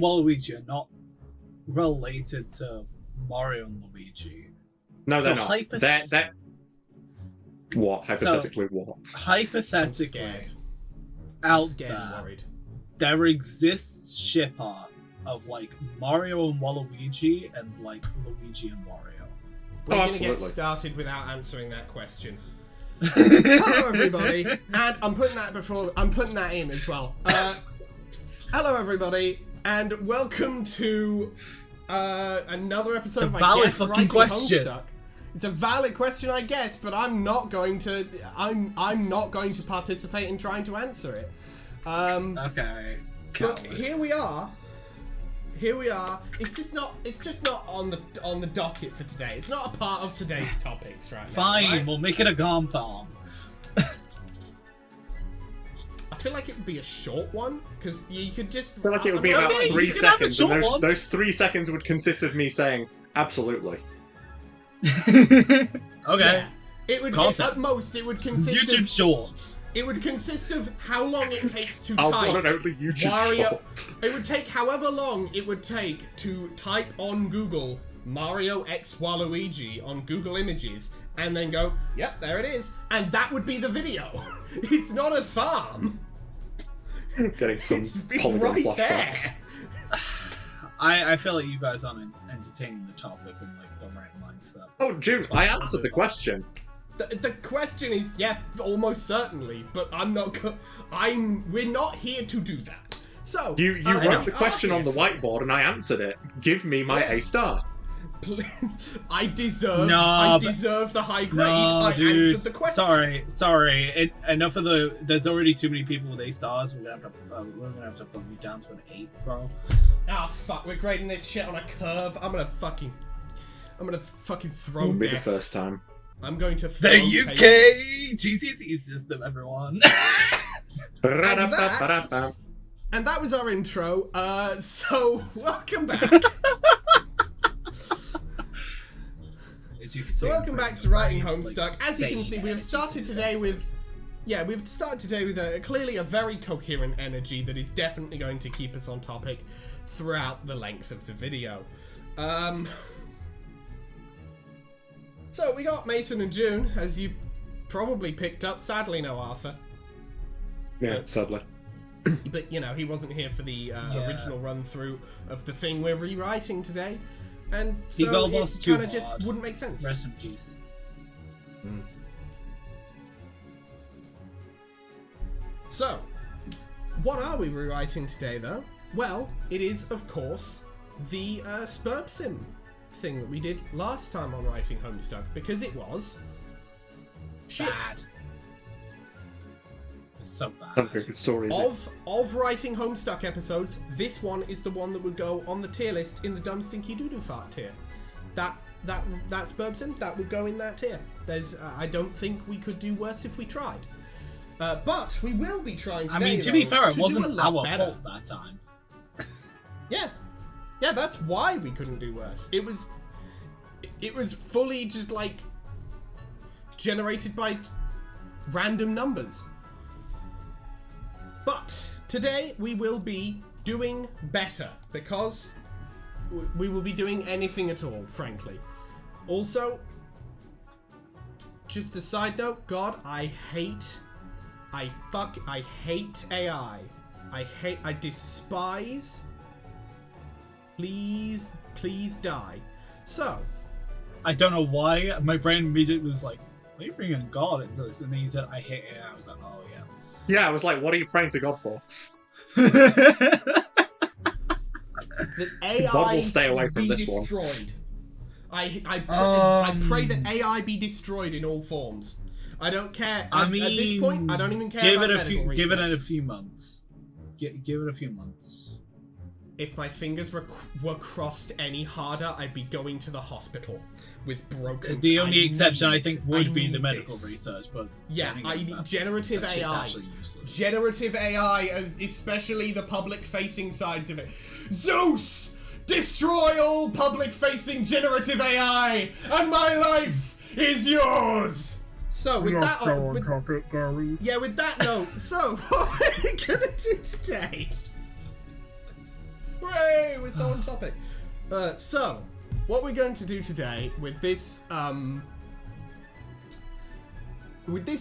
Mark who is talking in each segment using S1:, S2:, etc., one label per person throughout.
S1: and Waluigi are not related to Mario and Luigi.
S2: No, they're
S1: So
S2: not. They're what? Hypothetically, what?
S1: Hypothetically, out
S3: worried.
S1: there exists ship art of like Mario and Waluigi and like Luigi and Wario.
S3: We're going to get started without answering that question. Hello, everybody, and I'm putting that in as well. Hello, everybody, and welcome to another episode of
S1: valid fucking question.
S3: Homestuck. It's a valid question, I guess, but I'm not going to participate in trying to answer it.
S1: Okay.
S3: But here we are. It's just not on the docket for today. It's not a part of today's topics right now.
S1: Fine,
S3: right?
S1: we'll make it a Garm farm.
S3: I feel like it would be a short one because you could just.
S2: I feel like it would be about 3 seconds, and those 3 seconds would consist of me saying absolutely.
S1: Okay.
S3: Yeah. It would
S1: Content.
S3: at most. It would consist
S1: YouTube
S3: of,
S1: Shorts.
S3: It would consist of how long it takes to
S2: I'll
S3: type.
S2: want an only YouTube short.
S3: It would take however long it would take to type on Google Mario X Waluigi on Google Images and then go, yep, there it is, and that would be the video. It's not a farm.
S2: Getting some
S3: It's
S2: polygon
S3: right
S2: flashbacks.
S3: there.
S1: I feel like you guys aren't entertaining the topic and like the right mindset.
S2: Oh, June, I answered the question.
S3: The question is, yeah, almost certainly, but we're not here to do that. So
S2: You wrote the question on the whiteboard and I answered it. Give me my A star.
S3: I deserve the high grade. I answered the question.
S1: Sorry. Enough of the. There's already too many people with A stars. We're gonna have to put you down to an 8, bro.
S3: Ah, fuck! We're grading this shit on a curve. I'm gonna fucking throw.
S2: Won't be the
S3: desks.
S2: first time.
S3: I'm going to throw
S1: The UK GCSE system, everyone.
S3: And that was our intro. So welcome back. So welcome back to Writing Homestuck. As you can see, we've started today with clearly a very coherent energy that is definitely going to keep us on topic throughout the length of the video. So we got Mason and June, as you probably picked up. Sadly, no Arthur.
S2: Yeah, sadly.
S3: But, you know, he wasn't here for the original run-through of the thing we're rewriting today. And so
S1: he got lost too hard.
S3: Just wouldn't make sense.
S1: Rest in peace.
S3: So, what are we rewriting today, though? Well, it is, of course, the Spurb Sim thing that we did last time on Writing Homestuck, because it was shit.
S1: Bad. It's so bad.
S2: Not a very good story, is it?
S3: Of Writing Homestuck episodes, this one is the one that would go on the tier list in the Dumb Stinky Doodoo Fart tier. That's Spurb Sim, that would go in that tier. There's, I don't think we could do worse if we tried. But we will be trying today,
S1: I mean, to be fair, it wasn't our fault that time.
S3: Yeah, that's why we couldn't do worse. It was fully just like generated by random numbers. But today we will be doing better because we will be doing anything at all, frankly. Also, just a side note, God, I hate AI. I despise. Please die. So,
S1: I don't know why my brain immediately was like, "Why are you bringing God into this?" And then he said, "I hate it." I was like, "Oh yeah."
S2: Yeah, I was like, what are you praying to God for?
S3: that AI
S2: God will stay away from
S3: be
S2: this
S3: destroyed. I pray that AI be destroyed in all forms. I don't care. At this point, I don't even care about medical research.
S1: Give it a few months. Give it a few months.
S3: If my fingers were crossed any harder, I'd be going to the hospital with broken.
S1: The only exception I think would be the medical research, but
S3: yeah, I need generative AI.
S1: Generative
S3: AI, especially the public-facing sides of it. Zeus, destroy all public-facing generative AI, and my life is yours. So with that,
S1: on topic, girlies.
S3: Yeah, with that note, so what we're gonna do today. Hooray! We're so on topic. So, what we're going to do today with this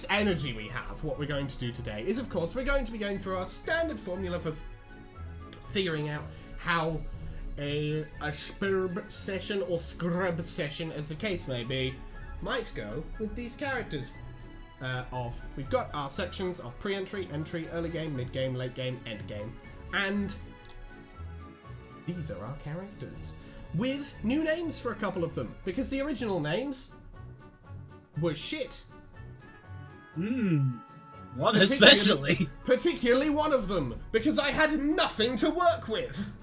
S3: energy we have, what we're going to do today is, of course, we're going to be going through our standard formula for figuring out how a spurb session or scrub session, as the case may be, might go with these characters. We've got our sections of pre-entry, entry, early game, mid-game, late game, end game, and these are our characters. With new names for a couple of them, because the original names were shit.
S1: One especially.
S3: Particularly one of them, because I had nothing to work with.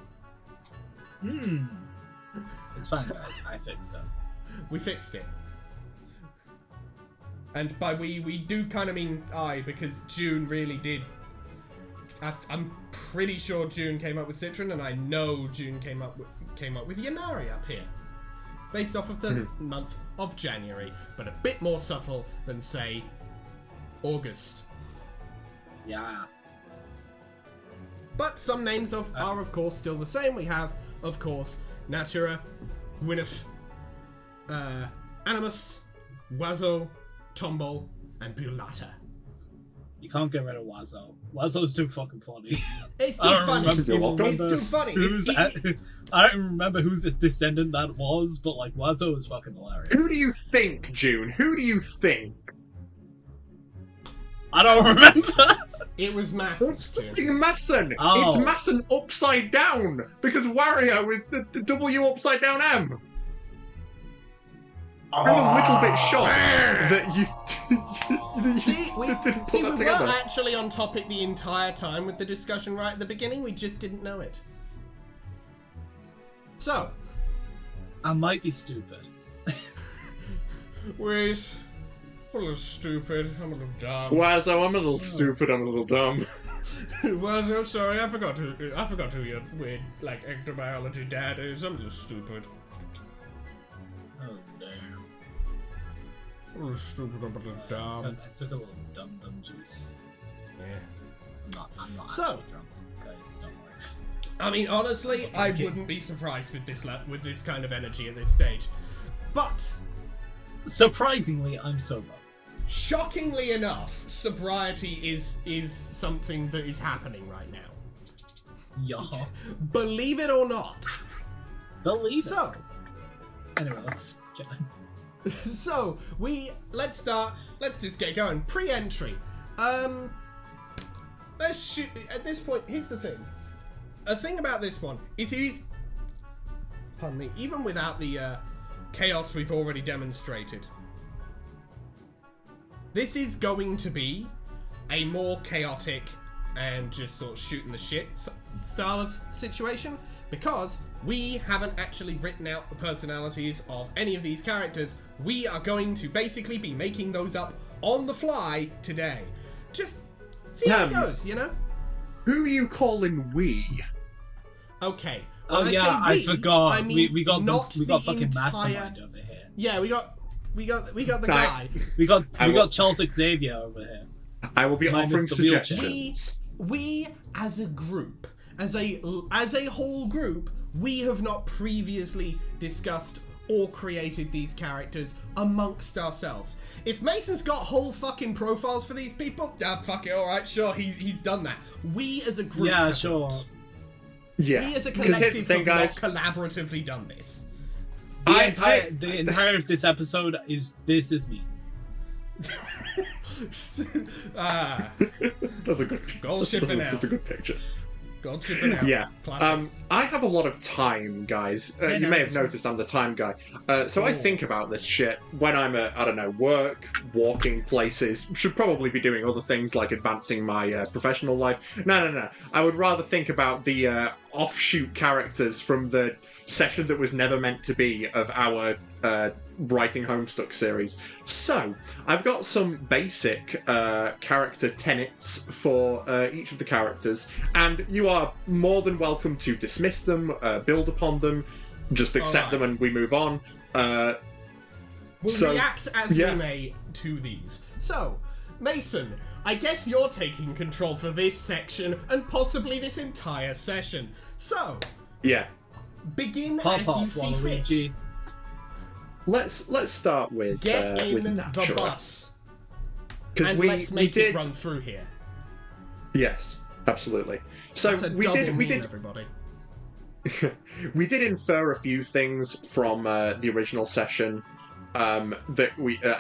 S1: It's fine, guys. I fixed it.
S3: We fixed it. And by we do kind of mean I, because June really did. I'm pretty sure June came up with Citron, and I know June came up with Yanari up here, based off of the month of January, but a bit more subtle than, say, August.
S1: Yeah.
S3: But some names are of course still the same. We have, of course, Natura, Gwyneth, Animus, Wazo, Tombol, and Bulata.
S1: You can't get rid of Wazo. Wazo's too fucking funny.
S3: It's still funny. It's still funny.
S1: I don't remember whose descendant that was, but like Wazo is fucking hilarious.
S2: Who do you think, June? Who do you think?
S1: I don't remember.
S3: It was Masson.
S2: It's fucking Masson.
S1: Oh.
S2: It's Masson upside down because Wario is the W upside down M. I'm a little bit shocked that you didn't put
S3: we
S2: that
S3: were
S2: together.
S3: actually on topic the entire time with the discussion right at the beginning. We just didn't know it. So,
S1: I might be stupid.
S3: Wait. I'm a little stupid. I'm a little dumb.
S2: Wazo, I'm a little stupid. I'm a little dumb.
S3: Wazo, sorry, I forgot who your weird, like, ectobiology dad is. I'm a little stupid.
S1: Oh damn.
S3: I'm a little stupid. I'm a little dumb.
S1: I took a little dum juice.
S3: Yeah.
S1: I'm not
S3: So-
S1: actually drunk, guys. Don't worry.
S3: I mean, honestly, I wouldn't be surprised with this kind of energy at this stage. But
S1: Surprisingly, I'm sober.
S3: shockingly enough, sobriety is something that is happening right now.
S1: Yeah.
S3: Believe it or not.
S1: Believe it.
S3: So,
S1: Anyway, let's get on.
S3: so let's start. Let's just get going. Pre-entry. Let's shoot. At this point, here's the thing. A thing about this one, it is. Pardon me. Even without the chaos we've already demonstrated, this is going to be a more chaotic and just sort of shooting the shit style of situation, because we haven't actually written out the personalities of any of these characters. We are going to basically be making those up on the fly today. Just see how it goes, you know?
S2: Who are you calling we?
S3: Okay.
S1: Oh
S3: When
S1: yeah,
S3: I
S1: I
S3: say
S1: forgot.
S3: I mean
S1: we got
S3: the
S1: fucking
S3: entire-
S1: Mastermind over here.
S3: Yeah, we got the
S2: Right.
S3: guy.
S1: We got Charles Xavier over here.
S2: I will be
S1: Minus
S2: offering
S1: the wheelchair.
S2: suggestions.
S3: We as a group, as a whole group, we have not previously discussed or created these characters amongst ourselves. If Mason's got whole fucking profiles for these people, fuck it, alright, sure, he's done that. We as a group
S1: Yeah,
S3: haven't.
S1: sure.
S2: Yeah.
S3: We as a
S2: 'Cause here's the
S3: collective
S2: thing,
S3: have
S2: guys.
S3: not collaboratively done this.
S1: The entire of this episode is me.
S2: That's a good.
S3: Goal shipping out.
S2: That's a good picture.
S3: God shipping out.
S2: Yeah.
S3: Classic.
S2: I have a lot of time, guys. You may have noticed I'm the time guy. So I think about this shit when I'm at, I don't know, work, walking places. Should probably be doing other things like advancing my professional life. No. I would rather think about the offshoot characters from the session that was never meant to be of our writing Homestuck series. So, I've got some basic character tenets for each of the characters, and you are more than welcome to dismiss them, build upon them, just accept them and we move on.
S3: We'll
S2: so,
S3: react as
S2: yeah.
S3: we may to these. So, Mason, I guess you're taking control for this section and possibly this entire session. So,
S2: Yeah.
S3: Begin
S1: Pop
S3: as
S1: off,
S3: you see fit.
S1: Waluigi.
S2: Let's start with
S3: Get in
S2: with
S3: the
S2: Natura.
S3: bus.
S2: Because
S3: And let's make it run through here.
S2: Yes, absolutely. So
S3: That's a
S2: we
S3: double
S2: did
S3: meme, everybody.
S2: we did infer a few things from the original session that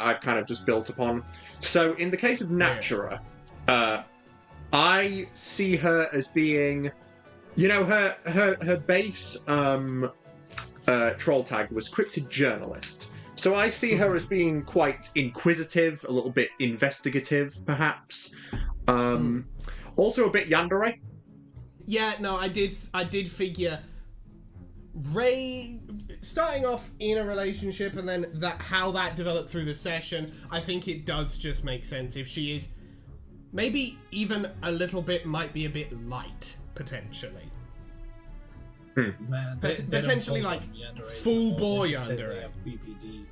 S2: I've kind of just built upon. So in the case of Natura, I see her as being, you know, her base troll tag was cryptid journalist. So I see her as being quite inquisitive, a little bit investigative, perhaps. Also a bit yandere.
S3: Yeah, no, I did figure Ray starting off in a relationship and then how that developed through the session. I think it does just make sense if she is maybe even a little bit, might be a bit light potentially.
S1: Man,
S3: Potentially like full boy yandere.
S1: BPD.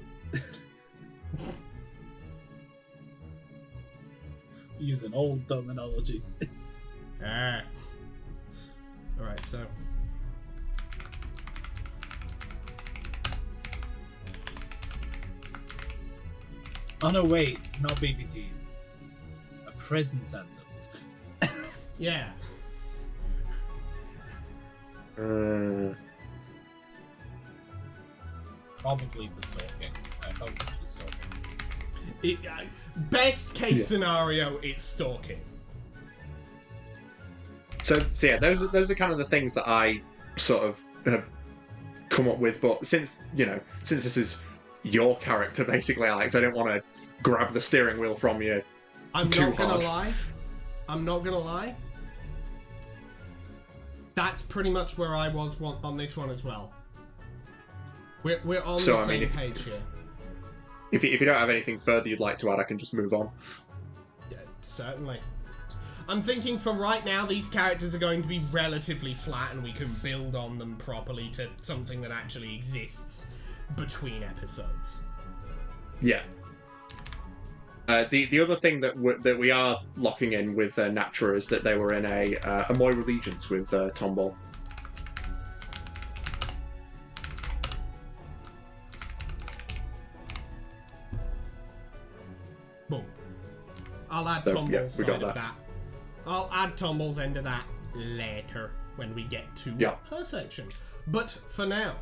S1: Using old terminology.
S3: Alright, so
S1: Oh no, wait, not BPD. A prison sentence.
S3: yeah.
S1: Probably for stalking. I hope it's for stalking.
S3: Best case scenario, it's stalking.
S2: So yeah, those are kind of the things that I sort of have come up with. But since this is your character basically, Alex, I don't want to grab the steering wheel from you.
S3: I'm not gonna lie. That's pretty much where I was on this one as well. We're on the same page here.
S2: If you don't have anything further you'd like to add, I can just move on.
S3: Yeah, certainly. I'm thinking for right now, these characters are going to be relatively flat and we can build on them properly to something that actually exists between episodes.
S2: Yeah. The other thing that we are locking in with Natura is that they were in a Moira allegiance with Tomball.
S3: Boom. I'll add Tomball's side of that. I'll add Tomball's end of that later when we get to her section. But for now,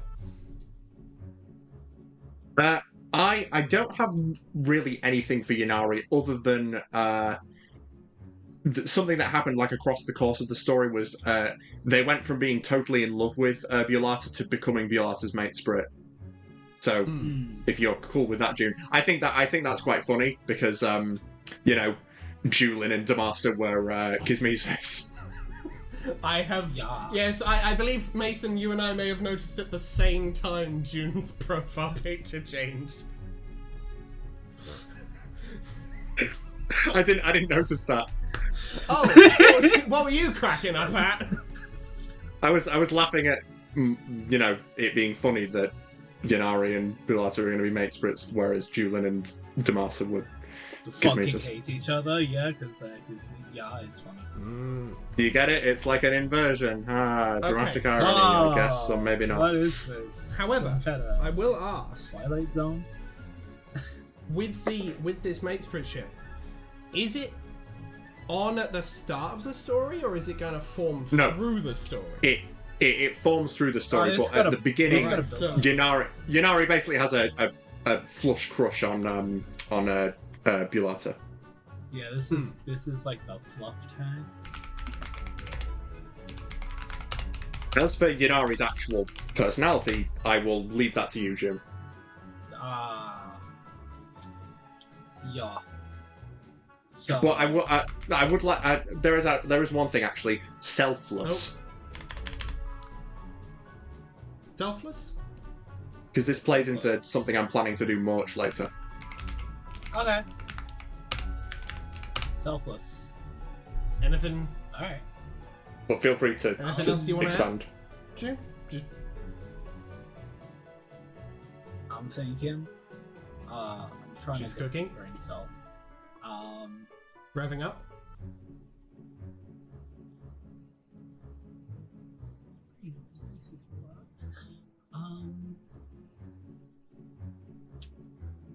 S2: I don't have really anything for Yanari other than something that happened like across the course of the story was they went from being totally in love with Violata to becoming Violata's mate spirit. So if you're cool with that, June, I think that's quite funny because Julin and Damasa were Kismeses.
S3: I have... Yes, I believe, Mason, you and I may have noticed at the same time June's profile picture changed.
S2: I didn't notice that.
S3: Oh, what were you cracking up at?
S2: I was laughing at, it being funny that Yanari and Bulata are going to be mate spirits, whereas Julin and Damasa would
S1: fucking hate each other, because it's funny.
S2: Do you get it? It's like an inversion. Dramatic irony, I guess, or maybe not.
S1: What is this?
S3: However, I will ask.
S1: Twilight Zone?
S3: With this mate spirit ship, is it on at the start of the story, or is it going to form through the story?
S2: It forms through the story, but at the beginning, Yanari basically has a flush crush on Bulata.
S1: Yeah, this is like the fluff tag.
S2: As for Yanari's actual personality, I will leave that to you, Jim.
S1: Yeah. So.
S2: Well, I would like. There is one thing actually. Selfless.
S3: Selfless?
S2: Because this plays into something I'm planning to do much later.
S1: Okay. Selfless.
S3: Anything?
S1: Alright.
S2: But feel free to
S3: else you want
S2: expand.
S3: To add?
S1: I'm thinking. I'm trying
S3: She's
S1: to
S3: cooking.
S1: Brain cell.
S3: Revving up.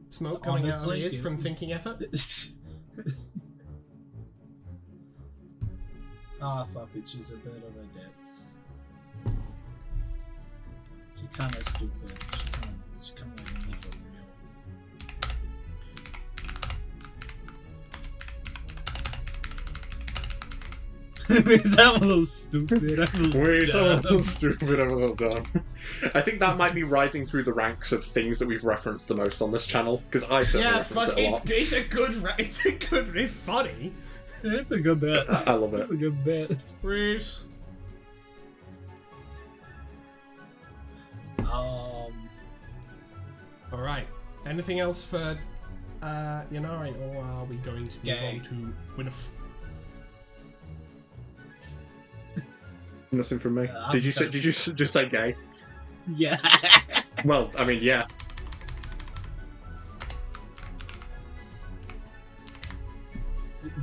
S3: Smoke coming out of
S1: honestly,
S3: ears from thinking effort.
S1: Ah, fuck it, she's a bit of a ditz. She kinda stupid. She kinda like me for real. Because I'm a little stupid. I'm a little
S2: Wait, I'm a
S1: dumb.
S2: little stupid, I'm a little dumb. I think that might be rising through the ranks of things that we've referenced the most on this channel, because I certainly
S3: Yeah,
S2: reference
S3: fuck,
S2: it a lot.
S3: it's funny.
S1: It's a good bit.
S2: I love it.
S1: It's a good bit.
S3: Reese. Alright. Anything else for Yanari, or are we going to move on to Gwyneth?
S2: Nothing from me. Did you just say gay?
S1: Yeah.
S2: Well, I mean, yeah.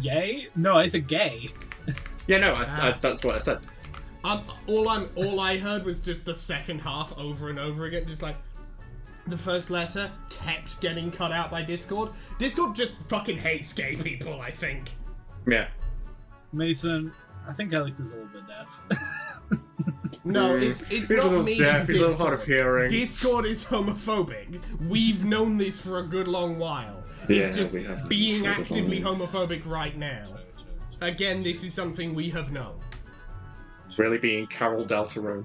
S1: Yay? No, I said gay.
S2: Yeah, no, that's what I said.
S3: All I heard was just the second half over and over again, just like the first letter kept getting cut out by Discord. Discord just fucking hates gay people, I think.
S2: Yeah.
S1: Mason, I think Alex is a little bit deaf.
S3: No, it's
S2: He's
S3: not
S2: a little
S3: me.
S2: deaf,
S3: It's
S2: he's a little hard of
S3: Discord.
S2: hearing.
S3: Discord is homophobic. We've known this for a good long while. It's
S2: Yeah,
S3: just
S2: we have.
S3: being actively homophobic right now. Again, this is something we have known.
S2: Really being Carol Deltarune.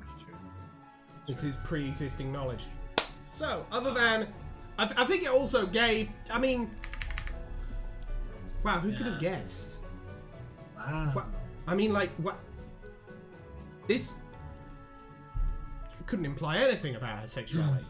S3: This is pre-existing knowledge. So, other than... I think it also gay... I mean... Wow, who could have guessed?
S1: Wow.
S3: What? I mean, like, what... This... couldn't imply anything about her sexuality.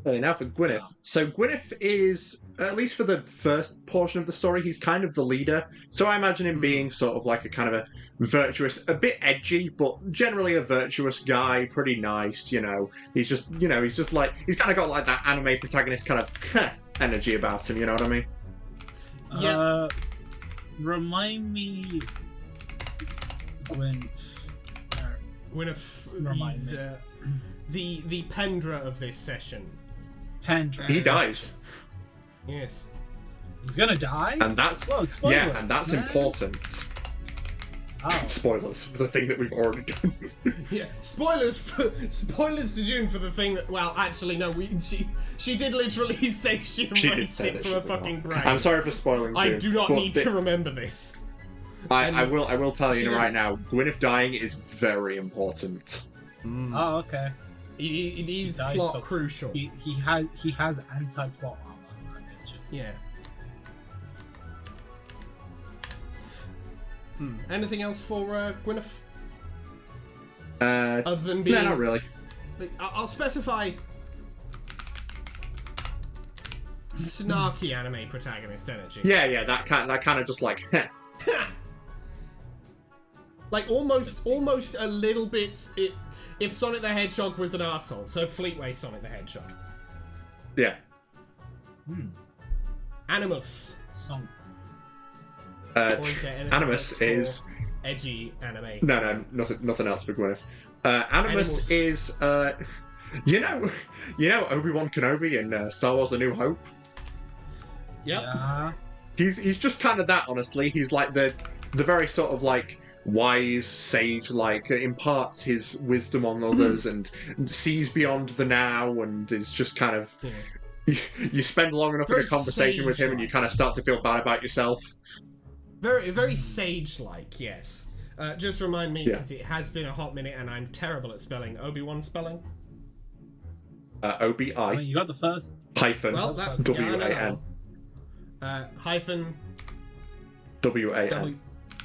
S2: Okay, now for Gwyneth. So Gwyneth is, at least for the first portion of the story, he's kind of the leader. So I imagine him being sort of like a kind of a virtuous, a bit edgy, but generally a virtuous guy, pretty nice, you know. He's just, you know, he's just like, he's kind of got like that anime protagonist kind of energy about him, you know what I mean?
S3: Yeah.
S1: Remind me... Gwyneth.
S3: Gwyneth,
S1: Remind
S3: he's the Pendra of this session.
S1: Pendra.
S2: He dies.
S3: Yes.
S1: He's gonna die?
S2: And that's,
S1: Whoa, spoilers,
S2: yeah, and that's
S1: man.
S2: important.
S1: Oh.
S2: Spoilers for the thing that we've already done.
S3: Yeah, spoilers to June for the thing that, well, actually, no, she did literally say she
S2: She did
S3: erased
S2: say
S3: it
S2: that
S3: from
S2: she
S3: her
S2: did
S3: fucking
S2: not.
S3: brain.
S2: I'm sorry for spoiling
S3: I
S2: June,
S3: do not
S2: but
S3: need to remember this.
S2: I will tell
S3: She
S2: you
S3: did-
S2: right now, Gwyneth dying is very important.
S1: Oh, okay.
S3: It is
S1: dies
S3: plot
S1: for-
S3: crucial.
S1: He has anti-plot armor. I get you.
S3: Yeah. Anything else for Gwyneth? Other than being...
S2: No, not really.
S3: I'll specify... snarky anime protagonist energy.
S2: Yeah, that kind of just like,
S3: Like, almost a little bit... If Sonic the Hedgehog was an arsehole, so Fleetway Sonic the Hedgehog.
S2: yeah.
S3: Animus.
S1: Song.
S3: Or is there anything
S2: Animus
S3: else for
S2: is
S3: edgy anime?
S2: no, nothing else for Gwyneth. Animus
S3: Animals.
S2: is you know Obi-Wan Kenobi in Star Wars: A New Hope.
S3: Yep.
S1: Yeah.
S2: He's just kind of that, honestly. He's like the very sort of like wise sage, like imparts his wisdom on others and sees beyond the now, and is just kind of.
S3: Yeah.
S2: You spend long enough
S3: Very
S2: in a conversation with him, and you
S3: sage-like.
S2: kind of start to feel bad about yourself.
S3: Very sage-like, yes. Just remind me,
S2: Yeah.
S3: because it has been a hot minute and I'm terrible at spelling. Obi-Wan spelling?
S2: OBI
S1: I mean, you got the first.
S2: hyphen
S3: Well, that's...
S2: WAN.
S3: Hyphen...
S2: WAN.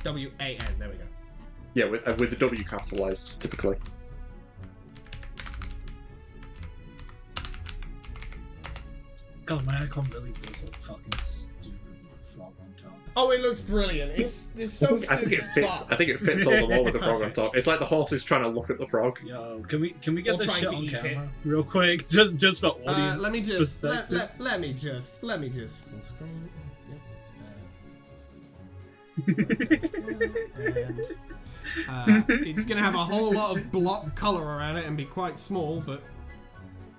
S3: W-A-N, there we go.
S2: Yeah, with the W capitalized, typically.
S1: God, my icon really does look fucking stupid with the frog on top.
S3: Oh, it looks brilliant. It's so
S2: I think it fits. I think it fits all the more with the frog on top. It's like the horse is trying to look at the frog.
S1: Yo, can we get
S3: Or
S1: this
S3: trying
S1: shit
S3: to
S1: on
S3: eat
S1: camera real quick? Just for audience
S3: let me just
S1: perspective.
S3: let me just full screen. Yep. It's gonna have a whole lot of block colour around it and be quite small, but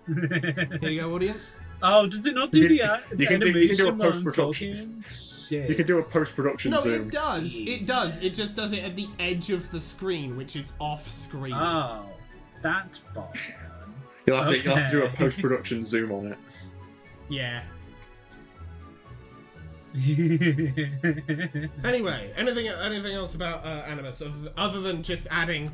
S3: here you go, audience.
S1: Oh, does it not do the animation
S2: a
S1: while I'm
S2: post-production.
S1: talking? Shit.
S2: You can do a post-production
S3: No,
S2: zoom.
S3: it does. It does. It just does it at the edge of the screen, which is off screen.
S1: Oh, that's fun.
S2: You'll have to do a post-production zoom on it.
S3: Yeah. Anyway, anything else about Animus other than just adding?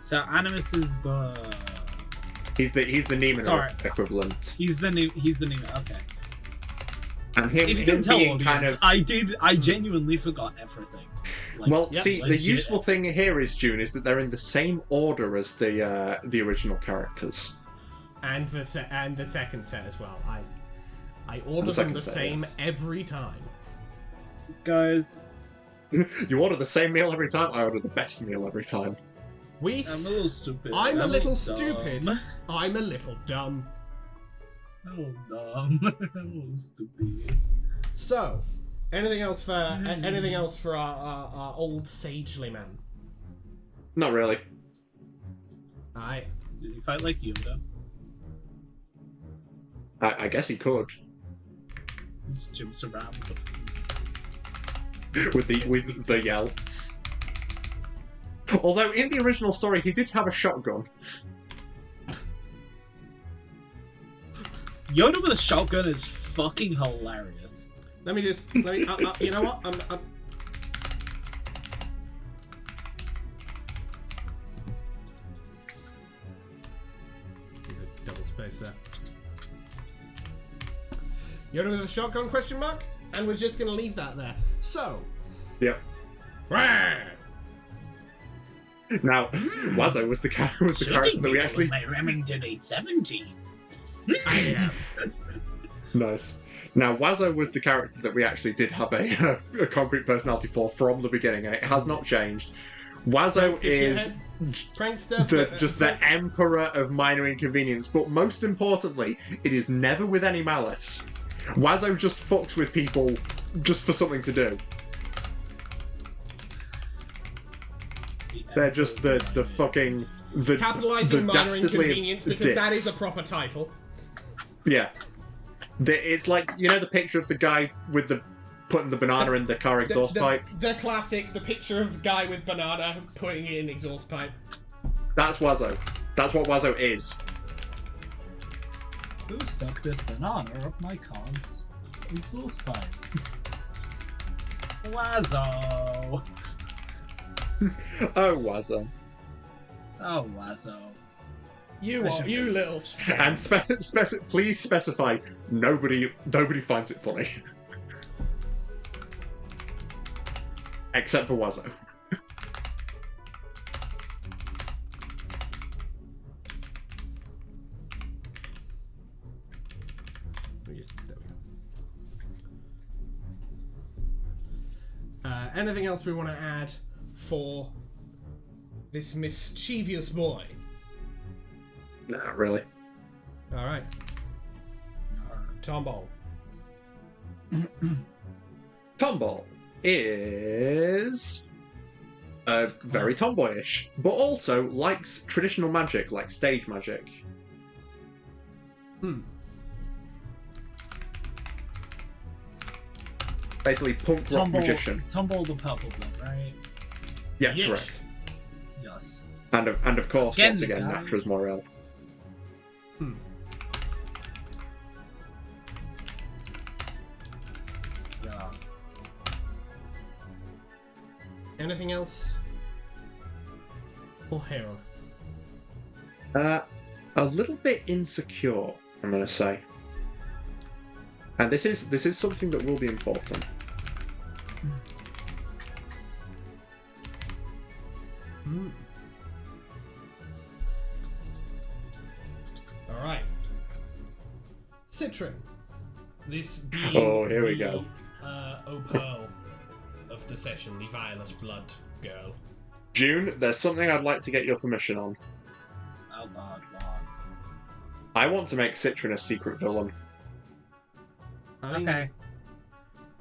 S1: So Animus is the.
S2: He's the Neiman equivalent.
S1: He's the Neiman. Okay.
S2: And him,
S1: if you can tell,
S2: being
S1: audience, I genuinely forgot everything.
S2: Like, well, see, the useful thing here is, June, is that they're in the same order as the original characters.
S3: And the second set as well. I order them the same every time.
S1: Guys,
S2: you order the same meal every time. I order the best meal every time.
S1: I'm a little stupid.
S3: I'm a little stupid. I'm a little dumb.
S1: Oh, dumb. I'm a little stupid.
S3: So, anything else for our old sagely man?
S2: Not really.
S3: Alright.
S1: Did he fight like Yoda?
S2: I guess he could.
S1: He just jumps around
S2: with the yell. Although in the original story he did have a shotgun.
S1: Yoda with a shotgun is fucking hilarious.
S3: Let me you know what? I'm There's a double space there. Yoda with a shotgun ? And we're just gonna leave that there. So.
S2: Yep. Now, Wazzo was the character that we actually.
S1: My Remington 870.
S3: I am.
S2: Nice. Now, Wazzo was the character that we actually did have a concrete personality for from the beginning, and it has not changed. Wazzo is the emperor of minor inconvenience, but most importantly, it is never with any malice. Wazzo just fucks with people just for something to do. They're just the fucking...
S3: Capitalising minor inconvenience, because dicks. That is a proper title.
S2: Yeah. It's like, you know the picture of the guy with putting the banana in the car exhaust pipe?
S3: The classic, the picture of the guy with banana putting it in exhaust pipe.
S2: That's Wazzo. That's what Wazzo is.
S1: Who stuck this banana up my car's exhaust pipe? Wazzo!
S2: Oh, Wazzo.
S1: Oh, Wazzo.
S3: You little scam.
S2: And please specify nobody finds it funny. Except for Wazzo.
S3: Anything else we want to add for this mischievous boy?
S2: Not really.
S3: Alright. Tomball.
S2: Tomball is very tomboyish, but also likes traditional magic, like stage magic. Basically, punk rock magician.
S1: Tomball the purple blood, right?
S2: Yeah,
S3: yes.
S2: Correct.
S1: Yes.
S2: And of course, once again, Natras Morel.
S1: Yeah.
S3: Anything else? Or Harold?
S2: A little bit insecure, I'm gonna say. And this is something that will be important.
S3: All right, Citron. This being
S2: here we go.
S3: Pearl of the session, the violet blood girl.
S2: June, there's something I'd like to get your permission on.
S1: Oh God,
S2: I want to make Citrin a secret villain.
S1: Okay.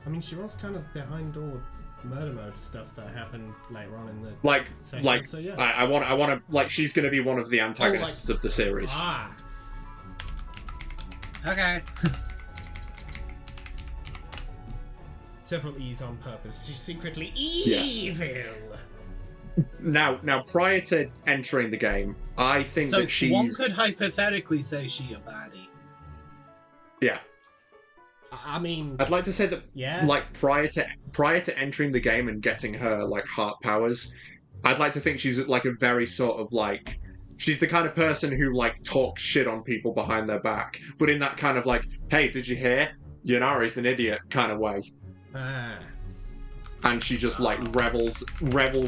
S3: I mean, she was kind of behind all the murder mode stuff that happened later on in the session,
S2: like
S3: so yeah.
S2: I want to like she's going to be one of the antagonists of the series.
S3: Ah.
S1: Okay.
S3: Several E's on purpose. She's secretly evil.
S2: Now, prior to entering the game, I think that she's...
S1: one could hypothetically say she a baddie.
S2: Yeah.
S3: I mean...
S2: I'd like to say that,
S3: yeah.
S2: like, prior to entering the game and getting her, like, heart powers, I'd like to think she's, like, a very sort of, like... She's the kind of person who, like, talks shit on people behind their back, but in that kind of, like, hey, did you hear? Yanari's an idiot kind of way. And she just, like, revels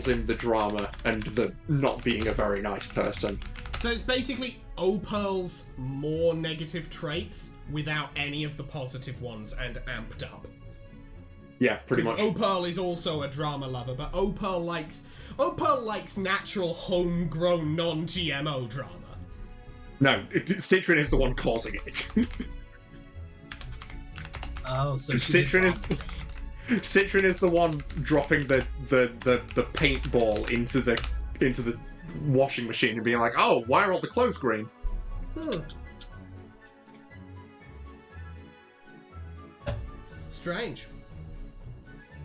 S2: in the drama and the not being a very nice person.
S3: So it's basically Opal's more negative traits without any of the positive ones and amped up.
S2: Yeah, pretty much.
S3: Opal is also a drama lover, but Opal likes natural, homegrown, non-GMO drama.
S2: No, Citrin is the one causing it.
S1: Oh, so
S2: Citrin is the one dropping the paintball into the washing machine and being like, oh, why are all the clothes green?
S3: Strange.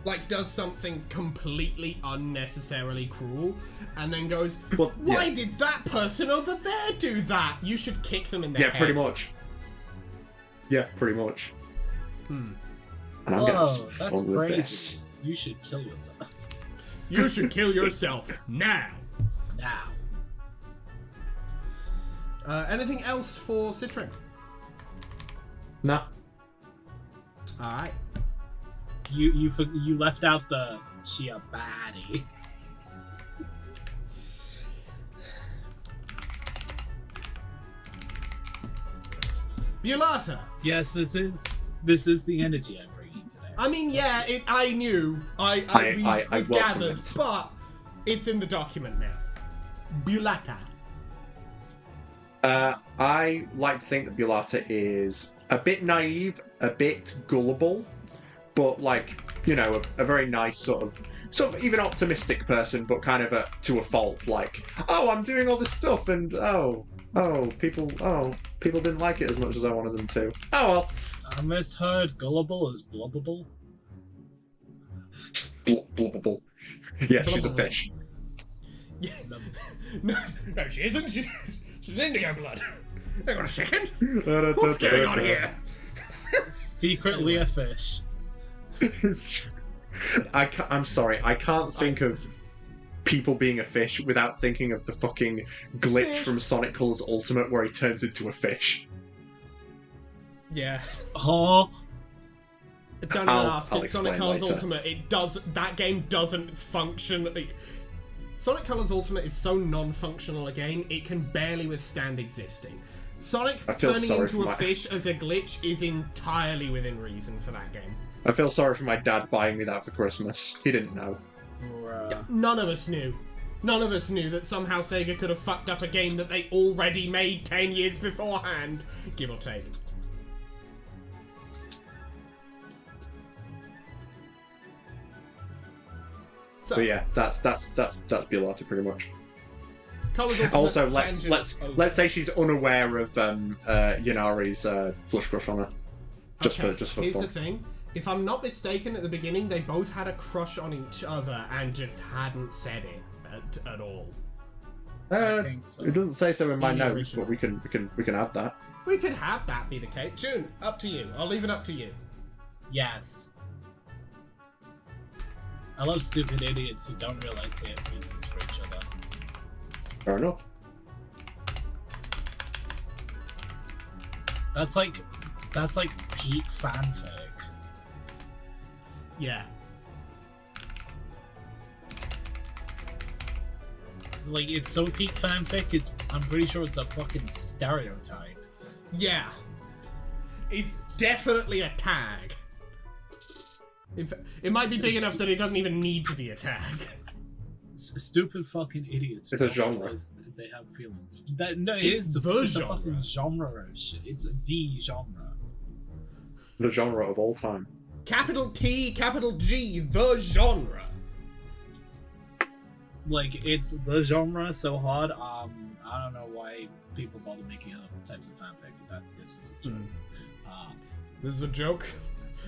S3: Like, does something completely unnecessarily cruel, and then goes, why did that person over there do that? You should kick them in the head.
S2: Yeah, pretty much. Yeah, pretty much. And I'm gonna have some
S1: that's
S2: fun with
S1: crazy.
S2: this.
S1: You should kill yourself.
S3: You should kill yourself now.
S1: Now.
S3: Anything else for Citrin?
S2: Nah.
S3: Alright.
S1: You left out the she a baddie.
S3: Bulata.
S1: Yes, this is the energy I'm bringing today.
S3: I mean, yeah, I knew. I
S2: welcome
S3: gathered,
S2: it.
S3: but it's in the document now. Bulata.
S2: I like to think that Bulata is a bit naive, a bit gullible, but like, you know, a very nice sort of even optimistic person, but kind of to a fault. Like, oh, I'm doing all this stuff, and people didn't like it as much as I wanted them to. Oh well.
S1: I misheard gullible as blubbable.
S2: Blubbable. Yeah, she's a fish.
S3: Yeah. No, she isn't. She's indigo blood. Hang on a second. What's going on here?
S1: Secretly a fish.
S2: I'm sorry, I can't think of people being a fish without thinking of the fucking glitch from Sonic Colors Ultimate where he turns into a fish.
S3: Yeah.
S1: Oh.
S3: Don't ask.
S2: I'll
S3: It's Sonic
S2: explain
S3: Colors
S2: later.
S3: Ultimate. That game doesn't function. Sonic Colors Ultimate is so non-functional a game, it can barely withstand existing. Sonic turning into a fish as a glitch is entirely within reason for that game.
S2: I feel sorry for my dad buying me that for Christmas. He didn't know.
S3: None of us knew. None of us knew that somehow Sega could have fucked up a game that they already made 10 years beforehand, give or take. So,
S2: But yeah, that's Bulata pretty much.
S3: Colors Ultimate,
S2: Also,
S3: Tangent,
S2: let's say she's unaware of Yanari's flush crush on her, just for
S3: Here's
S2: fun.
S3: the thing. If I'm not mistaken, at the beginning they both had a crush on each other and just hadn't said it at all.
S1: I think so.
S2: It doesn't say so in my
S3: In the
S2: notes,
S3: original.
S2: but we can add that.
S3: We could have that be the case. June, up to you. I'll leave it up to you.
S1: Yes. I love stupid idiots who don't realize they have feelings for each other.
S2: Fair enough.
S1: That's like peak fanfic.
S3: Yeah.
S1: Like, it's so peak fanfic, I'm pretty sure it's a fucking stereotype.
S3: Yeah. It's definitely a tag. It might be big enough that it doesn't even need to be a tag.
S1: Stupid fucking idiots.
S2: It's a genre.
S1: They have feelings. No,
S3: It's
S1: a
S3: genre.
S1: fucking genre of shit. It's the genre.
S2: The genre of all time.
S3: Capital T, capital G, the genre.
S1: Like, it's the genre so hard. I don't know why people bother making other types of fanfic. That this is a joke.
S3: This is a joke.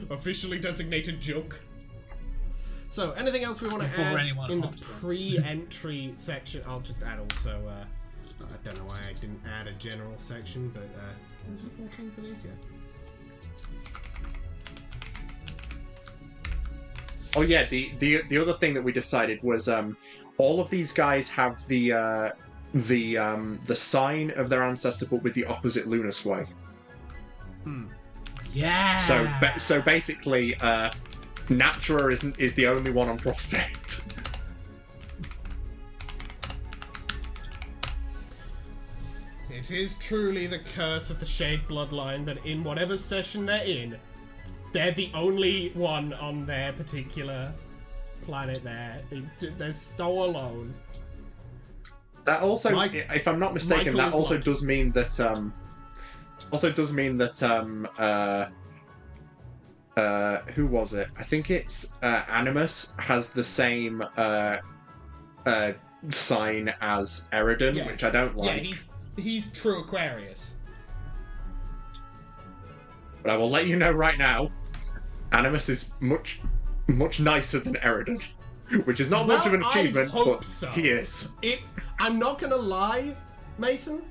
S3: Officially designated joke. So, anything else we want to
S1: Before
S3: add
S1: anyone
S3: in the
S1: hops in.
S3: pre-entry section? I'll just add also, I don't know why I didn't add a general section, but, is it 14 for these? Yeah.
S2: Oh yeah, the other thing that we decided was all of these guys have the sign of their ancestor, but with the opposite lunar sway.
S1: Yeah.
S2: So basically, Natura is the only one on Prospect.
S3: It is truly the curse of the Shade bloodline that in whatever session they're in, they're the only one on their particular planet there. They're so alone.
S2: That also, if I'm not mistaken,
S3: Michael
S2: that also
S3: lucky.
S2: does mean that who was it? I think it's Animus has the same sign as Eridan,
S3: Yeah.
S2: which I don't like.
S3: Yeah, he's true Aquarius.
S2: But I will let you know right now, Animus is much nicer than Eridan, which is not much of an
S3: Well,
S2: achievement,
S3: I'd hope
S2: but
S3: so.
S2: he is.
S3: I'm not gonna lie, Mason.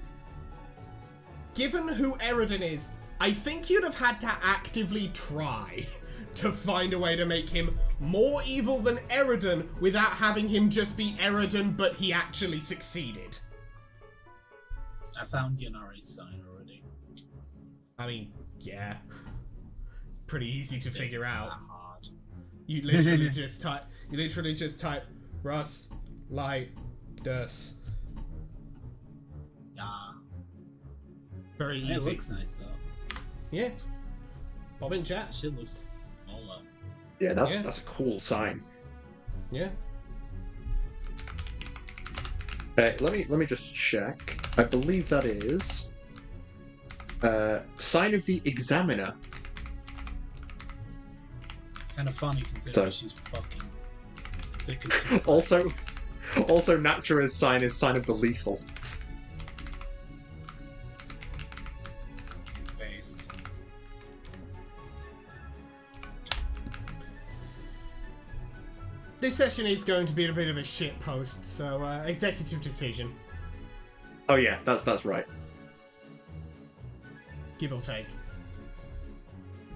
S3: Given who Eridan is, I think you'd have had to actively try to find a way to make him more evil than Eridan without having him just be Eridan, but he actually succeeded.
S1: I found Yanari's sign already.
S3: I mean, yeah. Pretty easy to figure
S1: It's
S3: out.
S1: not hard.
S3: You literally just type Rust, Light, Dust.
S1: Yeah.
S3: Very
S1: It
S3: easy.
S1: looks nice though.
S3: Yeah. Bob in chat.
S1: Shit looks all up.
S2: Yeah, that's
S3: Yeah.
S2: that's a cool sign.
S3: Yeah.
S2: Let me just check. I believe that is sign of the Examiner.
S1: Kind of funny considering she's fucking thick as two
S2: Also,
S1: planets.
S2: Natura's sign is sign of the Lethal.
S1: Based.
S3: This session is going to be a bit of a shit post, so executive decision,
S2: Oh yeah, that's right.
S3: give or take.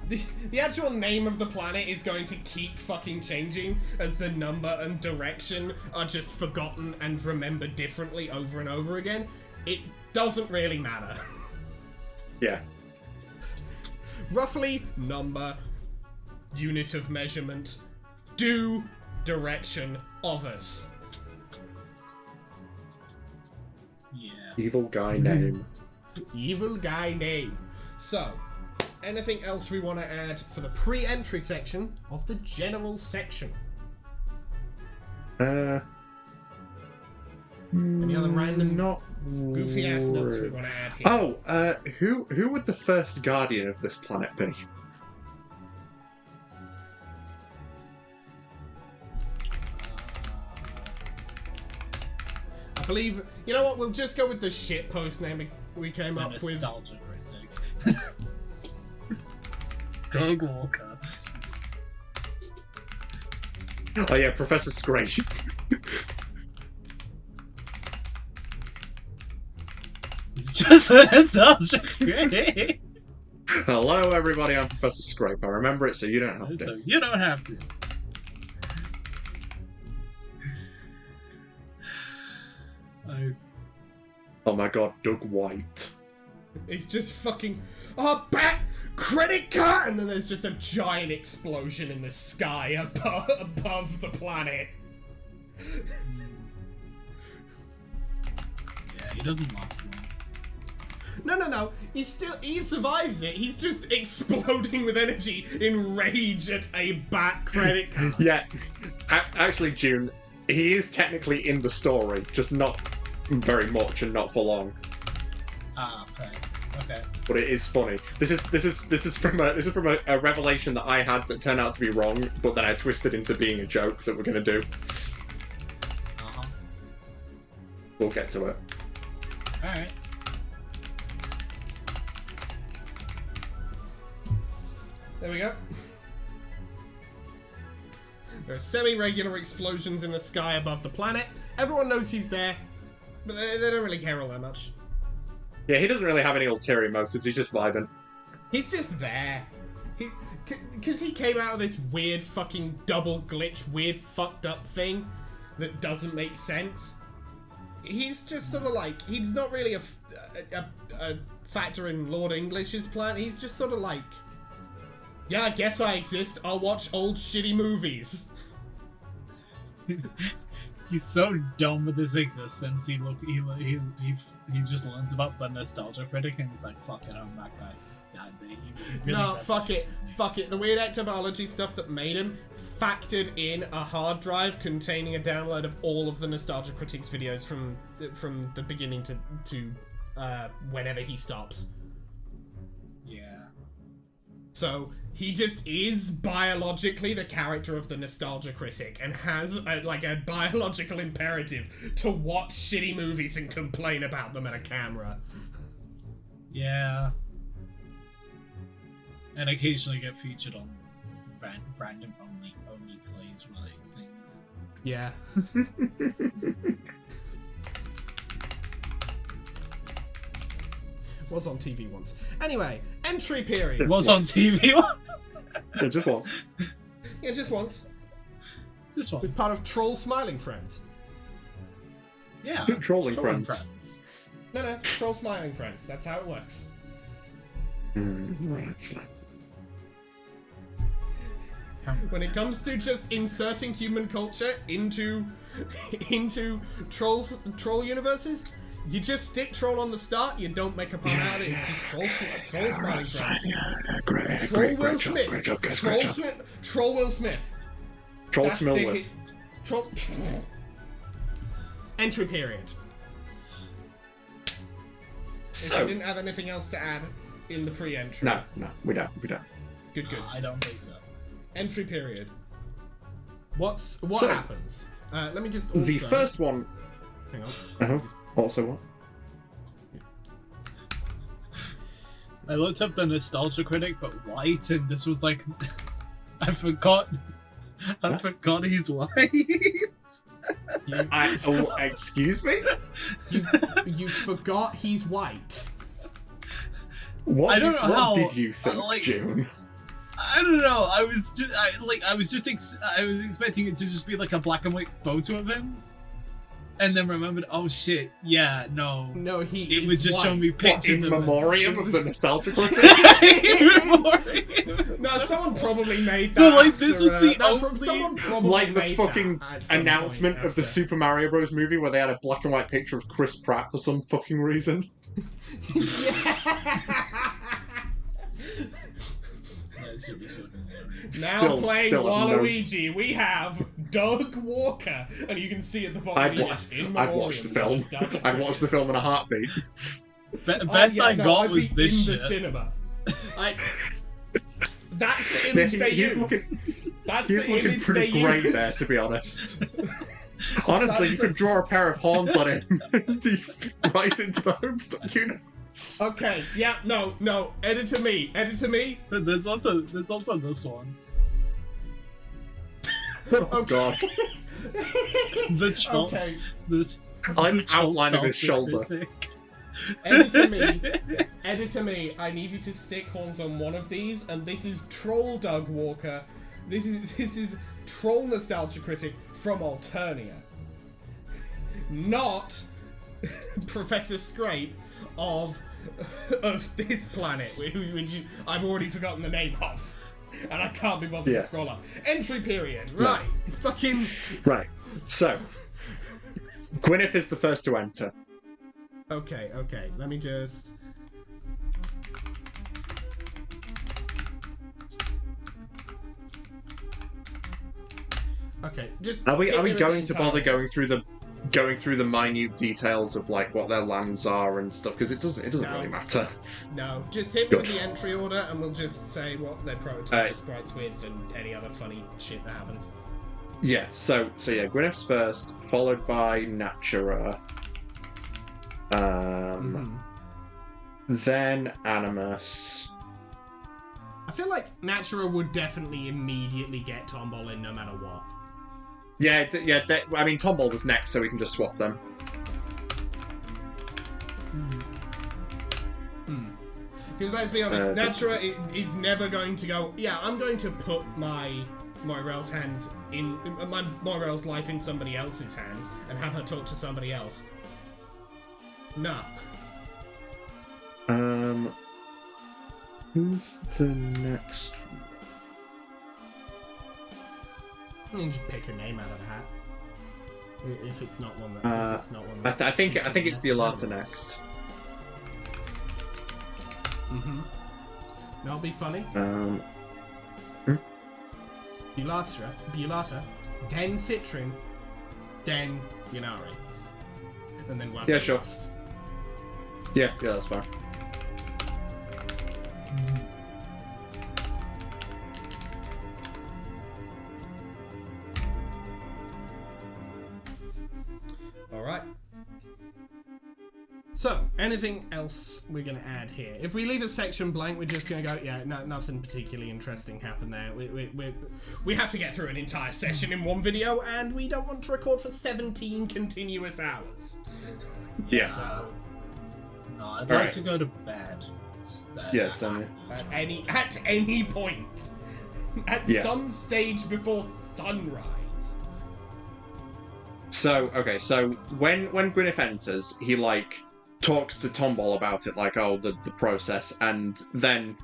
S3: The actual name of the planet is going to keep fucking changing as the number and direction are just forgotten and remembered differently over and over again. It doesn't really matter.
S2: Yeah.
S3: Roughly number, unit of measurement, do, direction of us.
S1: Yeah.
S2: Evil guy name.
S3: Evil guy name. So, anything else we want to add for the pre-entry section of the general section? Any other random
S2: Not
S3: goofy ass notes we want to add here?
S2: Oh, who would the first guardian of this planet be?
S3: I believe, you know what, we'll just go with the shit post name we came up with.
S1: Nostalgia, for his sake. Doug Walker.
S2: Oh yeah, Professor Scratch.
S1: It's just a nostalgia create.
S2: Hello everybody, I'm Professor Scrape. I remember it so you don't have to.
S1: So you don't have to.
S2: Oh my god, Doug White.
S3: It's just fucking, oh, bat, credit card, and then there's just a giant explosion in the sky above the planet.
S1: Yeah, he doesn't last long.
S3: No. He survives it. He's just exploding with energy in rage at a bat credit card.
S2: Yeah, actually, June, he is technically in the story, just not very much and not for long.
S1: Ah, okay.
S2: But it is funny. This is from a revelation that I had that turned out to be wrong, but then I twisted into being a joke that we're gonna do. We'll get to it.
S1: All right.
S3: There we go. There are semi-regular explosions in the sky above the planet. Everyone knows he's there, but they don't really care all that much.
S2: Yeah, he doesn't really have any ulterior motives. He's just vibing.
S3: He's just there. Because he came out of this weird fucking double glitch, weird fucked up thing that doesn't make sense. He's just sort of like, he's not really a factor in Lord English's plan. He's just sort of like, yeah, I guess I exist. I'll watch old shitty movies.
S1: He's so dumb with his existence. He just learns about the nostalgia critic and he's like, fuck it, I'm that guy. He really
S3: no, fuck it. The weird ectobiology stuff that made him factored in a hard drive containing a download of all of the nostalgia critics videos from the beginning to whenever he stops.
S1: Yeah.
S3: So he just is biologically the character of the nostalgia critic and has a biological imperative to watch shitty movies and complain about them at a camera.
S1: Yeah. And occasionally get featured on random only plays related things.
S3: Yeah. Was on TV once. Anyway, entry period.
S1: Was on TV once.
S2: Yeah, just once.
S3: Yeah, just once.
S1: Just once.
S3: It's part of Troll Smiling Friends.
S1: Yeah.
S2: Trolling friends.
S3: No, Troll Smiling Friends. That's how it works.
S2: Right.
S3: When it comes to just inserting human culture into troll universes, you just stick troll on the start. You don't make a pun out of it. It's just troll Smiling Friends.
S2: Great.
S3: Troll Will Smith.
S2: Great job, guys.
S3: Troll Will Smith.
S2: Troll
S3: That's
S2: Smillworth.
S3: Troll. Entry period. If you didn't have anything else to add in the pre-entry.
S2: No, we don't.
S3: Good.
S1: I don't think so.
S3: Entry period. What
S2: So,
S3: happens? Let me just also...
S2: The first one...
S3: Hang on.
S2: Uh-huh. Also what?
S1: I looked up the nostalgia critic, but white, and this was like... I forgot he's white.
S2: Excuse me?
S3: You forgot he's white.
S2: What did you think, June?
S1: I don't know. I was expecting it to just be like a black and white photo of him, and then remembered, oh shit, yeah, no, it would just show me pictures
S2: in
S1: of
S2: memoriam of the nostalgia critic.
S1: In memoriam.
S3: No, someone probably made that.
S1: So like this was the
S3: someone probably
S2: like the
S3: made
S2: fucking
S3: that at
S2: announcement of the Super Mario Bros. Movie where they had a black and white picture of Chris Pratt for some fucking reason.
S3: Now playing Waluigi, we have Doug Walker, and you can see at the bottom.
S2: I'd watch the film. I'd watch the film in a heartbeat.
S1: Best I got was this
S3: in
S1: shit.
S3: The cinema. That's the image they use.
S2: He's looking pretty great there, to be honest. Honestly, you could draw a pair of horns on him right into the Homestuck universe.
S3: Okay, yeah, no, editor me.
S1: There's also this one.
S2: Oh god.
S1: The troll.
S3: Okay.
S2: I'm outlining his shoulder.
S3: Editor me. I need you to stick horns on one of these, and this is Troll Doug Walker. This is Troll Nostalgia Critic from Alternia. Not Professor Scrape of this planet, which I've already forgotten the name of, and I can't be bothered to scroll up. Entry period, right? Fucking
S2: right. So, Gwyneth is the first to enter.
S3: Okay. Let me just. Okay, just
S2: Are we
S3: get rid of the
S2: going to
S3: entire-
S2: bother going through the minute details of like what their lands are and stuff? Because it doesn't
S3: No.
S2: really matter.
S3: No, just hit me with
S2: Good.
S3: the entry order, and we'll just say what they prototype the sprites with, and any other funny shit that happens.
S2: Yeah. So yeah, Gwyneth's first, followed by Natura. Then Animus.
S3: I feel like Natura would definitely immediately get Tomball in no matter what.
S2: Yeah. I mean, Tomball was next, so we can just swap them.
S3: Because let's be honest, Natura is never going to go, yeah, I'm going to put my Moirel's hands in, my Moirel's life in somebody else's hands and have her talk to somebody else. Nah.
S2: Who's the next?
S3: You can just pick a name out of the hat. If it's not one that. If it's not one that
S2: I think it's Violata next.
S3: That'll be funny. Violata, then Citrin, then Yanari, and then Wazoo.
S2: Yeah, sure.
S3: Last.
S2: Yeah, that's fine.
S3: Alright. So, anything else we're going to add here? If we leave a section blank, we're just going to go, yeah, nothing particularly interesting happened there. We have to get through an entire session in one video, and we don't want to record for 17 continuous hours.
S2: Yeah.
S1: So, no, I'd
S2: All
S1: like
S2: right.
S1: to go to bed.
S2: Yes, then.
S3: At any point. At some stage before sunrise.
S2: So when Gwyneth enters, he like talks to Tomball about it, like, oh, the process, and then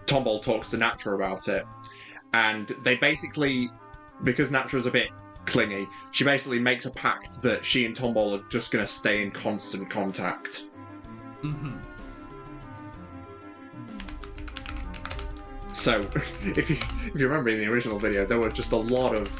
S2: Tomball talks to Natura about it, and they basically, because Natura's a bit clingy, she basically makes a pact that she and Tomball are just going to stay in constant contact. So, if you remember in the original video, there were just a lot of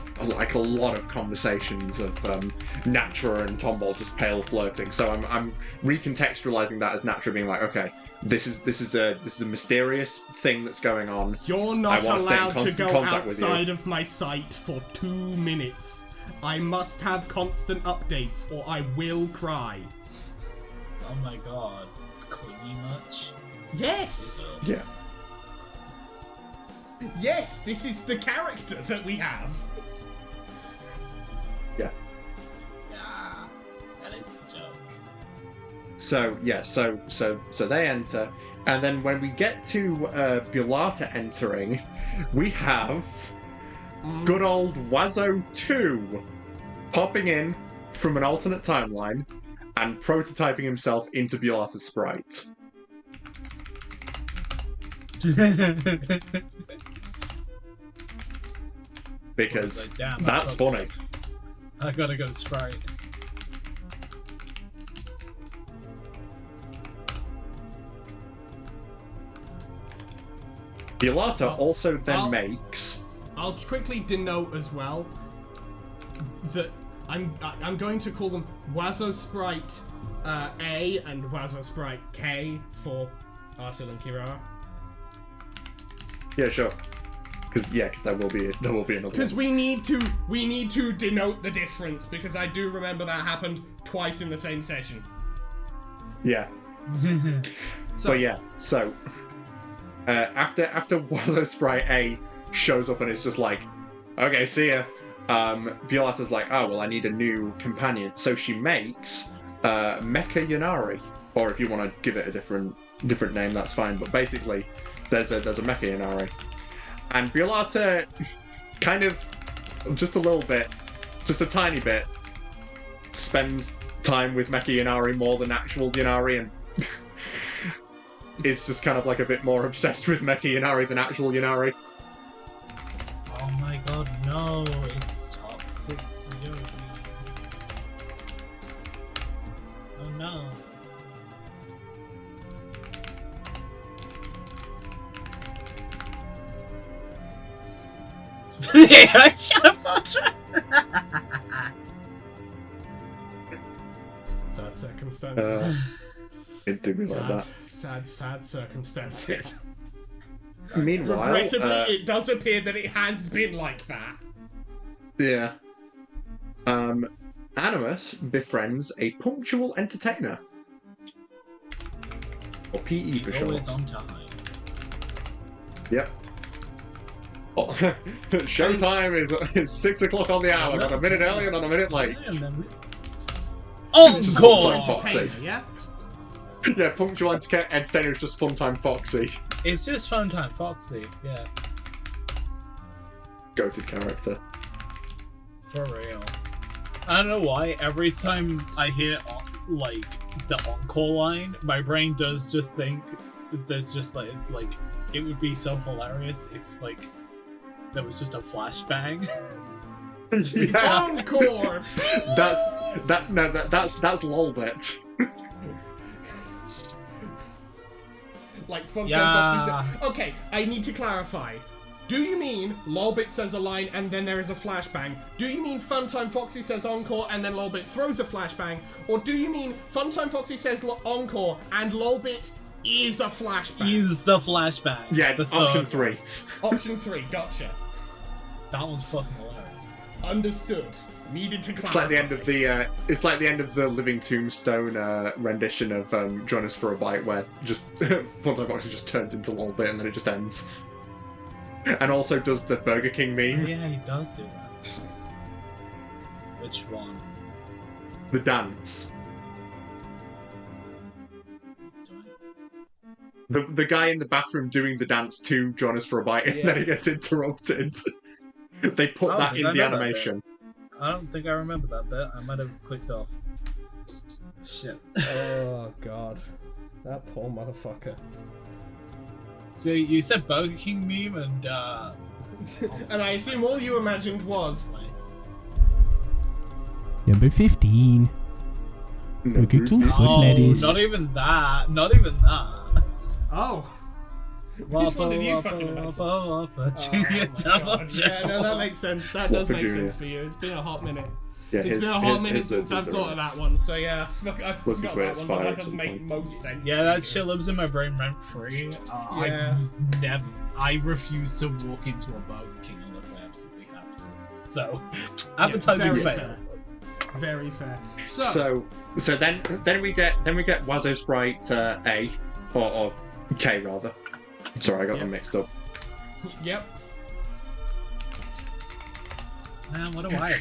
S2: conversations of Natura and Tomball just pale flirting. So I'm recontextualizing that as Natura being like, okay, this is a mysterious thing that's going on.
S3: You're not allowed to go
S2: contact with you.
S3: outside of my sight for 2 minutes. I must have constant updates, or I will cry.
S1: Oh my god, clingy much?
S3: Yes.
S2: Yeah.
S3: Yes, this is the character that we have.
S2: Yeah.
S1: Yeah, that is the joke.
S2: So yeah, so they enter, and then when we get to Violata entering, we have good old Wazoo 2 popping in from an alternate timeline and prototyping himself into Violata's sprite. Because
S1: Like, damn,
S2: that's funny.
S1: I gotta go Sprite.
S2: Violata also then makes.
S3: I'll quickly denote as well that I'm going to call them Wazoo Sprite A and Wazoo Sprite K for Artil and Kirara.
S2: Yeah, sure. Because there will be another.
S3: Because we need to denote the difference, because I do remember that happened twice in the same session.
S2: Yeah.
S3: So,
S2: but yeah, so after Wazoo Sprite A shows up and is just like, okay, see ya. Violata's like, oh well, I need a new companion, so she makes Mecha Yanari, or if you want to give it a different name, that's fine. But basically, there's a Mecha Yanari. And Violata kind of, just a little bit, just a tiny bit, spends time with Mecha Yanari more than actual Yanari, and is just kind of like a bit more obsessed with Mecha Yanari than actual Yanari.
S1: Oh my god, no, it's toxic Yuri. Oh no. Yeah, shut up, Ultra.
S3: Sad circumstances.
S2: It did be like that.
S3: Sad circumstances.
S2: Meanwhile,
S3: regrettably, it does appear that it has been like that.
S2: Yeah. Animus befriends a punctual entertainer. Or PE
S1: He's
S2: for short.
S1: always on time.
S2: Yep. Oh, showtime is 6 o'clock on the hour, not a minute early and not a minute late.
S1: Encore!
S2: Foxy.
S3: Yeah?
S2: Yeah, punctual entertainer is just Funtime Foxy.
S1: It's just Funtime Foxy, yeah.
S2: Goated character.
S1: For real. I don't know why, every time I hear, like, the encore line, my brain does just think there's just, like, it would be so hilarious if, like, there was just a flashbang.
S2: Yeah.
S3: Encore!
S2: That's Lolbit.
S3: Like Funtime Foxy said. Okay, I need to clarify. Do you mean Lolbit says a line and then there is a flashbang? Do you mean Funtime Foxy says encore and then Lolbit throws a flashbang? Or do you mean Funtime Foxy says encore and Lolbit is a flashbang?
S1: Is the flashbang.
S2: Yeah,
S1: the
S2: option
S1: third.
S2: 3.
S3: Option 3, gotcha.
S1: That one's fucking hilarious.
S3: Understood. Needed to clarify.
S2: It's like the end of the Living Tombstone rendition of Join Us for a Bite, where just Funtime Foxy just turns into Lolbit and then it just ends. And also does the Burger King meme.
S1: Oh, yeah, he does do that. Which one?
S2: The dance. The guy in the bathroom doing the dance to Join Us for a Bite, and then he gets interrupted. They put that in the animation.
S1: I don't think I remember that bit. I might have clicked off. Shit.
S3: Oh, God. That poor motherfucker.
S1: So you said Burger King meme and
S3: And I assume all you imagined was...
S1: Nice.
S4: Number 15. Burger King foot
S1: Oh,
S4: lettuce.
S1: not even that. Not even that.
S3: Oh. Which one did you fucking imagine?
S1: Junior Double
S3: Yeah, no, that makes sense. That does make
S2: Junior.
S3: sense for you. It's been a hot minute.
S2: Yeah,
S3: It's been a hot minute since I've thought of that one, so yeah, I forgot that one, but that doesn't make most sense.
S1: Yeah, that shit lives in my brain rent free.
S3: Yeah.
S1: I refuse to walk into a Burger King unless I absolutely have to. So, advertising
S3: very
S1: fail.
S3: fair. Very fair.
S2: So then we get Wazzo Sprite A or K rather. Sorry, I got them mixed up.
S3: Yep.
S1: Man, what do I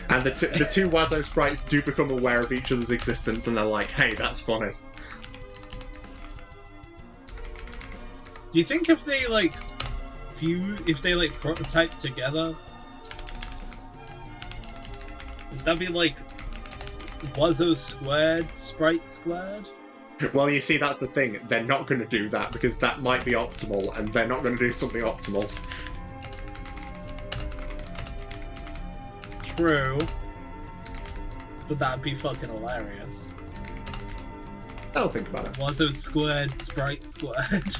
S2: And the two Wazzo Sprites do become aware of each other's existence, and they're like, "Hey, that's funny."
S1: Do you think if they prototype together, would that be like Wazzo squared, Sprite squared?
S2: Well, you see, that's the thing. They're not going to do that because that might be optimal, and they're not going to do something optimal.
S1: True. But that'd be fucking hilarious.
S2: I'll think about it.
S1: Wazzo squared, Sprite squared.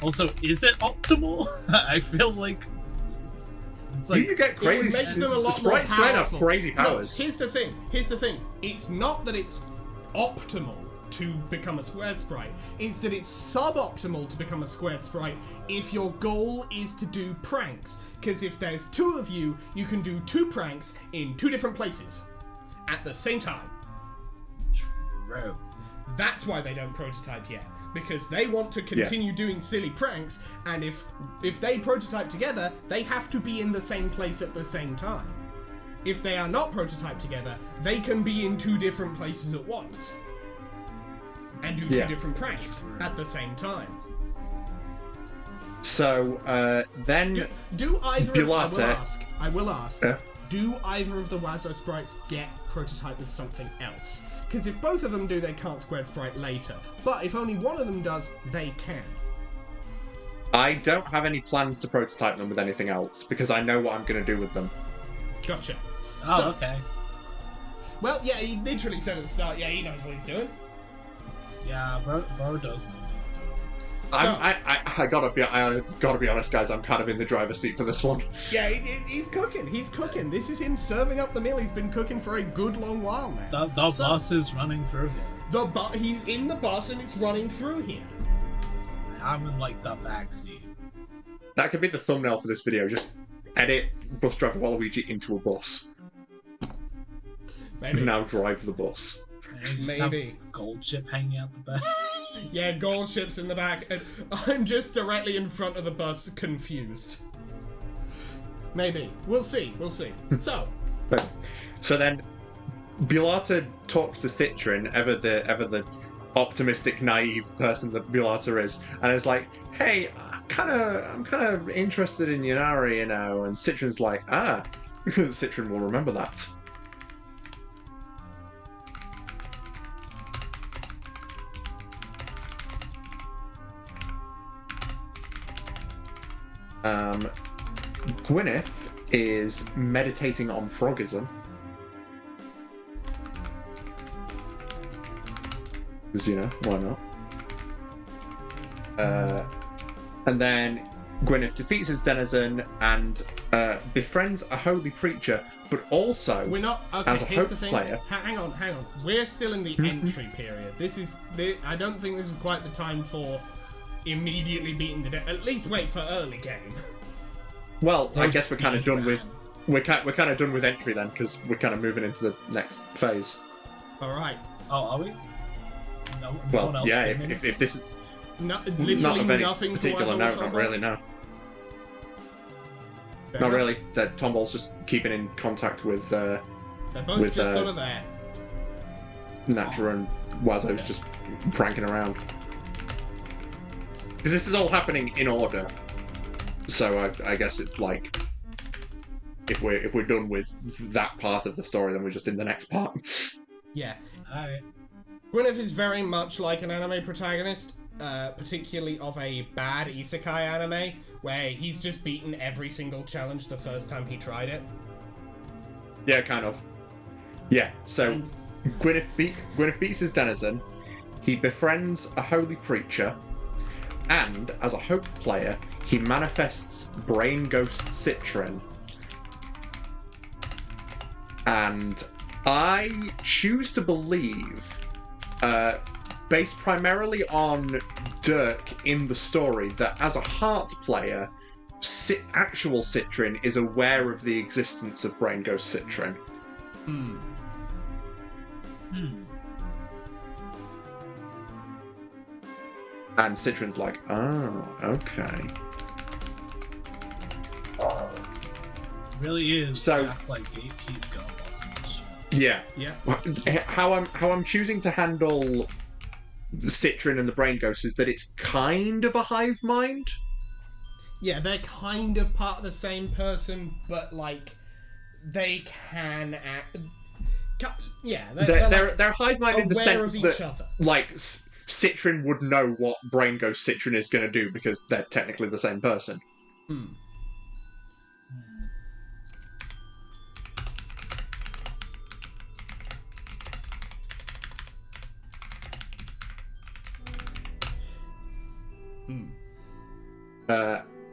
S1: Also, is it optimal? I feel like it's like
S2: You get crazy.
S3: It makes them a lot more
S2: Sprites might have
S3: powerful.
S2: crazy powers.
S3: No, here's the thing. It's not that it's optimal to become a squared sprite. It's that it's suboptimal to become a squared sprite if your goal is to do pranks. Because if there's two of you, you can do 2 pranks in 2 different places at the same time.
S1: True.
S3: That's why they don't prototype yet. Because they want to continue doing silly pranks, and if they prototype together, they have to be in the same place at the same time. If they are not prototyped together, they can be in 2 different places at once. And do 2 different pranks at the same time.
S2: So, then...
S3: Do either
S2: Pilate.
S3: I will ask, do either of the Wazzo sprites get prototyped with something else? Because if both of them do, they can't squared sprite later. But if only one of them does, they can.
S2: I don't have any plans to prototype them with anything else, because I know what I'm going to do with them.
S3: Gotcha.
S1: Oh,
S3: So,
S1: okay.
S3: Well, yeah, he literally said at the start, yeah, he knows what he's doing.
S1: Yeah, Bro does know what he's doing.
S3: So,
S2: I gotta be honest, guys. I'm kind of in the driver's seat for this one.
S3: Yeah, he's cooking. He's cooking. This is him serving up the meal. He's been cooking for a good long while now.
S1: The bus is running through here.
S3: He's in the bus and it's running through here.
S1: I'm in like the back seat.
S2: That could be the thumbnail for this video. Just edit bus driver Waluigi into a bus.
S3: Maybe.
S2: Now drive the bus.
S3: Maybe.
S1: Gold chip hanging out the back.
S3: Yeah, gold chips in the back, and I'm just directly in front of the bus, confused. Maybe. We'll see.
S2: So then, Bulata talks to Citrin, ever the optimistic, naive person that Bulata is, and is like, "Hey, I'm kind of interested in Yunari, you know." And Citrin's like, Citrin will remember that. Gwyneth is meditating on frogism. Because, you know, why not? And then Gwyneth defeats his denizen and befriends a holy preacher, but also
S3: we're not okay.
S2: as a
S3: Here's
S2: hope
S3: the thing.
S2: player.
S3: Hang on. We're still in the entry period. I don't think this is quite the time for immediately beating the at least wait for early game.
S2: Well, I guess we're kind of done with we're kind of done with entry then, because we're kind of moving into the next phase.
S3: All right.
S1: Oh, are we? No
S2: well,
S1: one else
S2: yeah. If this is
S3: literally
S2: not of any
S3: nothing
S2: particular note, not really. No. Not really. That Tomball's just keeping in contact with.
S3: They're both just sort of there.
S2: Natra and Wazo's just pranking around. Because this is all happening in order. So I guess it's like if we're done with that part of the story, then we're just in the next part.
S3: Yeah.
S1: Alright.
S3: Gwyneth is very much like an anime protagonist, particularly of a bad isekai anime, where he's just beaten every single challenge the first time he tried it.
S2: Yeah, kind of. Yeah, so Gwyneth beats his denizen, he befriends a holy preacher, and as a hope player, he manifests Brain Ghost Citrin. And I choose to believe, based primarily on Dirk in the story, that as a heart player, actual Citrin is aware of the existence of Brain Ghost Citrin. And Citrin's like, oh, okay.
S1: Really is.
S2: So
S1: that's like gatekeep go boss.
S2: Yeah.
S3: Yeah.
S2: How I'm choosing to handle Citrin and the Brain Ghost is that it's kind of a hive mind.
S3: Yeah, they're kind of part of the same person, but like they can act. Yeah,
S2: they're hive mind in the sense that
S3: other.
S2: Like Citrin would know what Brain Ghost Citrin is going to do because they're technically the same person.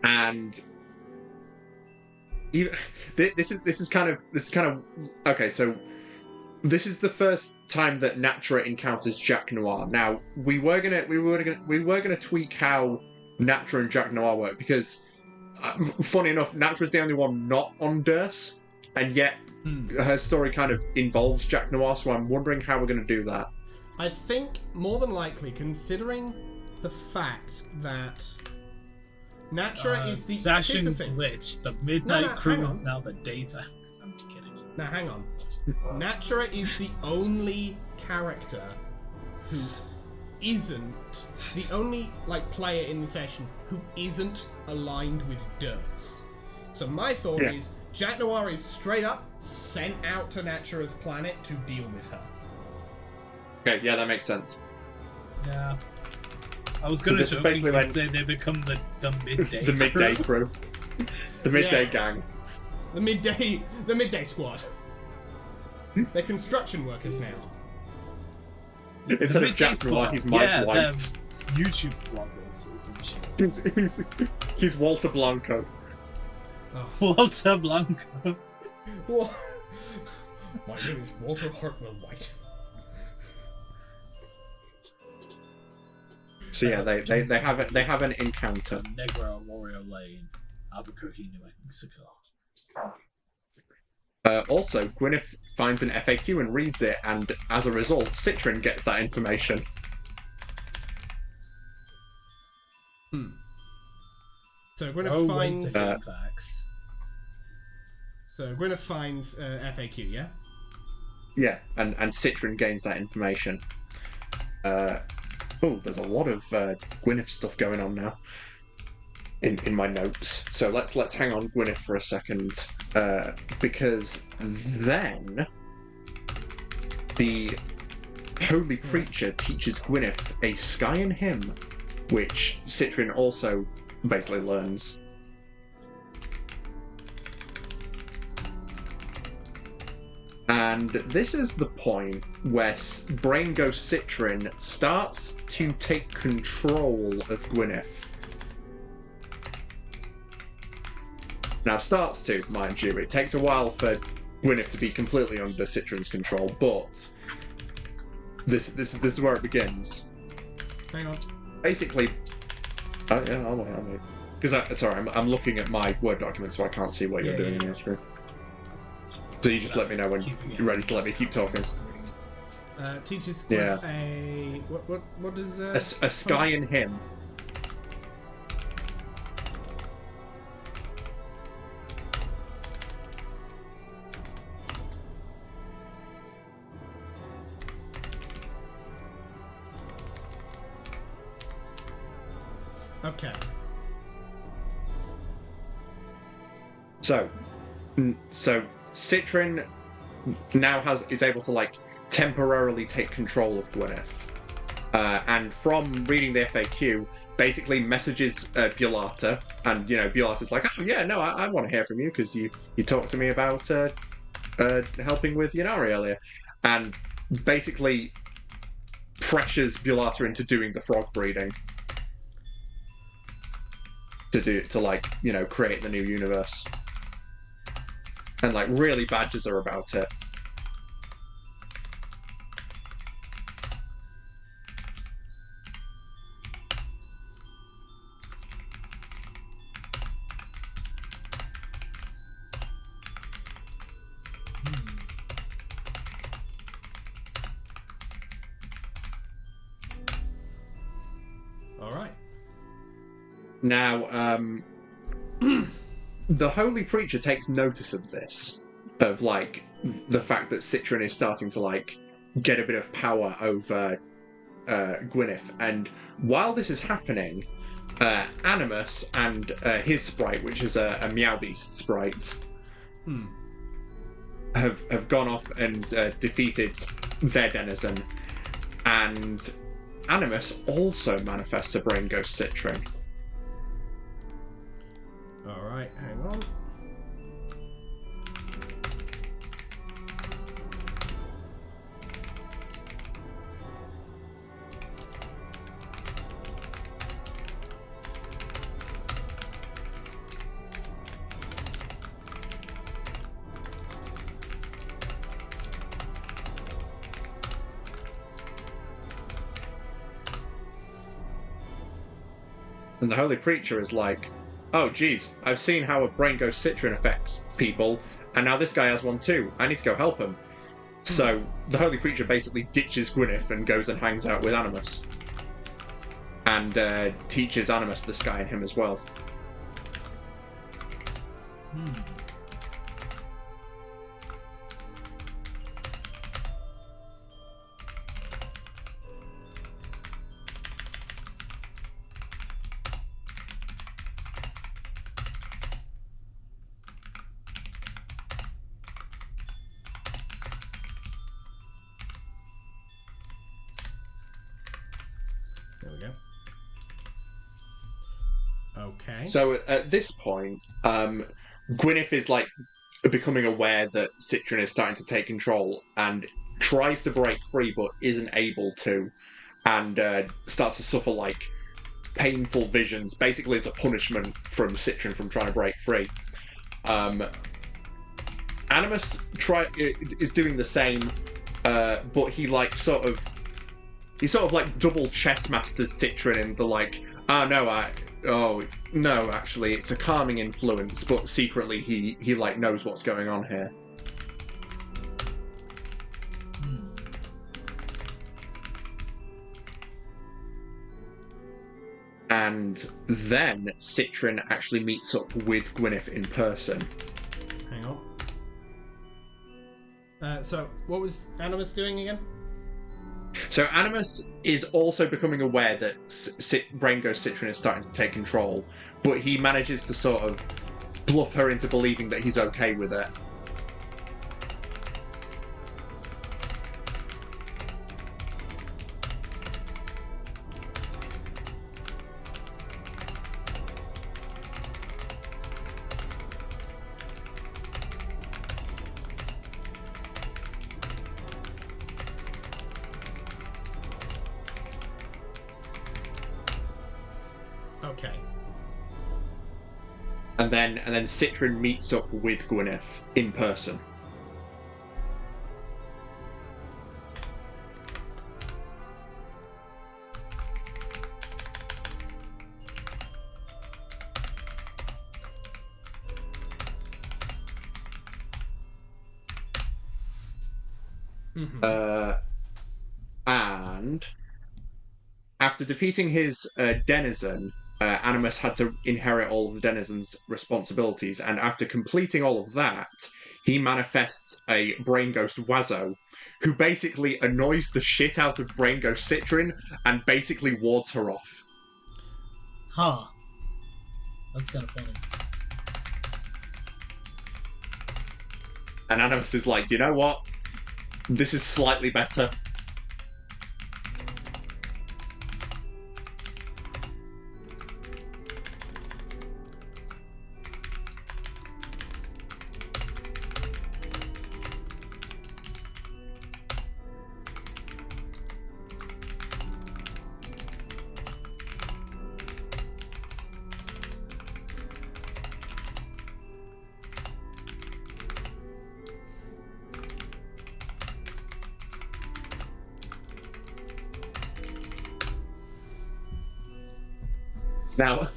S2: And this is kind of okay. So this is the first time that Natra encounters Jack Noir. Now we were gonna tweak how Natra and Jack Noir work because, funny enough, Natra's the only one not on Durst, and yet her story kind of involves Jack Noir. So I'm wondering how we're gonna do that.
S3: I think more than likely, considering the fact that Natra is the
S1: Sashing Glitch. The Midnight Crew is now the daytime. I'm kidding.
S3: Now hang on. Natra is the only character who isn't the only player in the session who isn't aligned with Durst. So my thought is Jack Noir is straight up sent out to Natra's planet to deal with her.
S2: Okay, yeah, that makes sense.
S1: Yeah. I was going to jokingly say they become the midday
S2: the midday crew. The midday gang.
S3: The midday squad. They're construction workers now.
S2: Instead of Jack Miller, he's Mike White.
S1: YouTube vloggers or some shit.
S2: He's Walter Blanco.
S1: Oh. Walter Blanco.
S3: My name is Walter Hartwell White.
S2: So yeah, they have an encounter.
S1: Negro Warrior Lane, Albuquerque, New Mexico.
S2: Also, Gwyneth finds an FAQ and reads it, and as a result, Citrin gets that information.
S3: So Gwyneth finds.
S1: Facts.
S3: So Gwyneth finds FAQ, yeah.
S2: Yeah, and Citrin gains that information. There's a lot of Gwyneth stuff going on now in my notes. So let's hang on Gwyneth for a second, because then the holy preacher teaches Gwyneth a Skyen hymn, which Citrin also basically learns. And this is the point where Brain Ghost Citrin starts to take control of Gwyneth. Now, starts to, mind you. It takes a while for Gwyneth to be completely under Citrin's control, but this is where it begins.
S3: Hang on.
S2: Basically, I'll wait. Because I'm looking at my Word document, so I can't see what you're doing on your screen. So you just let me know when you're ready to let me keep talking.
S3: Teaches Gwyneth a what is
S2: a Skyen hymn.
S3: Okay.
S2: So Citrin now is able to temporarily take control of Gwyneth, and from reading the FAQ, basically messages Bulata, and Bulata's like, oh yeah, no, I want to hear from you because you talked to me about helping with Yanari earlier, and basically pressures Bulata into doing the frog breeding to create the new universe. And really badgers her about it.
S3: All right.
S2: Now, the Holy Preacher takes notice of this, of the fact that Citrin is starting to get a bit of power over Gwyneth, and while this is happening, Animus and his sprite, which is a Meow Beast sprite, have gone off and defeated their denizen, and Animus also manifests a Brain Ghost Citrin.
S3: Alright, hang on.
S2: And the Holy Preacher is like, oh geez, I've seen how a Brain Ghost Citrin affects people, and now this guy has one too. I need to go help him. So the Holy Preacher basically ditches Gwyneth and goes and hangs out with Animus. And teaches Animus the Sky and him as well.
S3: There we go. Okay.
S2: So at this point, Gwyneth is becoming aware that Citrin is starting to take control and tries to break free but isn't able to, and starts to suffer like painful visions. Basically, it's a punishment from Citrin from trying to break free. Animus is doing the same, but he sort of double chess masters Citrin in the no, actually, it's a calming influence, but secretly he knows what's going on here. And then Citrin actually meets up with Gwyneth in person.
S3: Hang on. So, what was Animus doing again?
S2: So Animus is also becoming aware that Brain Ghost Citrin is starting to take control, but he manages to sort of bluff her into believing that he's okay with it.
S3: Okay.
S2: And then Citrin meets up with Gwyneth in person. And after defeating his denizen, Animus had to inherit all of the denizen's responsibilities, and after completing all of that, he manifests a Brain Ghost Wazo, who basically annoys the shit out of Brain Ghost Citrin and basically wards her off.
S1: Huh. That's kind of funny.
S2: And Animus is like, you know what? This is slightly better. Now,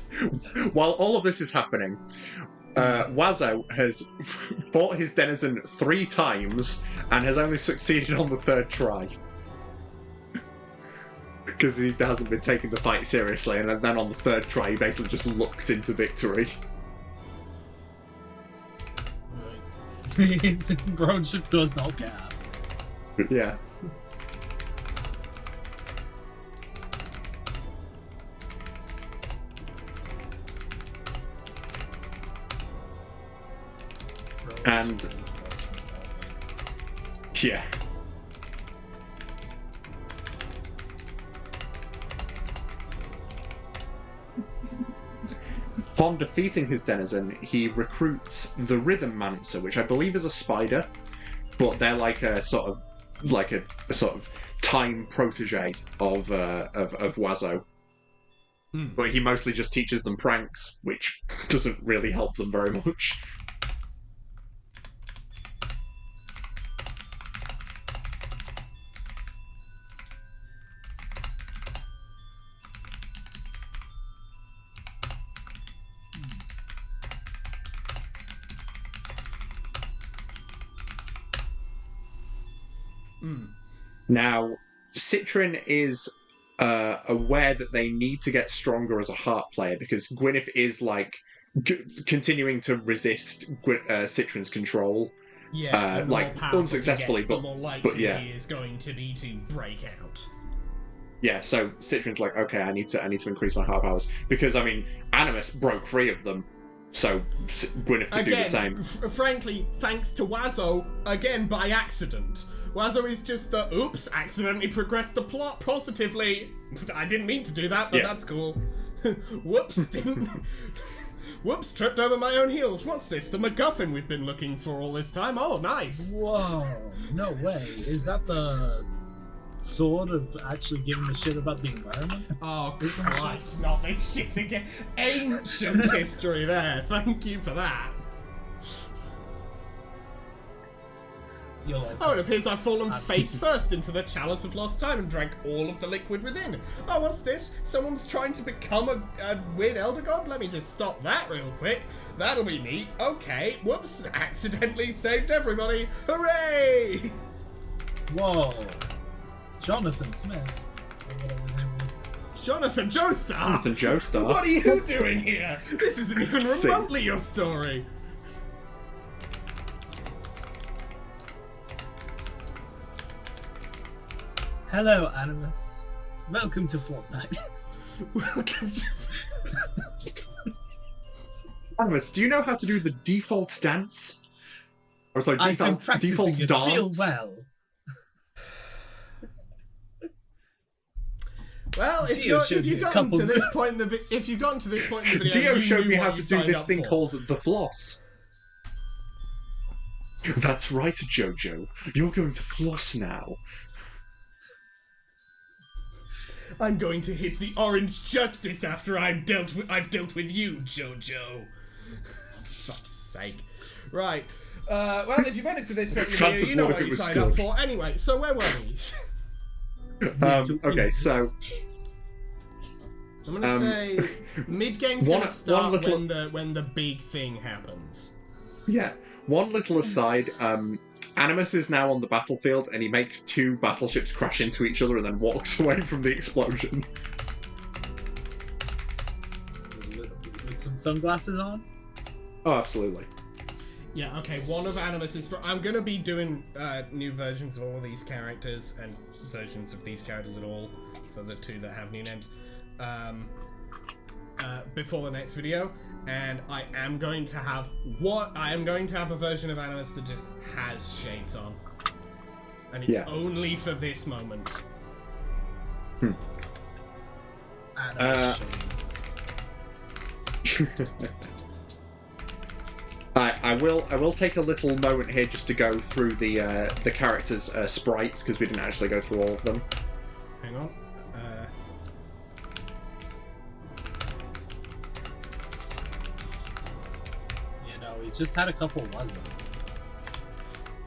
S2: while all of this is happening, Wazo has fought his denizen 3 times and has only succeeded on the 3rd try. Because he hasn't been taking the fight seriously, and then on the 3rd try he basically just looked into victory.
S1: Bro just does not cap.
S2: Yeah. And yeah. Upon defeating his denizen, he recruits the Rhythm Mancer, which I believe is a spider, but they're like a sort of time protege of Wazo. But he mostly just teaches them pranks, which doesn't really help them very much. Now, Citrin is aware that they need to get stronger as a harp player because Gwyneth is continuing to resist Citrin's control.
S3: Yeah,
S2: unsuccessfully,
S3: the more likely
S2: but yeah,
S3: he is going to be to break out.
S2: Yeah, so Citrin's like, okay, I need to increase my harp powers because I mean, Animus broke free of them. So Gwyneth could do the same.
S3: Frankly, thanks to Wazo, again by accident. Wazo is just oops, accidentally progressed the plot positively. I didn't mean to do that, but that's cool. Whoops, didn't. Whoops, tripped over my own heels. What's this? The MacGuffin we've been looking for all this time? Oh, nice.
S1: Whoa, no way. Is that the sword of actually giving a shit about the environment?
S3: Oh, Christ, not this shit again. Ancient history there. Thank you for that. Oh, it appears I've fallen face first into the chalice of lost time and drank all of the liquid within. Oh, what's this? Someone's trying to become a weird elder god? Let me just stop that real quick. That'll be neat. Okay, whoops, accidentally saved everybody. Hooray!
S1: Whoa. Jonathan Smith. Or whatever his name was.
S3: Jonathan Joestar!
S2: Jonathan Joestar.
S3: What are you doing here? This isn't even remotely your story.
S1: Hello, Animus. Welcome to Fortnite.
S3: Welcome to...
S2: Animus, do you know how to do the default dance? Or sorry,
S1: I've been practicing
S2: default
S1: it
S2: dance?
S1: real well.
S3: Well, if you've gotten to this point in the video,
S2: Dio showed me how to do this thing
S3: for.
S2: called the floss. That's right, Jojo. You're going to floss now.
S3: I'm going to hit the orange justice after I've dealt with you, Jojo. Fuck's sake. Right. Well, if you made it to this point in the video, you know what you signed up for. Anyway, so where were we?
S2: Okay, so
S3: I'm gonna say mid-game's gonna start when the big thing happens.
S2: Yeah. One little aside, Animus is now on the battlefield and he makes two battleships crash into each other and then walks away from the explosion.
S1: With some sunglasses on?
S2: Oh, absolutely.
S3: Yeah, okay, one of Animus's... I'm gonna be doing new versions of all these characters and versions of these characters at all for the two that have new names before the next video, and I am going to have a version of Animus that just has shades on, and it's only for this moment.
S1: Animus shades.
S2: I will take a little moment here just to go through the characters' sprites, because we didn't actually go through all of them.
S3: Hang on.
S1: We just had a couple of Wuzzos.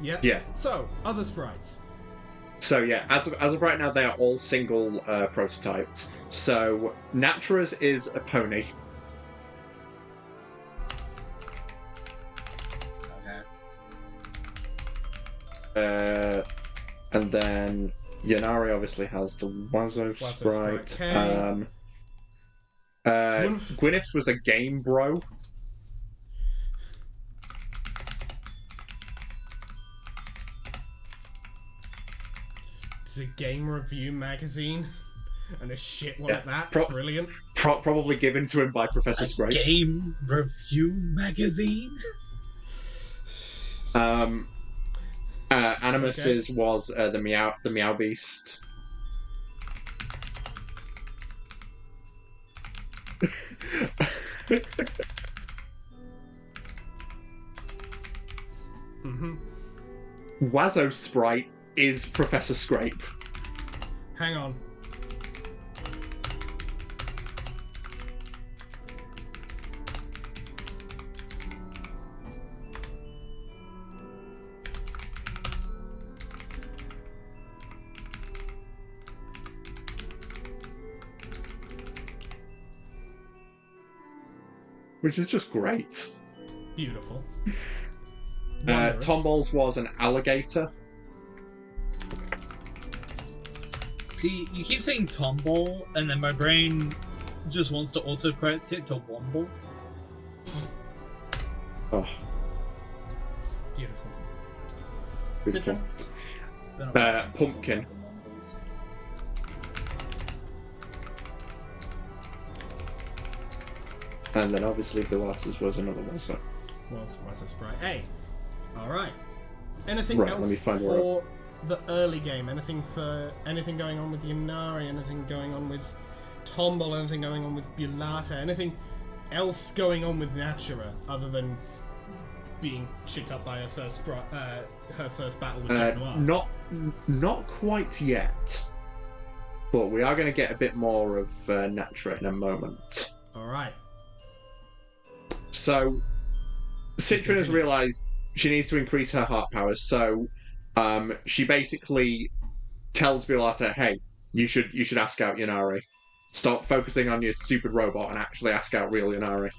S3: Yep.
S2: Yeah.
S3: So, other sprites.
S2: So yeah, as of right now, they are all single prototyped. So Natura's is a pony.
S1: Okay.
S2: And then Yanari obviously has the Wazzo sprite.
S3: Okay.
S2: Gwyneth's was a game bro.
S3: It's a game review magazine, and a shit one at that. Brilliant.
S2: Probably given to him by Professor Scrape.
S1: Game review magazine.
S2: Animus's was the Meow Beast. Wazzo sprite is Professor Scrape.
S3: Hang on.
S2: Which is just great.
S3: Beautiful.
S2: Tombol's was an alligator.
S1: See, you keep saying Tomball, and then my brain just wants to autocorrect it to Womble.
S2: Oh.
S3: Beautiful.
S2: Beautiful. Pumpkin. And then obviously Bilatis was another one, so.
S3: Was a sprite. Hey! Alright. Anything
S2: Right,
S3: else
S2: let me find
S3: for the early game? Anything going on with Yanari? Anything going on with Tomball? Anything going on with Bulata? Anything else going on with Natura other than being shit up by her first battle with Jack Noir?
S2: Not quite yet, but we are going to get a bit more of Natura in a moment.
S3: All right.
S2: So, Citrin has realised she needs to increase her heart powers, so she basically tells Violetta, hey, you should ask out Yanari. Stop focusing on your stupid robot and actually ask out real Yanari.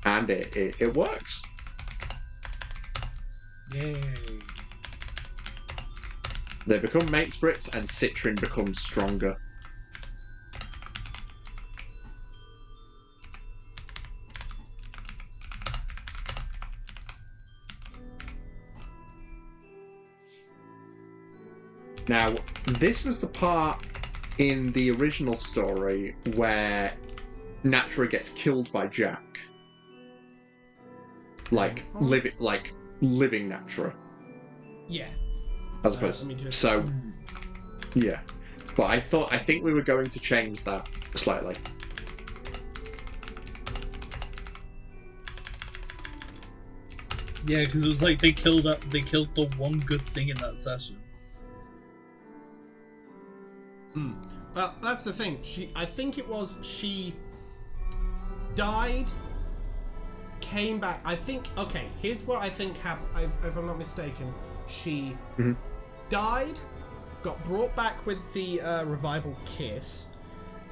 S2: And it works.
S1: Yay.
S2: They become mate sprits and Citrin becomes stronger. Now, this was the part in the original story where Natura gets killed by Jack. Living Natura.
S3: Yeah.
S2: As opposed so yeah. But I think we were going to change that slightly.
S1: Yeah, because it was like they killed the one good thing in that session.
S3: Well, that's the thing. I think she died, came back. I think. Okay, here's what I think happened. If I'm not mistaken, she died, got brought back with the revival kiss,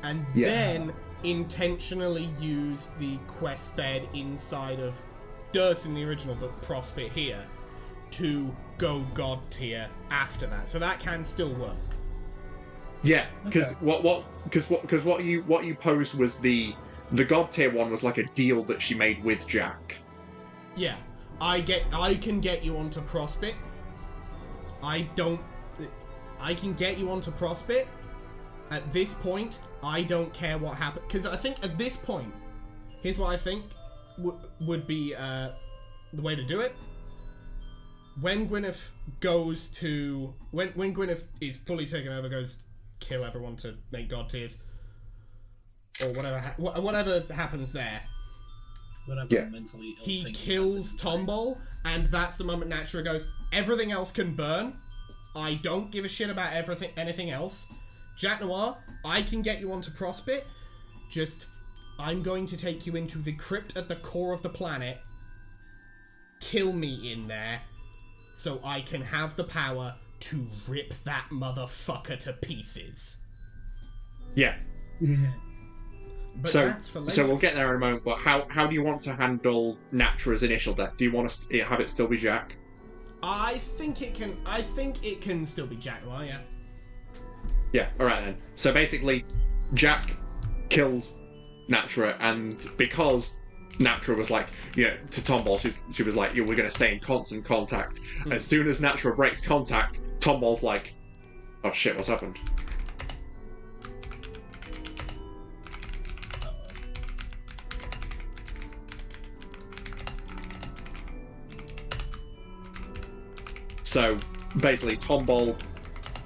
S3: and then intentionally used the quest bed inside of Durst in the original, but Prospit here, to go god tier after that. So that can still work.
S2: Yeah, because what you posed was the god tier one was like a deal that she made with Jack.
S3: Yeah, I can get you onto Prospit. I can get you onto Prospit. At this point, I don't care what happens, because I think at this point, here's what I think would be the way to do it. When Gwyneth goes to when Gwyneth is fully taken over, goes kill everyone to make god tiers, or whatever happens there.
S1: Mentally ill
S3: he kills Tomball, and that's the moment Natura goes, everything else can burn. I don't give a shit about anything else. Jack Noir, I can get you onto Prospit. Just, I'm going to take you into the crypt at the core of the planet. Kill me in there, so I can have the power to rip that motherfucker to pieces.
S2: Yeah.
S3: But that's for later.
S2: So we'll get there in a moment, but how do you want to handle Natura's initial death? Do you want to have it still be Jack?
S3: I think it can still be Jack Noir, yeah.
S2: Yeah, alright then. So basically, Jack kills Natura, and because Natura was like, to Tomball, she was like, we're going to stay in constant contact. As soon as Natura breaks contact, Tomball's like, oh shit, what's happened? So basically, Tomball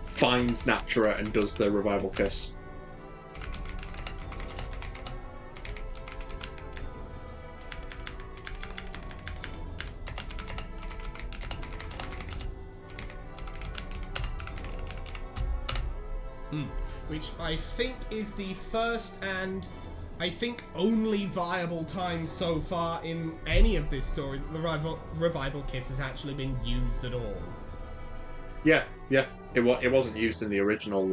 S2: finds Natura and does the revival kiss.
S3: Which I think is the first and I think only viable time so far in any of this story that the revival kiss has actually been used at all.
S2: Yeah. It wasn't used in the original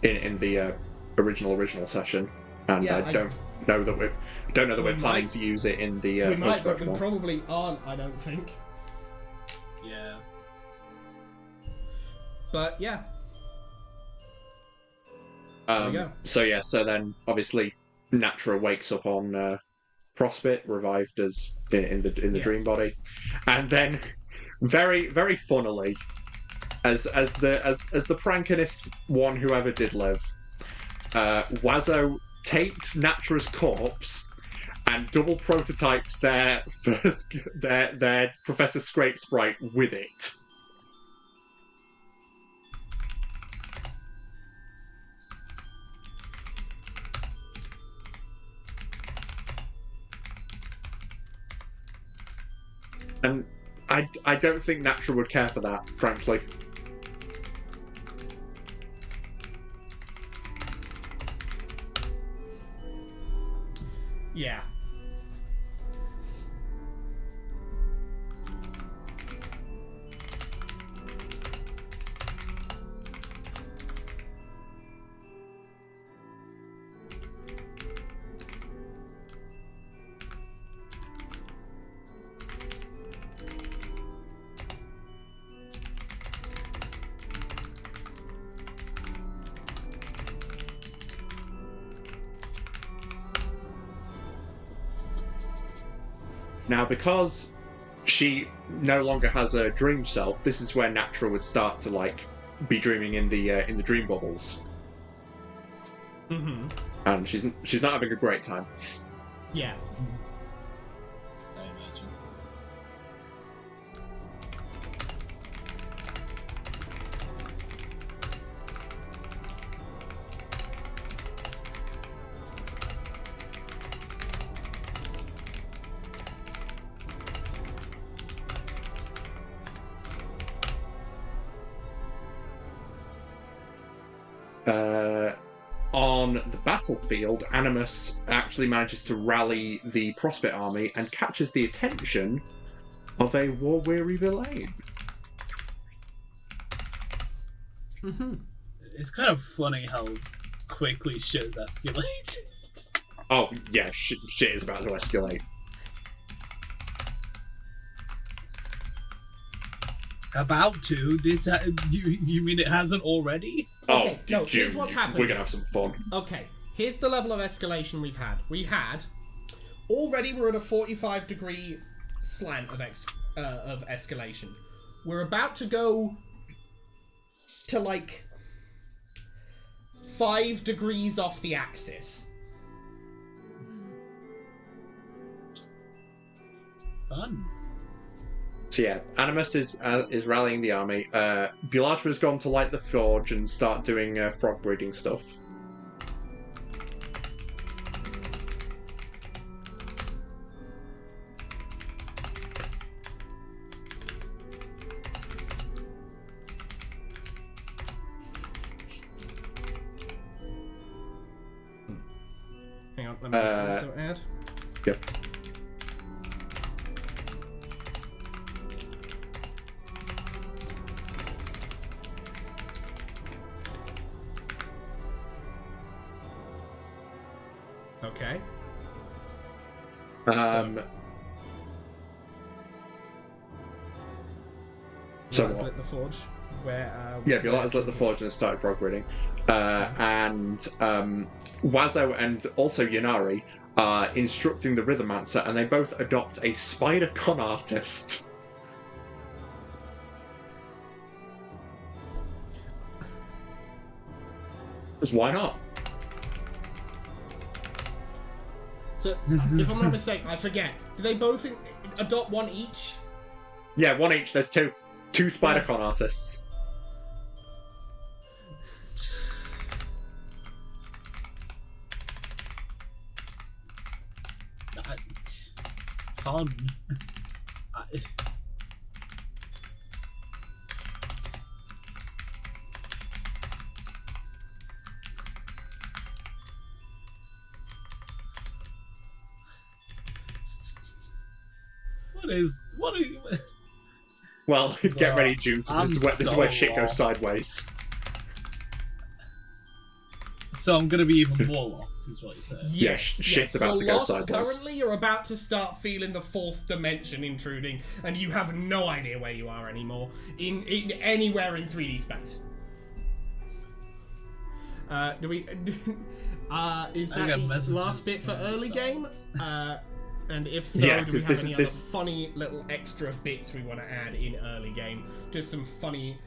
S2: in the original session, and I don't know that we're planning to use it in the.
S3: We might, but we probably aren't. I don't think.
S1: Yeah.
S3: But yeah.
S2: There we go. So then obviously Natura wakes up on Prospit, revived as in the dream body, and then very very funnily, as the prankinest one who ever did live, Wazzo takes Natura's corpse and double prototypes their Professor Scrape sprite with it. And I don't think Natural would care for that, frankly.
S3: Yeah.
S2: Now, because she no longer has a dream self, this is where Natural would start to like be dreaming in the dream bubbles, and she's not having a great time.
S3: Yeah.
S1: I imagine.
S2: On the battlefield, Animus actually manages to rally the Prospect army and catches the attention of a war-weary villain.
S1: It's kind of funny how quickly shit has escalated.
S2: Oh, yeah, shit is about to escalate.
S1: About to? You mean it hasn't already?
S3: Okay,
S2: Oh,
S3: here's what's happening.
S2: We're gonna have some fun.
S3: Okay, here's the level of escalation we've had. Already we're at a 45-degree slant of escalation. We're about to go to, like, 5 degrees off the axis.
S1: Fun.
S2: So yeah, Animus is rallying the army. Bulatra has gone to light the forge and start doing frog breeding stuff.
S3: Hang on, let me just also add.
S2: Yep.
S3: Okay.
S2: So
S3: Let's lit the forge.
S2: yeah, Bulata's lit the forge and started frog breeding. And Wazo and also Yanari are instructing the Rhythmancer, and they both adopt a spider con artist. Because why not?
S3: So, if I'm not mistaken, I forget. Do they both adopt one each?
S2: Yeah, one each. There's two spider con artists.
S1: Fun. What are you?
S2: Well, get ready, June. This is where shit goes sideways.
S1: So I'm gonna be even more lost, is what you're saying.
S2: Yes, shit's about to go sideways.
S3: Currently, you're about to start feeling the fourth dimension intruding, and you have no idea where you are anymore in anywhere in 3D space. Do we? Is that the last bit for early game? And if so,
S2: yeah,
S3: do we have any
S2: other
S3: funny little extra bits we want to add in early game? Just some funny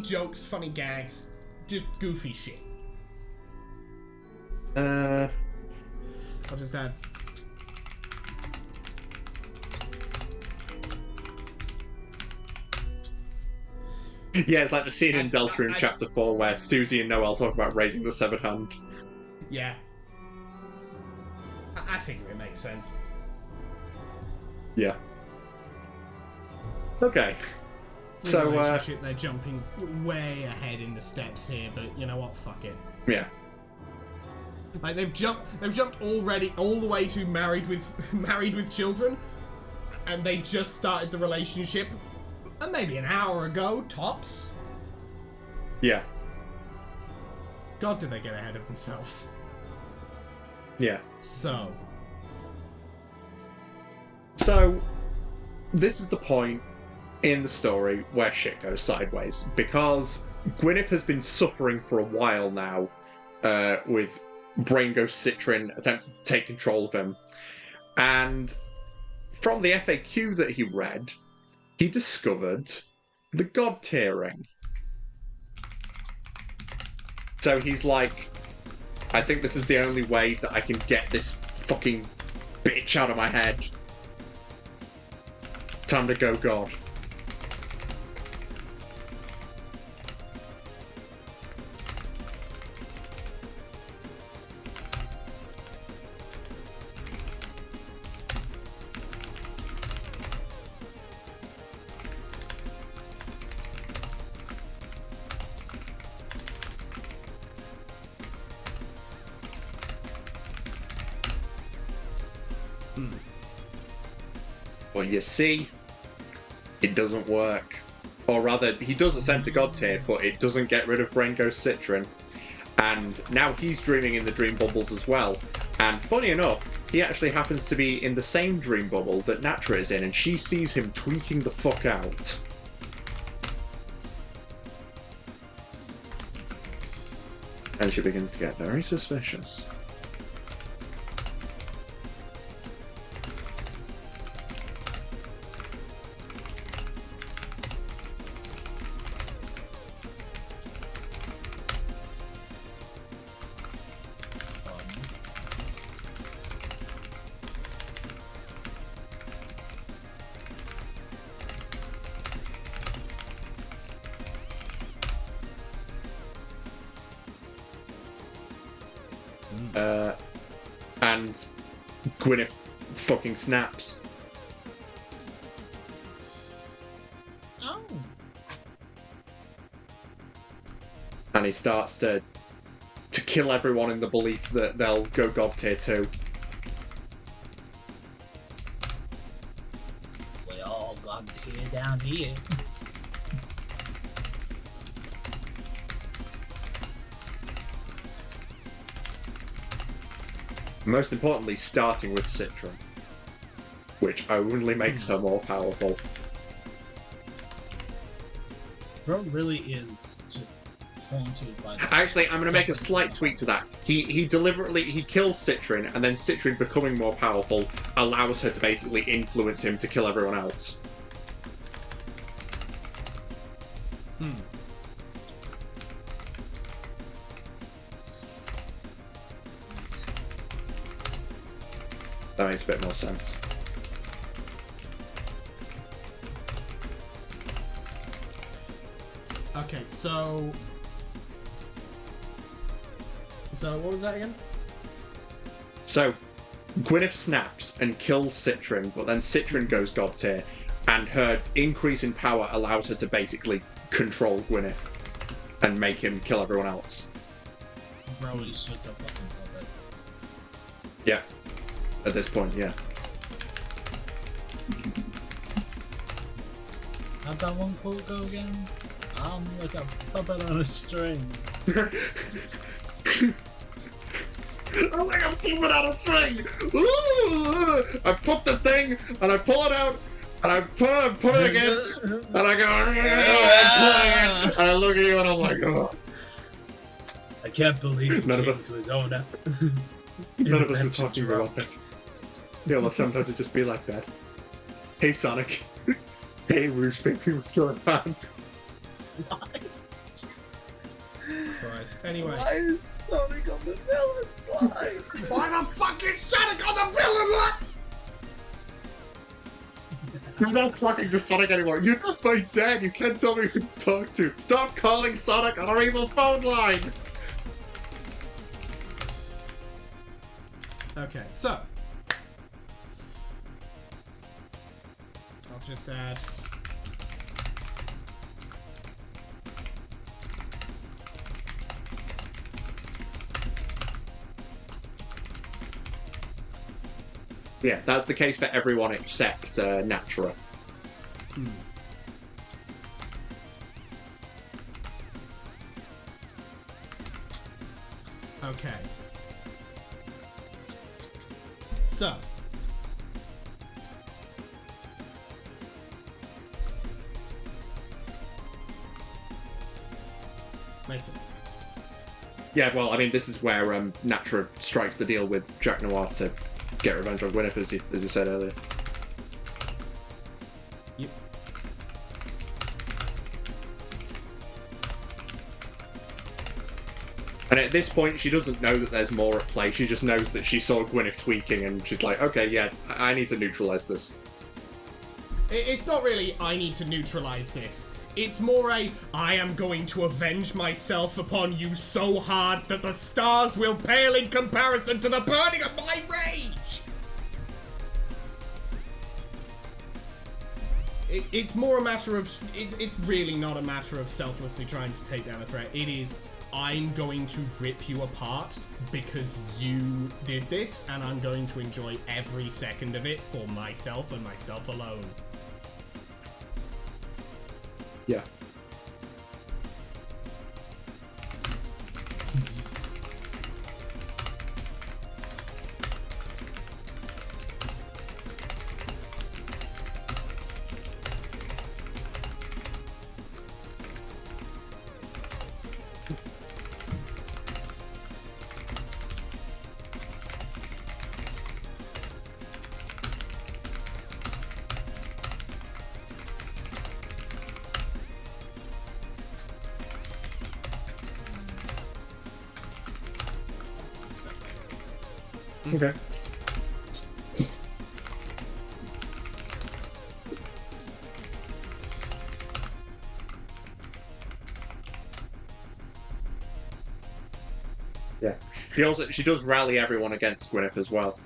S3: jokes, funny gags, just goofy shit.
S2: Uh,
S3: I'll just add.
S2: Yeah, it's like the scene in Deltarune Chapter 4 where Susie and Noel talk about raising the severed hand.
S3: Yeah. I think it makes sense.
S2: Yeah. Okay. So,
S3: relationship, they're jumping way ahead in the steps here, but you know what? Fuck it.
S2: yeah.
S3: Like they've jumped already all the way to married with children, and they just started the relationship maybe an hour ago, tops.
S2: Yeah.
S3: God, did they get ahead of themselves?
S2: Yeah.
S3: So,
S2: this is the point in the story where shit goes sideways, because Gwyneth has been suffering for a while now, with Brain Ghost Citrin attempting to take control of him. And from the FAQ that he read, he discovered the God tiering. So he's like, I think this is the only way that I can get this fucking bitch out of my head. Time to go God. Well, you see, it doesn't work. Or rather, he does ascend to God tier, but it doesn't get rid of Brain Ghost Citrin. And now he's dreaming in the dream bubbles as well. And funny enough, he actually happens to be in the same dream bubble that Natra is in, and she sees him tweaking the fuck out. And she begins to get very suspicious. And Gwyneth fucking snaps.
S1: Oh.
S2: And he starts to kill everyone in the belief that they'll go God tier 2.
S1: We all God tier down here.
S2: Most importantly, starting with Citrin, which only makes her more powerful.
S1: Bro really is just haunted by that.
S2: Actually, I'm going to make a slight tweak to that. He deliberately kills Citrin, and then Citrin becoming more powerful allows her to basically influence him to kill everyone else. That makes a bit more sense.
S3: okay, so what was that again?
S2: So, Gwyneth snaps and kills Citrin, but then Citrin goes God tier, and her increase in power allows her to basically control Gwyneth and make him kill everyone else.
S1: Bro is just a fucking puppet.
S2: Yeah. At this point, yeah.
S1: How'd that one quote go again? I'm like a puppet on a string.
S2: I'm like a puppet on a string! Ooh! I put the thing, and I pull it out, and I put it again, and I go, I'm pulling it, and I look at you, and I'm like, oh.
S1: I can't believe he came to his own.
S2: None of us were talking about that. Yeah, well, sometimes it just be like that. Hey, Sonic. Hey, Rouge Baby, what's going on?
S3: Christ. Anyway.
S1: Why is Sonic on the villain side?
S3: Why the fuck is Sonic on the villain line?
S2: You're not talking to Sonic anymore. You're not my dad. You can't tell me who to talk to. Stop calling Sonic on our evil phone line.
S3: Okay, so I'll just add
S2: Yeah, that's the case for everyone except Natura.
S3: Okay. So. Mason.
S2: Yeah, well, I mean, this is where Natura strikes the deal with Jack Noir to get revenge on Gwyneth, as you said earlier.
S3: Yep.
S2: And at this point, she doesn't know that there's more at play. She just knows that she saw Gwyneth tweaking, and she's like, okay, yeah, I need to neutralize this.
S3: It's not really, I need to neutralize this. It's more I am going to avenge myself upon you so hard that the stars will pale in comparison to the burning of my rage! It's more a matter of... It's really not a matter of selflessly trying to take down a threat. It is, I'm going to rip you apart because you did this, and I'm going to enjoy every second of it for myself and myself alone.
S2: Yeah. Okay. Yeah. She does rally everyone against Gwyneth as well.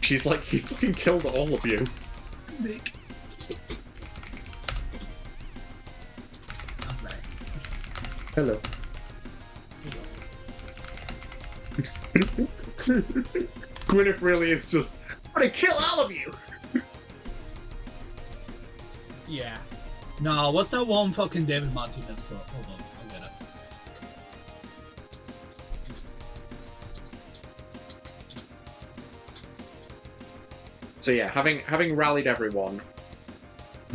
S2: She's like, he fucking killed all of you.
S1: Nick.
S2: Hello. Gwyneth really is just, I'm gonna kill all of you!
S3: Yeah.
S1: No, what's that one fucking David Martinez quote? Hold on, I'll get it.
S2: So yeah, having rallied everyone,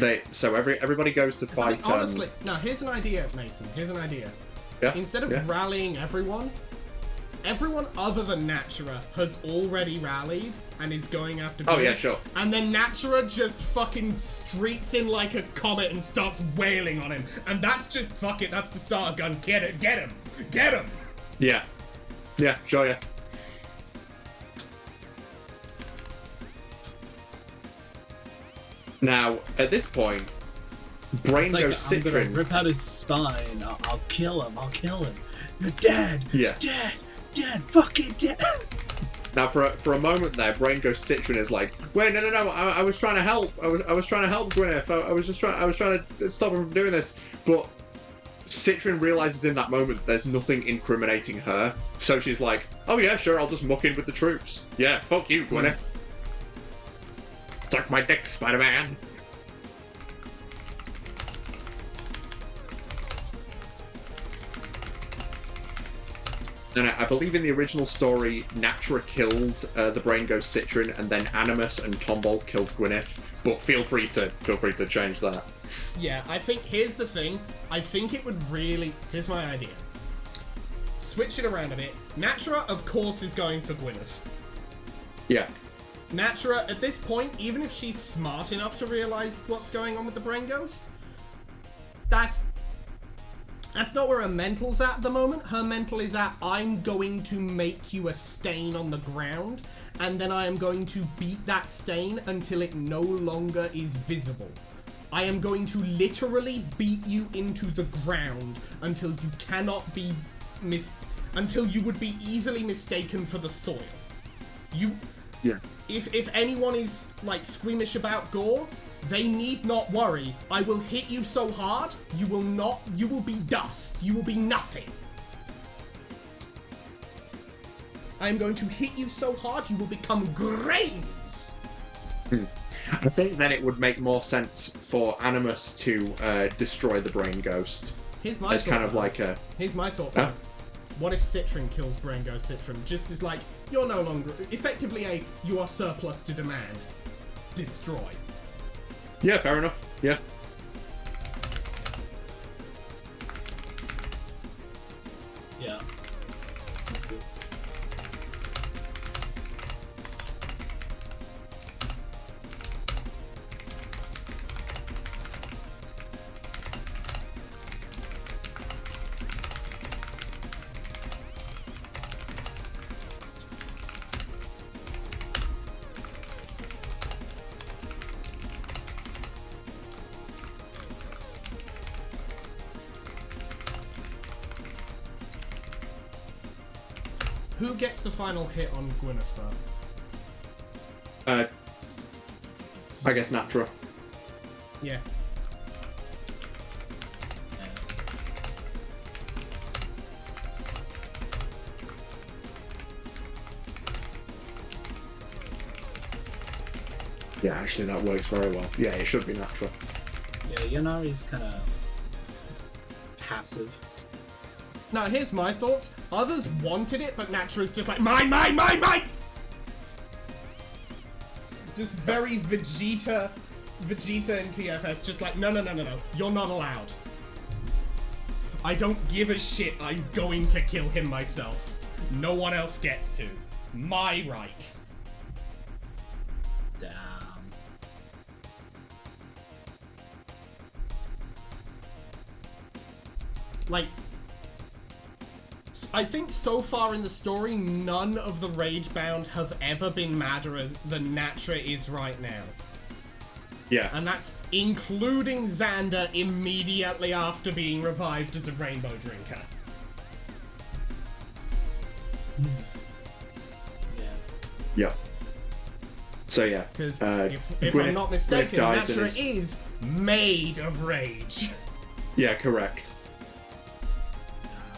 S2: everybody goes to fight.
S3: Honestly, no. Here's an idea, Mason. Here's an idea.
S2: Yeah,
S3: Instead of rallying everyone other than Natura has already rallied and is going after.
S2: Oh yeah, sure.
S3: And then Natura just fucking streaks in like a comet and starts wailing on him, and that's just fuck it. That's the starter gun. Get him! Get him!
S2: Yeah, yeah, sure, yeah. Now, at this point, Brain
S1: It's like,
S2: goes
S1: I'm gonna
S2: Citron.
S1: rip out his spine. I'll kill him. You're dead.
S2: Yeah.
S1: Dead. Fucking dead.
S2: Now, for a moment there, Brain goes Citron is like, wait, no. I was trying to help. I was trying to help Gwyneth. I was trying to stop him from doing this. But Citron realizes in that moment that there's nothing incriminating her. So she's like, oh yeah, sure, I'll just muck in with the troops. Yeah, fuck you, Gwyneth. Suck my dick, Spider-Man. And I believe in the original story, Natura killed the Brain Ghost Citron, and then Animus and Tombolt killed Gwyneth. But feel free to change that.
S3: Yeah, I think here's the thing. I think it would really. Here's my idea. Switch it around a bit. Natura, of course, is going for Gwyneth.
S2: Yeah.
S3: Natura, at this point, even if she's smart enough to realize what's going on with the Brain Ghost, that's not where her mental's at the moment. Her mental is at, I'm going to make you a stain on the ground, and then I am going to beat that stain until it no longer is visible. I am going to literally beat you into the ground until you cannot be until you would be easily mistaken for the soil.
S2: Yeah.
S3: If anyone is, like, squeamish about gore, They need not worry. I will hit you so hard, you will be dust. You will be nothing. I am going to hit you so hard, you will become grains.
S2: I think then it would make more sense for Animus to destroy the Brain Ghost.
S3: Here's my
S2: as
S3: thought.
S2: Kind of like a...
S3: Here's my thought.
S2: Huh?
S3: What if Citron kills Brain Ghost Citron? Just as like, you're no longer... Effectively, you are surplus to demand. Destroy.
S2: Yeah, fair enough. Yeah.
S1: Yeah. That's good.
S3: Who gets the final hit on Gwyneth, though?
S2: I guess Natra.
S3: Yeah.
S2: Yeah, actually that works very well. Yeah, it should be Natra.
S1: Yeah, Yanari's kind of passive.
S3: Now, here's my thoughts. Others wanted it, but Natura's just like, mine, mine, mine, mine! Just very Vegeta and TFS, just like, no, no, no, no, no. You're not allowed. I don't give a shit. I'm going to kill him myself. No one else gets to. My right.
S1: Damn.
S3: Like, I think so far in the story, none of the Ragebound have ever been madder than Natra is right now.
S2: Yeah.
S3: And that's including Xander immediately after being revived as a rainbow drinker.
S1: Yeah.
S2: Yep. So yeah.
S3: Because if I'm not mistaken, Natra
S2: is
S3: is made of rage.
S2: Yeah, correct.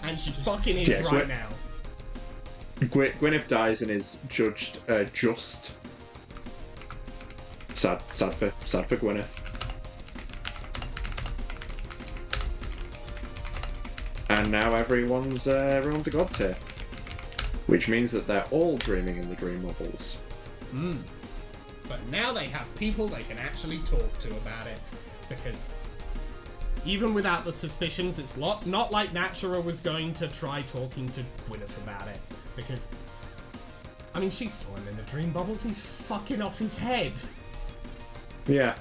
S3: And she fucking is right now.
S2: Gwyneth dies and is judged just. Sad for Gwyneth. And now everyone's a god tier, which means that they're all dreaming in the dream bubbles.
S3: But now they have people they can actually talk to about it, because even without the suspicions, it's not like Natura was going to try talking to Gwyneth about it, because, I mean, she saw him in the dream bubbles, he's fucking off his head.
S2: Yeah.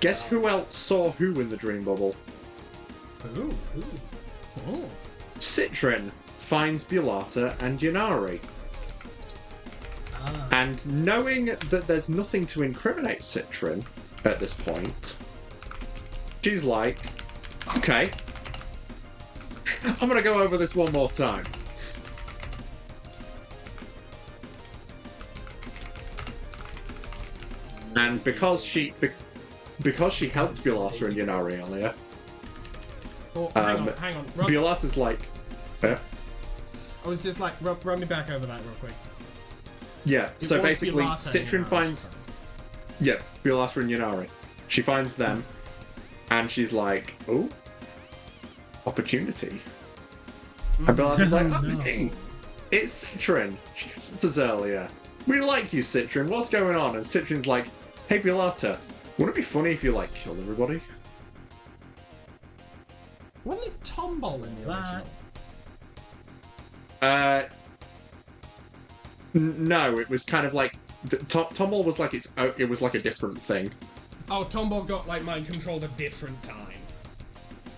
S2: Guess who else saw who in the dream bubble?
S3: Ooh.
S2: Citron finds Bulata and Yanari. And knowing that there's nothing to incriminate Citron at this point, she's like, okay, I'm gonna go over this one more time. And because she helped Bulata and Yanari earlier,
S3: Oh, hang on.
S2: Bulata's like,
S3: I was just like, run me back over that real quick.
S2: yeah, so basically
S3: Bulata
S2: Citron finds... Yeah, Bulata and Yanari. She finds them, and she's like, oh, opportunity. And Bulata's like, oh, hey, it's Citron. She helped us earlier. We like you, Citron. What's going on? And Citron's like, hey, Bulata, wouldn't it be funny if you, like, killed everybody?
S3: Wasn't it Tomball in the original?
S2: No, it was kind of like... Tomball was like it was like a different thing.
S3: Oh, Tomball got, like, mind controlled a different time.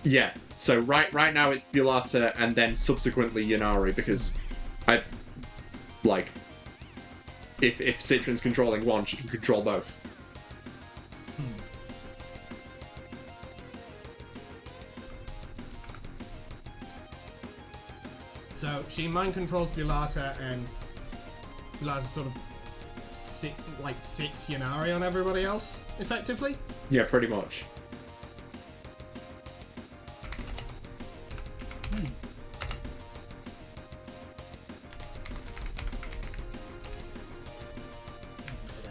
S2: Yeah, so right now it's Bulata and then subsequently Yanari, because if Citron's controlling one, she can control both. So she mind controls Bulata, and Bulata sort of
S3: sick Yanari on everybody else, effectively.
S2: Yeah, pretty much.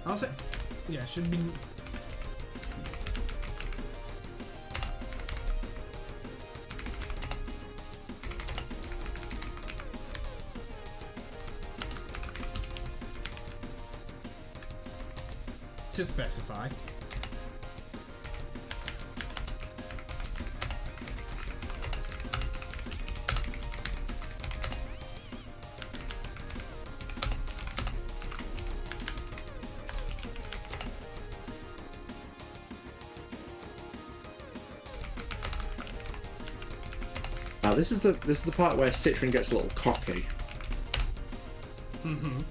S3: I'll say, yeah, should be. To specify.
S2: Now this is the part where Citrin gets a little cocky.
S3: Mm-hmm.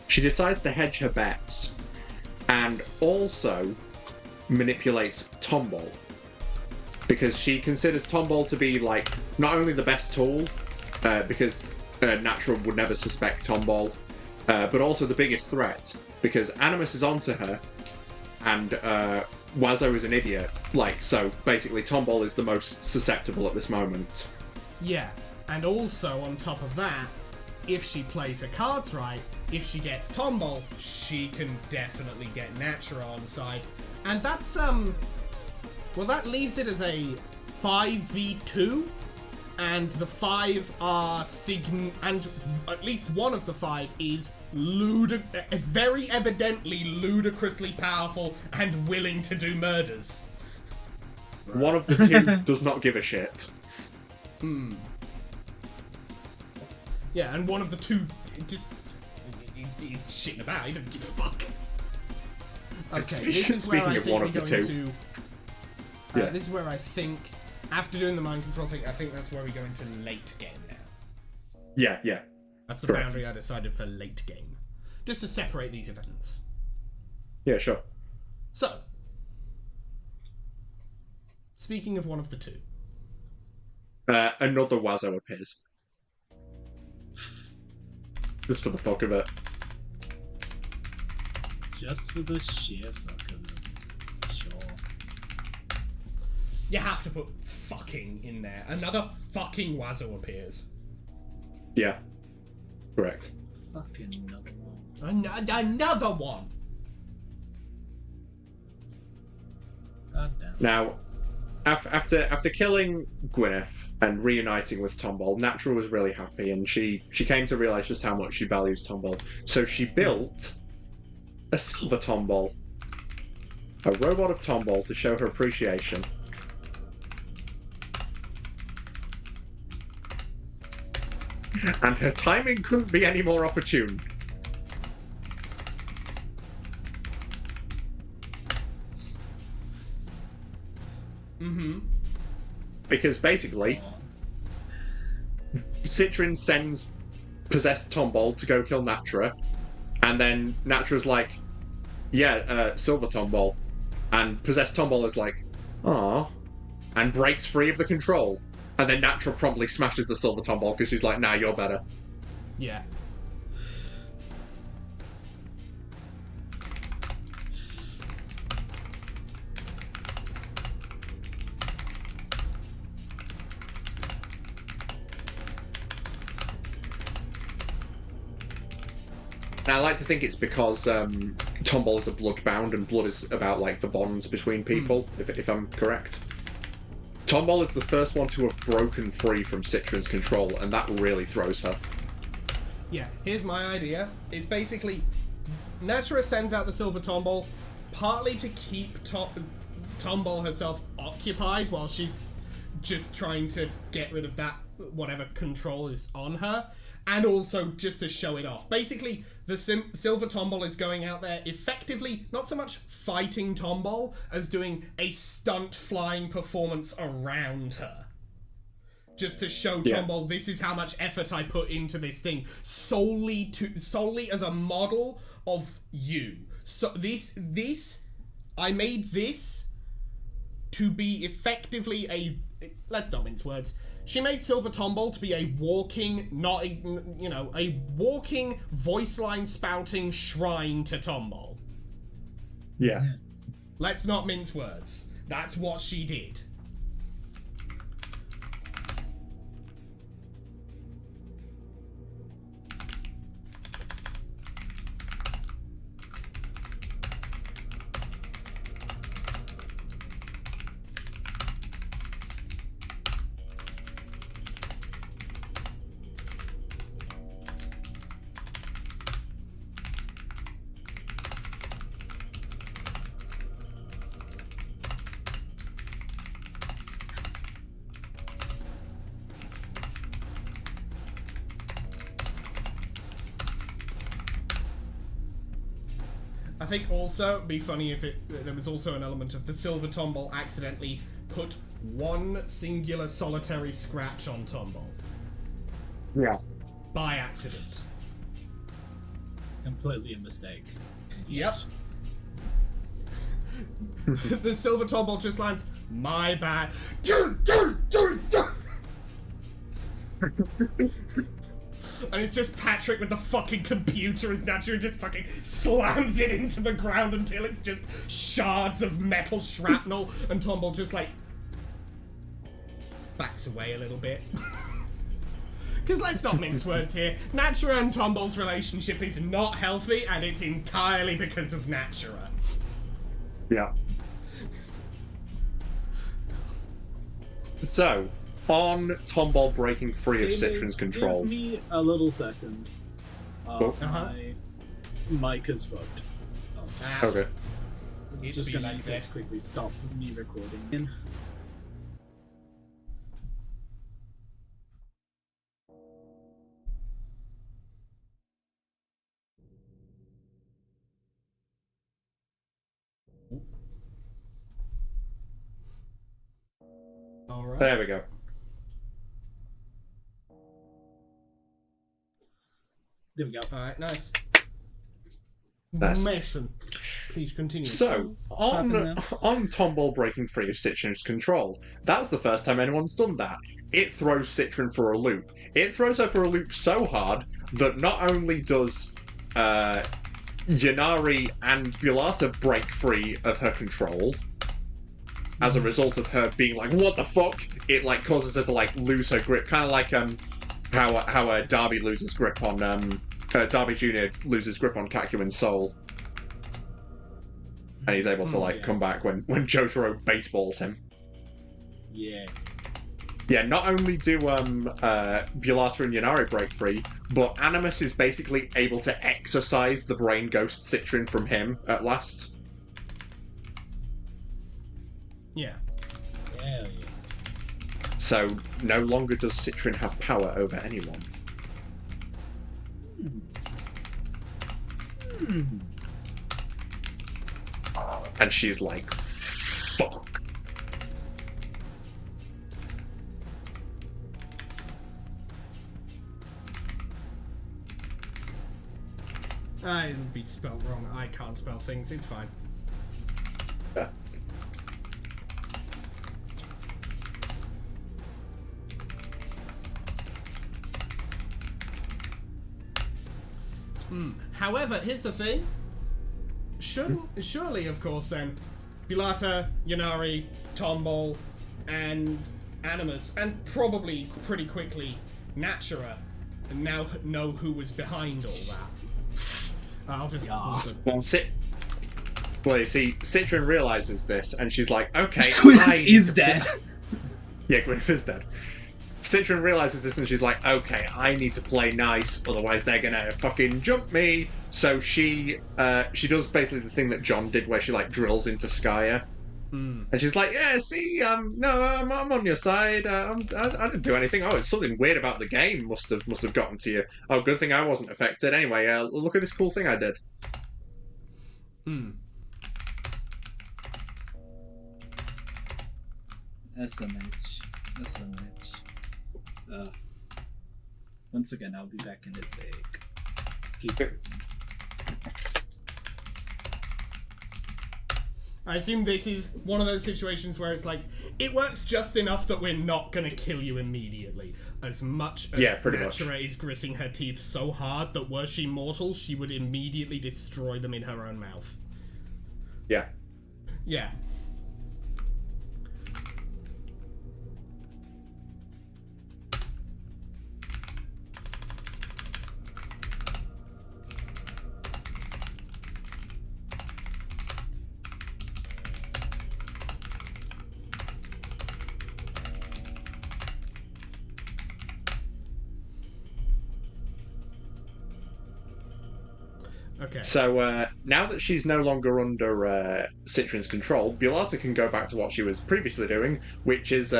S2: She decides to hedge her bets, and also manipulates Tomball, because she considers Tomball to be like not only the best tool, because Natural would never suspect Tomball, but also the biggest threat, because Animus is onto her, and Wazo is an idiot. Like, so basically Tomball is the most susceptible at this moment.
S3: Yeah, and also on top of that, if she plays her cards right, if she gets Tomball, she can definitely get Natura on side. And that's, well, that leaves it as a 5v2, and the 5 are and at least one of the 5 is very evidently ludicrously powerful and willing to do murders.
S2: One of the two does not give a shit.
S3: Yeah, and one of the two... He's shitting about, he doesn't give a fuck. Okay, this is where I think we go into...
S2: Yeah.
S3: This is where I think, after doing the mind control thing, I think that's where we go into late game now.
S2: Yeah.
S3: That's the
S2: Correct.
S3: boundary I decided for late game. Just to separate these events.
S2: Yeah, sure.
S3: So, speaking of one of the two.
S2: Another Wazo appears. Just for the fuck of it.
S1: Just for the sheer fuck of it. Sure.
S3: You have to put fucking in there. Another fucking Wazo appears.
S2: Yeah. Correct.
S1: Fucking another one.
S3: Another one!
S1: God damn.
S2: Now, after killing Gwyneth and reuniting with Tomball, Natural was really happy, and she came to realise just how much she values Tomball. So she built a silver Tomball, a robot of Tomball, to show her appreciation. And her timing couldn't be any more opportune.
S3: Mm-hmm.
S2: Because basically, Citrin sends possessed Tomball to go kill Natura, and then Natura's like, yeah, silver Tomball. And possessed Tomball is like, "Aw," and breaks free of the control. And then Natura promptly smashes the silver Tomball because she's like, "Nah, you're better."
S3: Yeah.
S2: Now, I like to think it's because Tomball is a bloodbound, and blood is about like the bonds between people, if I'm correct. Tomball is the first one to have broken free from Citrin's control, and that really throws her.
S3: Yeah, here's my idea. It's basically, Natura sends out the silver Tomball, partly to keep Tomball herself occupied while she's just trying to get rid of that, whatever control is on her, and also just to show it off. Basically, the silver Tomball is going out there effectively, not so much fighting Tomball, as doing a stunt flying performance around her. Just to show Tomball, this is how much effort I put into this thing, solely as a model of you. So I made this to be effectively let's not mince words. She made Silver Tomball to be a walking, a walking voice line spouting shrine to Tomball.
S2: Yeah.
S3: Let's not mince words. That's what she did. I think also it'd be funny if there was also an element of the Silver Tomball accidentally put one singular solitary scratch on Tomball.
S2: Yeah.
S3: By accident.
S1: Completely a mistake.
S3: Yep. The Silver Tomball just lands, my bad. And it's just Patrick with the fucking computer as Natura just fucking slams it into the ground until it's just shards of metal shrapnel, and Tomball just like backs away a little bit. Because let's not mince words here, Natura and Tomball's relationship is not healthy, and it's entirely because of Natura.
S2: Yeah. So, on Tomball breaking free of Citron's control.
S1: Give me a little second. My mic is fucked.
S2: Okay.
S1: Just gonna just quickly stop me recording.
S3: Alright.
S2: There we go.
S1: There we go.
S3: Alright, nice.
S2: Nice.
S3: Mission. Please continue.
S2: So, on Tomball breaking free of Citron's control, that's the first time anyone's done that. It throws Citron for a loop. It throws her for a loop so hard that not only does Yanari and Bulata break free of her control, as a result of her being like, what the fuck? It like causes her to like lose her grip, kind of like how Darby loses grip on Darby Jr. loses grip on Kakuin's soul, and he's able to like come back when Jotaro baseballs him.
S1: Yeah.
S2: Yeah, not only do Bulata and Yanari break free, but Animus is basically able to exorcise the brain ghost Citron from him at last.
S3: Yeah.
S1: Hell yeah.
S2: So, no longer does Citron have power over anyone. And she's like, fuck.
S3: It'll be spelled wrong. I can't spell things. It's fine.
S2: Yeah.
S3: However, here's the thing. Surely, of course, then, Bulata, Yanari, Tomball, and Animus, and probably pretty quickly Natura, now know who was behind all that. I'll just...
S2: Well, you see, Citron realizes this, and she's like, okay,
S1: Gwyneth is dead.
S2: Yeah, Gwyneth is dead. Citron realizes this, and she's like, okay, I need to play nice, otherwise they're gonna fucking jump me. So she does basically the thing that John did, where she like drills into Skya. And she's like, yeah, see, no, I'm on your side. I didn't do anything. Oh, it's something weird about the game must have gotten to you. Oh, good thing I wasn't affected. Anyway, look at this cool thing I did.
S1: SMH. Once again, I'll be back in a sec. Keep it.
S3: I assume this is one of those situations where it's like, it works just enough that we're not going to kill you immediately. As much as Natura is gritting her teeth so hard that were she mortal, she would immediately destroy them in her own mouth.
S2: Yeah.
S3: Yeah. Okay.
S2: So now that she's no longer under Citrin's control, Bulata can go back to what she was previously doing, which is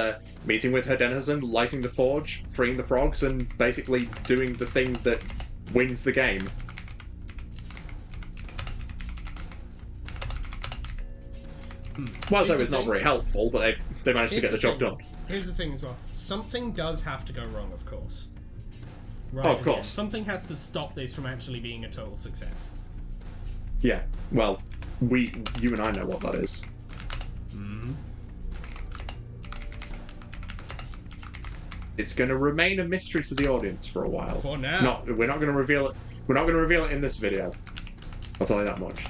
S2: meeting with her denizen, lighting the forge, freeing the frogs, and basically doing the thing that wins the game. Wazo is not very helpful, but they managed to get the job done.
S3: Here's the thing as well. Something does have to go wrong, of course. Right,
S2: of course.
S3: Something has to stop this from actually being a total success.
S2: Yeah, well, you and I know what that is. It's going to remain a mystery to the audience for a while.
S3: For now.
S2: We're not going to reveal it. We're not going to reveal it in this video. I'll tell you that much.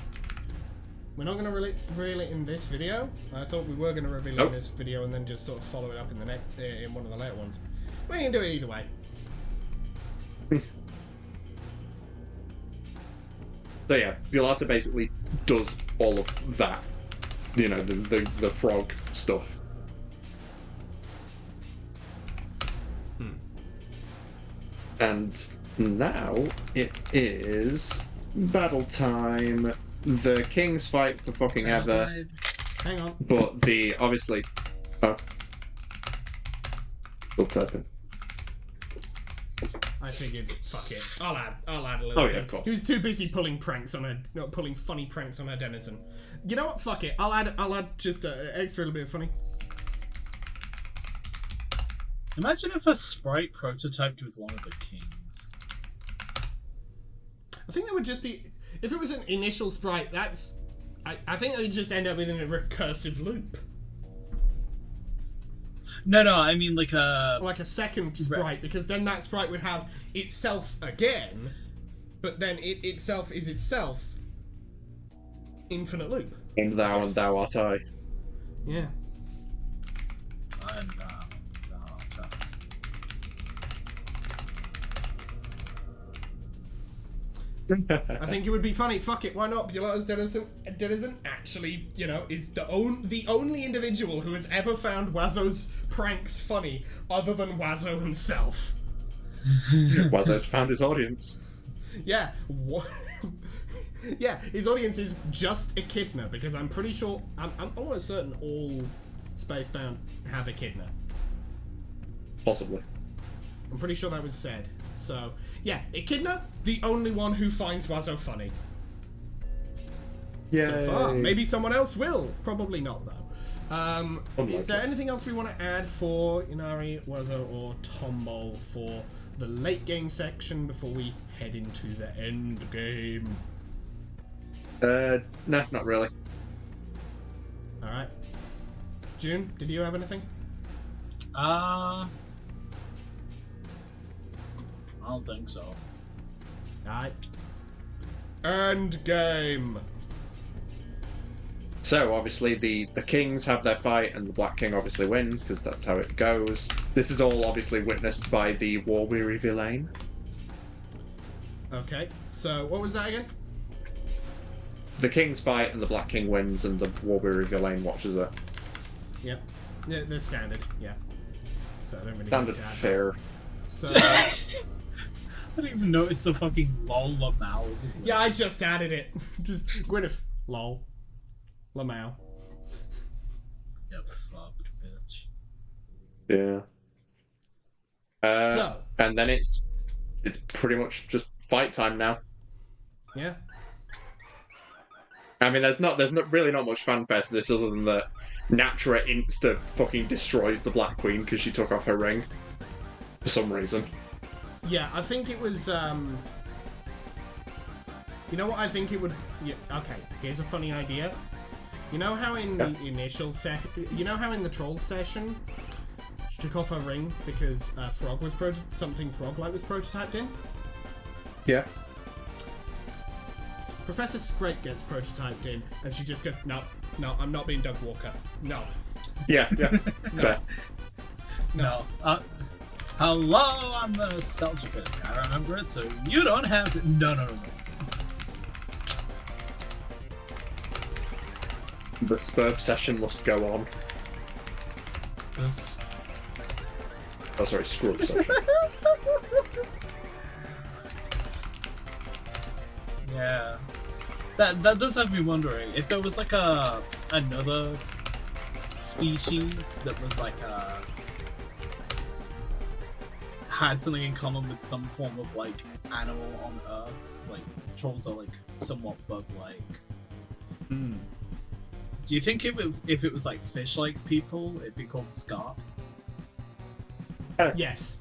S3: We're not going to reveal it in this video. I thought we were going to reveal it in this video and then just sort of follow it up in the in one of the later ones. We can do it either way.
S2: So yeah, Bulata basically does all of that. You know, the frog stuff. And now it is battle time. The kings fight for fucking ever.
S3: Hang on.
S2: But obviously... Oh. Still typing.
S3: I figured, fuck it. I'll add a little
S2: bit. Yeah, of course.
S3: He was too busy pulling funny pranks on her denizen. You know what? Fuck it. I'll add just an extra little bit of funny.
S1: Imagine if a sprite prototyped with one of the kings.
S3: I think that would just be... If it was an initial sprite, that's... I think it would just end up in a recursive loop.
S1: No, I mean like a
S3: second sprite, because then that sprite would have itself again, but then it itself is itself. Infinite loop.
S2: And thou art I.
S3: Yeah. I think it would be funny. Fuck it, why not? Bulata's denizen actually, is the only individual who has ever found Wazo's pranks funny, other than Wazo himself.
S2: Wazo's found his audience.
S3: Yeah. Yeah, his audience is just Echidna, because I'm pretty sure, I'm almost certain all Spacebound have Echidna.
S2: Possibly.
S3: I'm pretty sure that was said. So, yeah, Echidna, the only one who finds Wazo funny.
S2: Yay.
S3: So far. Maybe someone else will. Probably not, though. Is there anything else we want to add for Inari, Wazo, or Tomball for the late game section before we head into the end game?
S2: No, not really.
S3: Alright. June, did you have anything?
S1: I don't think so.
S3: Alright. End game.
S2: So, obviously, the kings have their fight, and the Black King obviously wins, because that's how it goes. This is all obviously witnessed by the war-weary villain.
S3: Okay, so what was that again?
S2: The kings fight, and the Black King wins, and the war-weary villain watches it.
S3: Yep. Yeah, they're standard, yeah. So I don't really
S2: standard fare.
S3: So...
S1: I didn't even notice the fucking lol Lamau.
S3: Yeah, I just added it. Just Gwyneth. Lol. Lamau.
S1: You fucked, bitch.
S2: Yeah.
S3: So.
S2: And then it's pretty much just fight time now.
S3: Yeah.
S2: I mean, there's really not much fanfare to this other than that Natura insta fucking destroys the Black Queen because she took off her ring for some reason.
S3: Yeah, I think it was, you know what I think it would... Yeah, okay, here's a funny idea. You know how in the initial you know how in the troll session, she took off her ring because Frog was something Frog-like was prototyped in?
S2: Yeah.
S3: Professor Scrape gets prototyped in, and she just goes, no, I'm not being Doug Walker. No.
S2: Yeah. Fair.
S1: No. Hello, I'm the nostalgia critic. I remember it, so you don't have to. No.
S2: The Spurb session must go on.
S1: This.
S2: Oh, sorry, Scrub session.
S1: Yeah. That does have me wondering if there was like another species that was like had something in common with some form of like animal on Earth. Like trolls are like somewhat bug-like. Do you think if it was like fish-like people, it'd be called Scarp?
S3: Yes.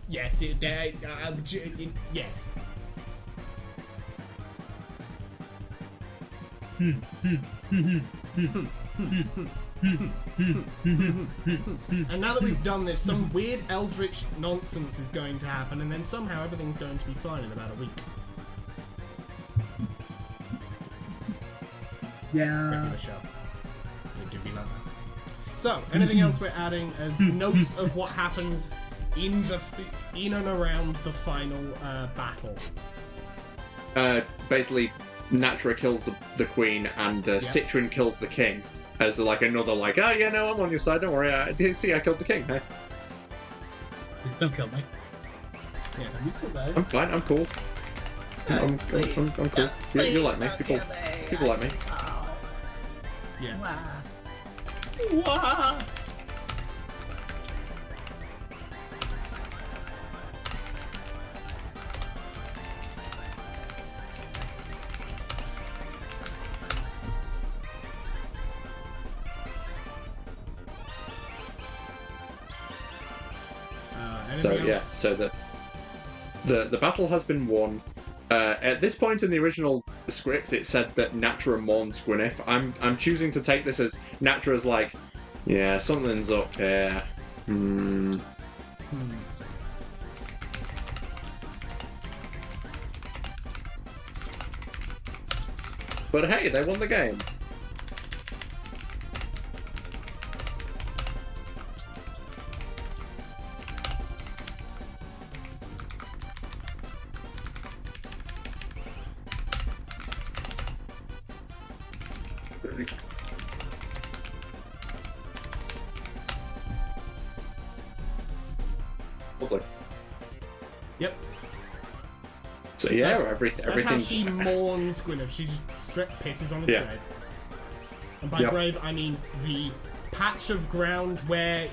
S3: Yes. Yes. And now that we've done this, some weird eldritch nonsense is going to happen, and then somehow everything's going to be fine in about a week.
S1: Yeah.
S3: Regular show. It do be like that. So, anything else we're adding as notes of what happens in and around the final battle?
S2: Basically, Natra kills the queen, and Citron kills the king. As like another like, oh yeah, no, I'm on your side. Don't worry. I killed the king. Hey.
S1: Please don't kill me.
S3: Yeah,
S1: He's cool, guys.
S2: I'm fine. I'm cool. I'm cool. You like me. People like me.
S3: yeah.
S1: Wow.
S2: So the battle has been won. At this point in the original script, it said that Natra mourns Gwyneth. I'm choosing to take this as Natra's like, yeah, something's up here. But hey, they won the game. Lovely.
S3: Yep.
S2: So yeah, everything.
S3: That's how she mourns Gwyneth. She just straight pisses on his grave. And by grave, I mean the patch of ground where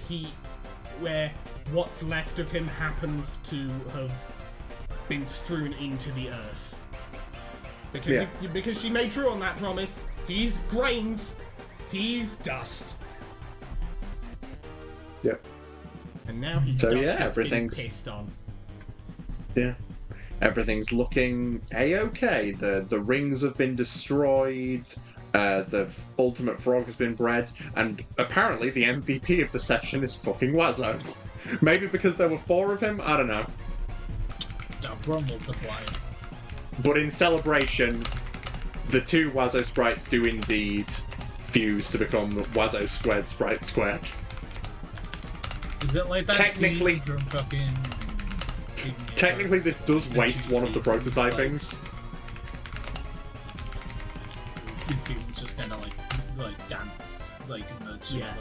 S3: what's left of him happens to have been strewn into the earth. Because she made true on that promise. He's grains. He's dust.
S2: Yep.
S3: And now he's
S2: so
S3: dust
S2: yeah,
S3: that's
S2: everything's
S3: been pissed on.
S2: Yeah. Everything's looking a-okay. The rings have been destroyed. The ultimate frog has been bred, and apparently the MVP of the session is fucking Wazzo. Maybe because there were 4 of him. I don't know.
S1: Bro multiplied.
S2: But in celebration, the 2 Wazzo sprites do indeed fuse to become Wazzo squared sprite squared.
S1: Is it like that
S2: technically
S1: scene from fucking
S2: technically this does waste one of the prototypings.
S1: Two Stevens just kind of like dance like merge.
S3: Yeah.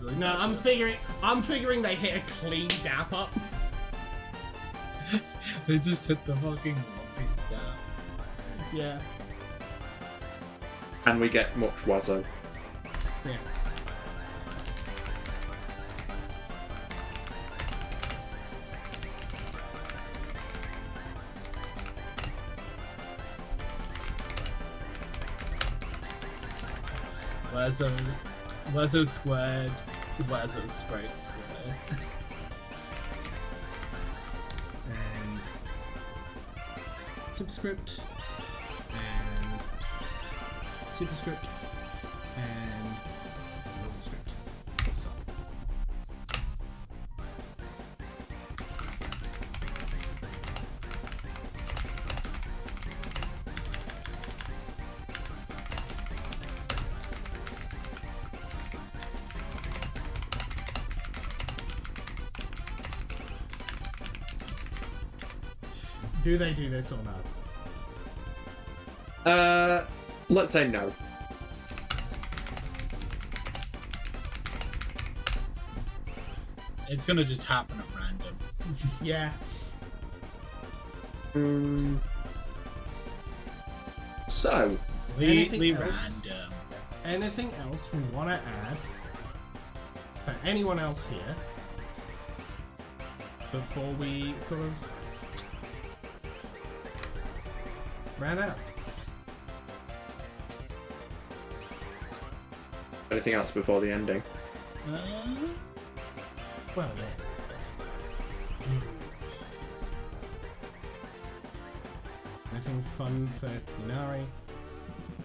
S1: Really
S3: No, I'm figuring they hit a clean dap up.
S1: They just hit the fucking One Piece dap.
S3: Yeah.
S2: And we get much Wazzo.
S3: Yeah.
S1: Wazzo squared, Wazzo sprite squared.
S3: And subscript and superscript and normal script. So. Do they do this or no?
S2: Let's say no.
S1: It's gonna just happen at random.
S3: Yeah.
S2: So,
S1: Completely
S3: Anything else?
S1: random.
S3: Anything else we want to add for anyone else here before we sort of ran out?
S2: anything else before the ending?
S3: Well, yeah. Anything fun for Inari,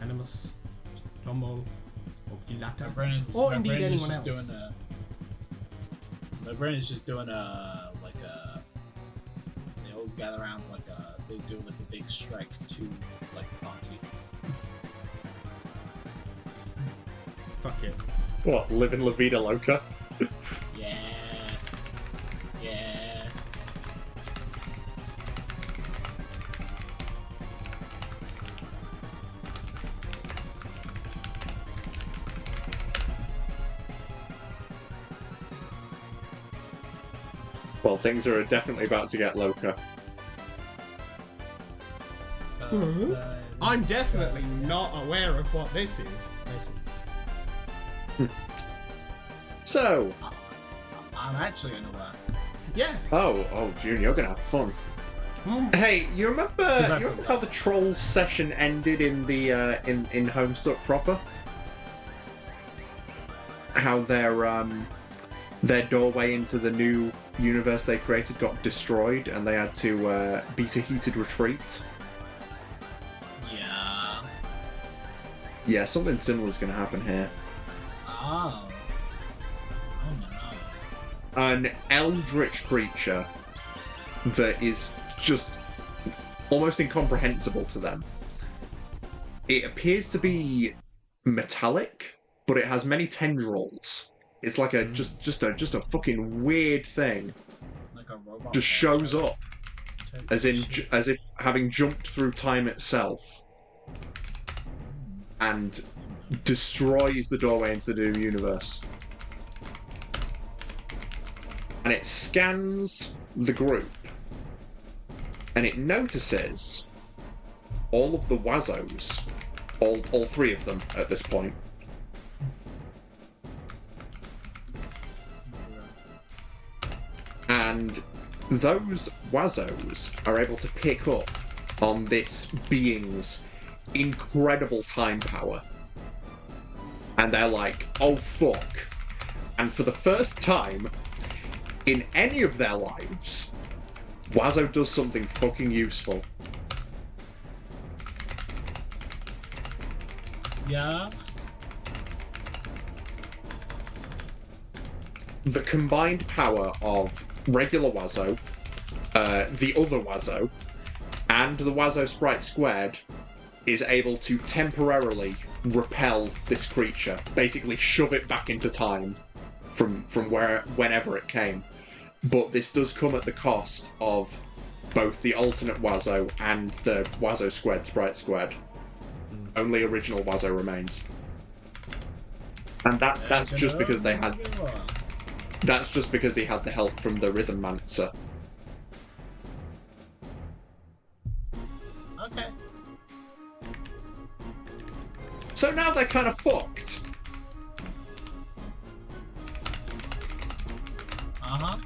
S3: Animus, Tomo, or Pilata? Or indeed anyone else.
S1: My brain is just doing like a. They all gather around like a. They do like a big strike to like a party.
S3: Fuck it.
S2: What, living La Vida Loca?
S1: Yeah. Yeah.
S2: Well, things are definitely about to get Loca.
S3: I'm definitely not aware of what this is.
S2: So,
S1: I'm actually unaware.
S3: Yeah.
S2: oh, June, you're gonna have fun. Hey, you remember how the Trolls session ended in the in Homestuck proper? How their doorway into the new universe they created got destroyed, and they had to beat a heated retreat.
S1: Yeah.
S2: Yeah, something similar is going to happen here.
S1: Oh. Oh no.
S2: An eldritch creature that is just almost incomprehensible to them. It appears to be metallic, but it has many tendrils. It's like a just a fucking weird thing.
S1: Like a robot.
S2: Just shows up, as if having jumped through time itself, and destroys the doorway into the new universe. And it scans the group, and it notices all of the Wazos, all three of them at this point. And those Wazos are able to pick up on this being's incredible time power. And they're like, oh fuck. And for the first time in any of their lives, Wazo does something fucking useful.
S1: Yeah.
S2: The combined power of regular Wazo, the other Wazo, and the Wazo Sprite Squared is able to temporarily repel this creature, basically shove it back into time from whenever it came. But this does come at the cost of both the alternate Wazo and the Wazo Squared Sprite Squared. Only original Wazo remains. And that's just because they had. That's just because he had the help from the Rhythm Mancer.
S1: Okay.
S2: So now they're kind of fucked.
S1: Uh-huh.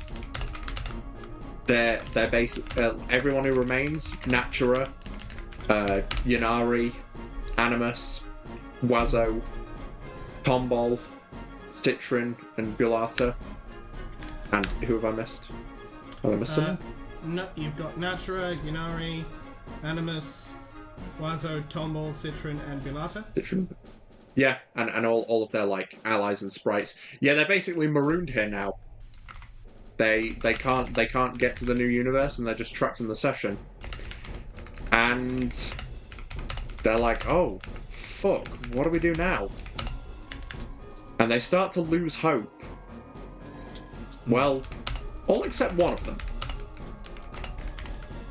S2: They're basic. Everyone who remains: Natura, Yanari, Animus, Wazo, Tombol, Citrin, and Gulata. And who have I missed? Have I missed someone?
S3: No, you've got Natura, Yanari, Animus, Wazo, Tomball, Citron, and Bilata.
S2: Citron. Yeah, and all of their like allies and sprites. Yeah, they're basically marooned here now. They can't get to the new universe, and they're just trapped in the session. And they're like, oh, fuck, what do we do now? And they start to lose hope. Well, all except one of them.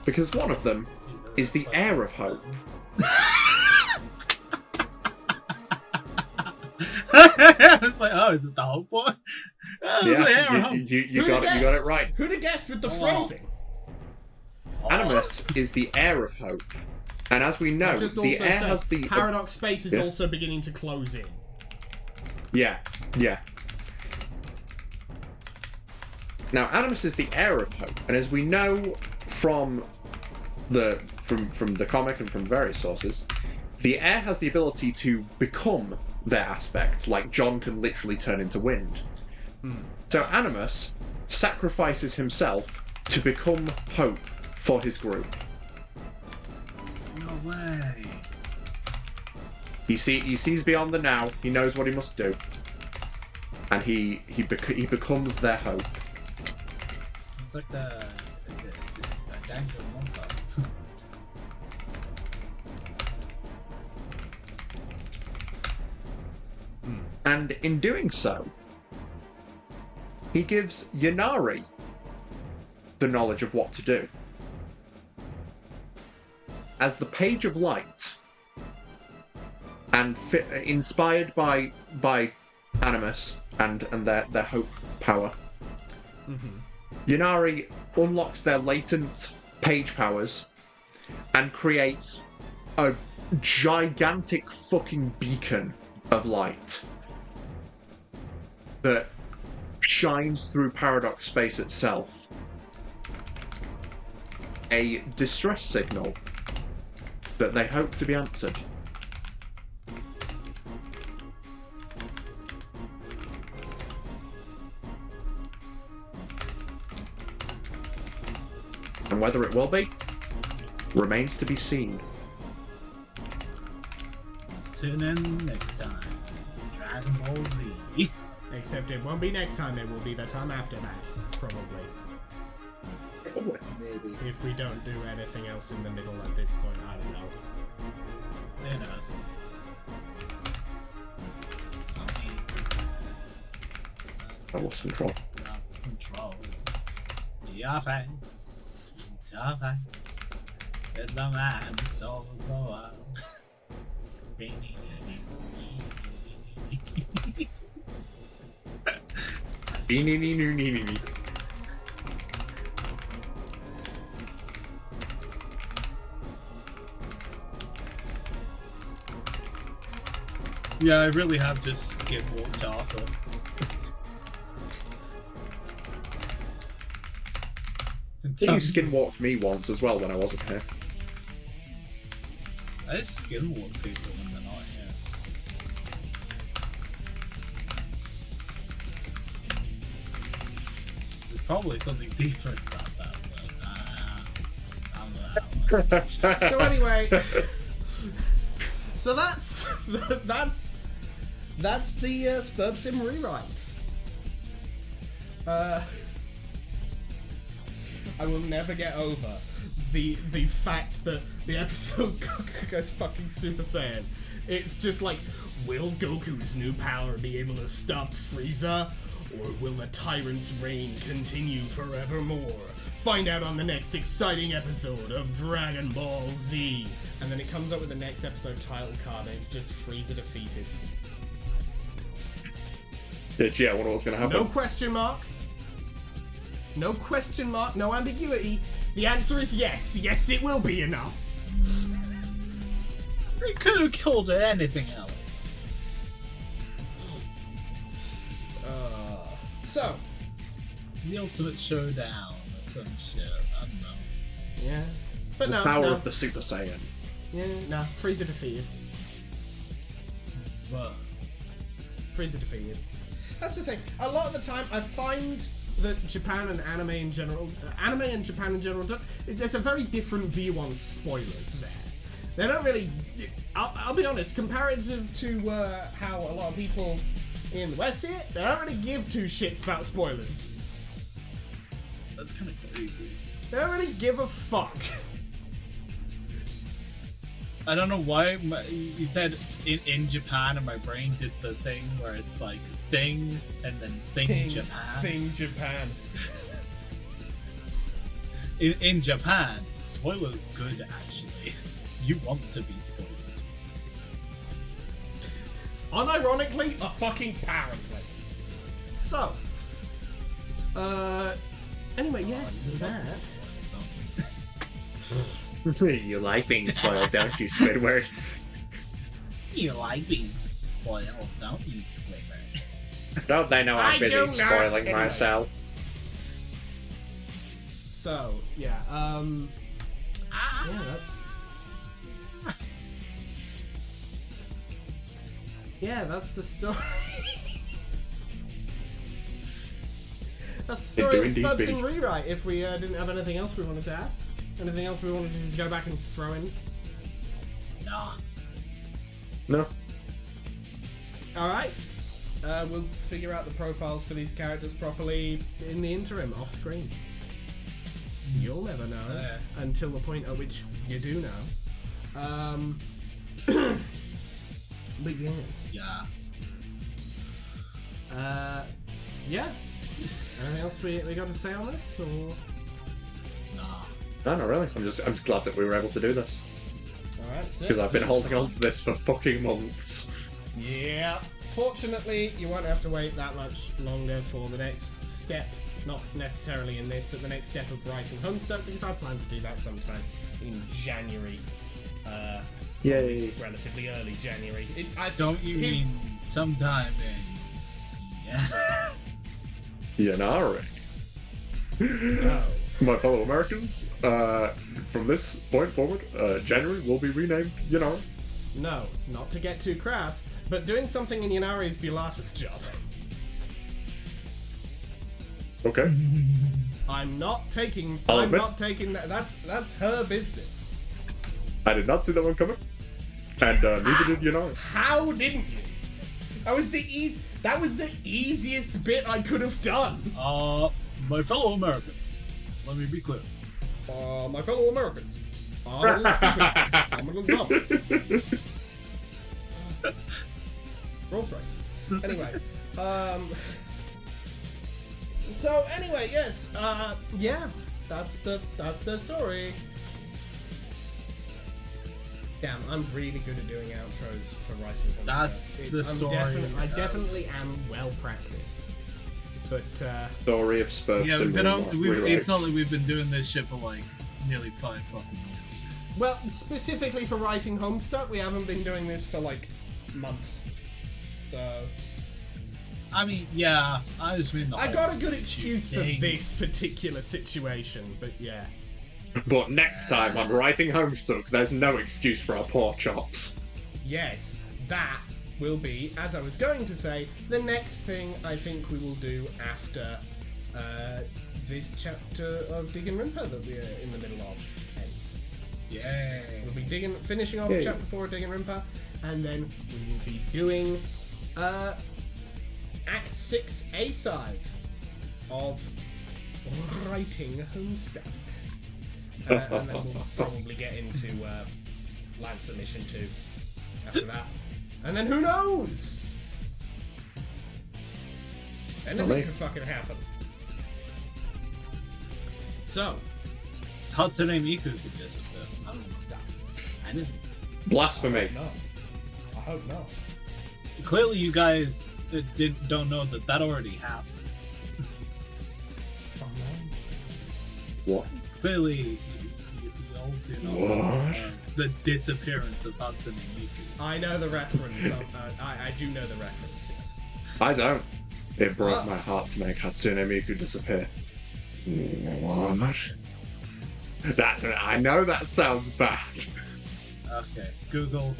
S2: Because one of them is the heir of hope.
S1: It's like, oh, is it the hope one? Oh,
S2: yeah, you got it right.
S3: Who'd have guessed with the phrasing?
S2: Animus is the heir of hope. And as we know, the heir has the...
S3: Paradox space is also beginning to close in.
S2: Yeah. Now, Animus is the heir of hope, and as we know from the comic and from various sources, the heir has the ability to become their aspect, like John can literally turn into wind. So Animus sacrifices himself to become hope for his group.
S1: No way.
S2: He sees beyond the now. He knows what he must do, and he becomes their hope.
S1: It's like the Dango Monka.
S2: And in doing so, he gives Yanari the knowledge of what to do. As the Page of Light, and inspired by Animus and their hope power, Yanari unlocks their latent page powers and creates a gigantic fucking beacon of light that shines through Paradox space itself. A distress signal that they hope to be answered. And whether it will be, remains to be seen.
S1: Tune in next time. Dragon Ball Z.
S3: Except it won't be next time, it will be the time after that, probably.
S1: Maybe.
S3: If we don't do anything else in the middle at this point, I don't know.
S1: Who knows?
S2: I lost control.
S1: Lost control. Yeah, thanks. Yeah, thanks. Let the man so go out. Yeah, I really have just skinwalked off of.
S2: You skinwalked me once as well when I wasn't here.
S1: I just skinwalk people when they're not here. There's probably something deeper about that, but
S3: So anyway, so that's the Spurb Sim rewrite. I will never get over the fact that the episode goes fucking Super Saiyan. It's just like, will Goku's new power be able to stop Frieza? Or will the tyrant's reign continue forevermore? Find out on the next exciting episode of Dragon Ball Z. And then it comes up with the next episode title card and it's just Frieza defeated.
S2: Yeah, I wonder what's going to happen.
S3: No question mark. No question mark, no ambiguity. The answer is yes. Yes, it will be enough.
S1: they could have killed anything else.
S3: So,
S1: the ultimate showdown or some shit. I don't know.
S3: Yeah, but
S2: the
S3: no.
S2: power
S3: no.
S2: of the Super Saiyan.
S3: Yeah, no. Frieza defeated.
S1: But
S3: Frieza defeated. That's the thing. A lot of the time, I find that Japan and anime in general, there's a very different view on spoilers there. They don't really. I'll be honest. Comparative to how a lot of people in the West see it, they don't really give two shits about spoilers.
S1: That's kind of crazy.
S3: They don't really give a fuck.
S1: I don't know why you said in Japan, and my brain did the thing where it's like thing and then thing Japan.
S3: Thing Japan.
S1: In Japan, spoilers good actually. You want to be spoiled.
S3: Unironically, apparently. So, anyway, yes, that.
S2: You like being spoiled, don't you, Squidward?
S1: You like being spoiled, don't you, Squidward?
S2: Don't they know I'm busy spoiling
S3: Anyway.
S2: myself?
S3: So, yeah, yeah, that's... Yeah, that's the story. That's the story of
S2: Indeed,
S3: Spubs and
S2: indeed.
S3: Rewrite, if we didn't have anything else we wanted to add. Anything else we wanted to just go back and throw in?
S1: Nah.
S2: No.
S3: Alright. We'll figure out the profiles for these characters properly in the interim, off screen. You'll never know until the point at which you do know. But yes.
S1: Yeah.
S3: Yeah. Anything else we got to say on this, or?
S1: Nah.
S2: No, not really. I'm just glad that we were able to do this.
S3: Alright, so.
S2: Because I've been holding on to this for fucking months.
S3: Yeah. Fortunately, you won't have to wait that much longer for the next step. Not necessarily in this, but the next step of writing Homestuck, because I plan to do that sometime in January.
S2: Yay.
S3: Relatively early January.
S1: Don't you mean sometime in... Yeah.
S2: Yanari.
S3: No.
S2: My fellow Americans, from this point forward, January will be renamed Yanari.
S3: No, not to get too crass, but doing something in Yanari is Bilata's job.
S2: Okay.
S3: I'm not taking that. That's her business.
S2: I did not see that one coming. And neither did Yanari.
S3: How didn't you? That was the easiest bit I could have done.
S1: My fellow Americans, let me be clear.
S3: My fellow Americans, I'm a little stupid. I'm a little dumb. Roll strikes. Anyway, so anyway, yes, yeah, that's the story. Damn, I'm really good at doing outros for writing.
S1: That's the story.
S3: I definitely am well practiced. But
S2: Story of Spurs.
S1: Yeah,
S2: and
S1: it's not like we've been doing this shit for like nearly 5 fucking years.
S3: well, specifically for writing Homestuck, we haven't been doing this for like months. So
S1: I mean, yeah, I just mean
S3: I got a good excuse for
S1: thing.
S3: this particular situation, but yeah.
S2: But next time on Writing Homestuck, there's no excuse for our poor chops.
S3: Yes, that will be, as I was going to say, the next thing I think we will do after this chapter of Diggin' Rimper that we're in the middle of ends.
S1: Yay.
S3: We'll be finishing off
S2: Yay.
S3: chapter 4 of Diggin' Rimper, and then we will be doing Act 6 A-side of Writing Homestuck. And then we'll probably get into Lancer Mission 2 after that. And then who knows? Anything could fucking happen. So.
S1: Hatsune Miku could disappear. I don't know. I didn't.
S2: Blasphemy.
S3: No. I hope not.
S1: Clearly you guys don't know that already happened.
S3: Oh no.
S2: What?
S1: Clearly you all do know
S2: What?
S1: the disappearance of Hatsune Miku.
S3: I know the reference. I do know the reference, yes.
S2: I don't. It broke my heart to make Hatsune Miku disappear. What? I know that sounds bad.
S1: Okay, Google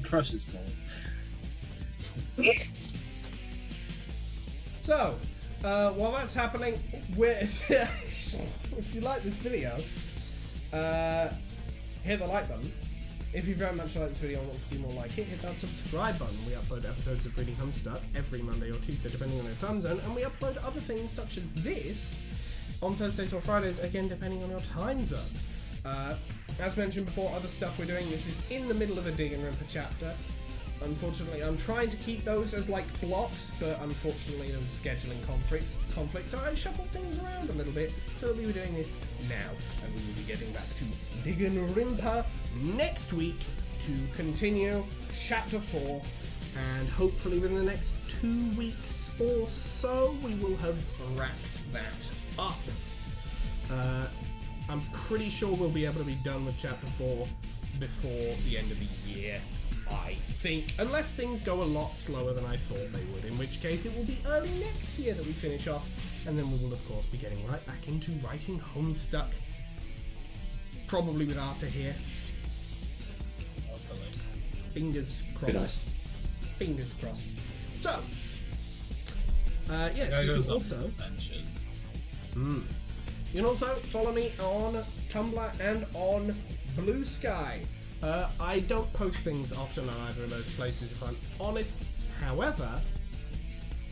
S1: crushes balls.
S3: So, while that's happening, if you like this video, hit the like button. If you very much like this video and want to see more like it, hit that subscribe button. We upload episodes of Reading Homestuck every Monday or Tuesday, depending on your time zone, and we upload other things such as this on Thursdays or Fridays, again, depending on your time zone. As mentioned before, other stuff we're doing, this is in the middle of a Dig and Rimper chapter. Unfortunately, I'm trying to keep those as like blocks, but unfortunately there was scheduling conflicts, so I shuffled things around a little bit so that we were doing this now, and we will be getting back to Dig and Rimper next week to continue Chapter 4, and hopefully within the next 2 weeks or so we will have wrapped that up. I'm pretty sure we'll be able to be done with Chapter 4 before the end of the year, I think, unless things go a lot slower than I thought they would, in which case it will be early next year that we finish off, and then we will of course be getting right back into writing Homestuck, probably with Arthur here.
S1: Hopefully.
S3: Fingers crossed.
S2: Nice.
S3: Fingers crossed. So, yes, you can also...
S1: Benches.
S3: You can also follow me on Tumblr and on Blue Sky. I don't post things often on either of those places, if I'm honest. However,